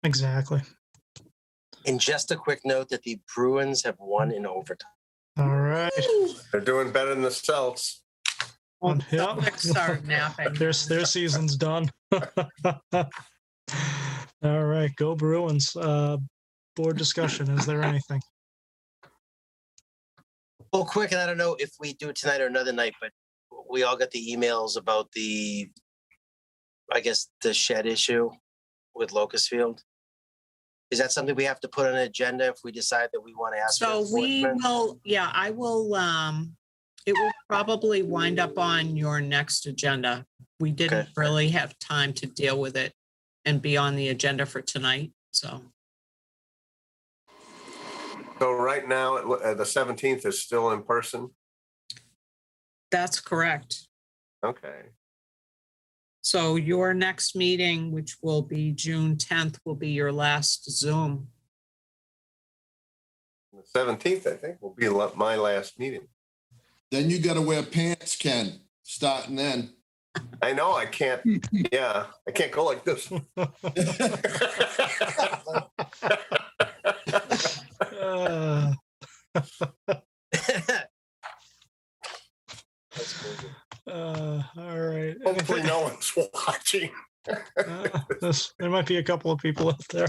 Exactly. And just a quick note that the Bruins have won in overtime. All right. They're doing better than the Celts. Yeah. Start napping. Their season's done. All right, go Bruins. Board discussion, is there anything? Well, quick, and I don't know if we do it tonight or another night, but we all got the emails about the shed issue with Locust Field. Is that something we have to put on an agenda if we decide that we want to ask? So we will, I will, it will probably wind up on your next agenda. We didn't really have time to deal with it and be on the agenda for tonight, so. So right now, the 17th is still in person? That's correct. Okay. So your next meeting, which will be June 10th, will be your last Zoom. The 17th, I think, will be my last meeting. Then you gotta wear pants, Ken, starting then. I know, I can't, yeah, I can't go like this. All right. Hopefully no one's watching. There might be a couple of people out there.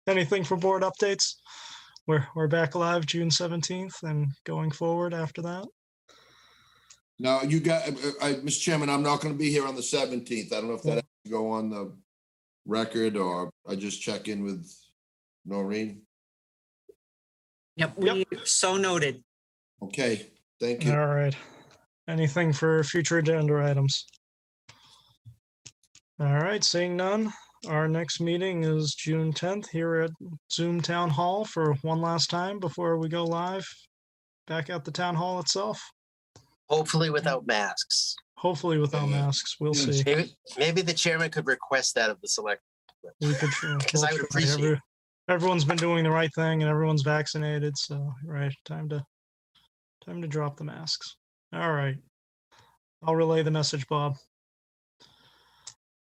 Anything for board updates? We're back live June 17th and going forward after that. Now, you got, Mr. Chairman, I'm not gonna be here on the 17th. I don't know if that has to go on the record or I just check in with Noreen. Yep, we so noted. Okay, thank you. All right. Anything for future agenda items? All right, seeing none. Our next meeting is June 10th here at Zoom Town Hall for one last time before we go live back at the town hall itself. Hopefully without masks. Hopefully without masks. We'll see. Maybe the chairman could request that of the select. We could, Because I would appreciate it. Everyone's been doing the right thing and everyone's vaccinated, so right, time to drop the masks. All right. I'll relay the message, Bob.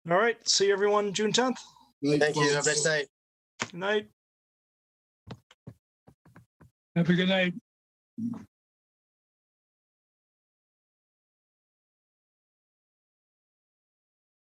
All right, see everyone June 10th. Thank you. Have a nice night. Good night. Have a good night.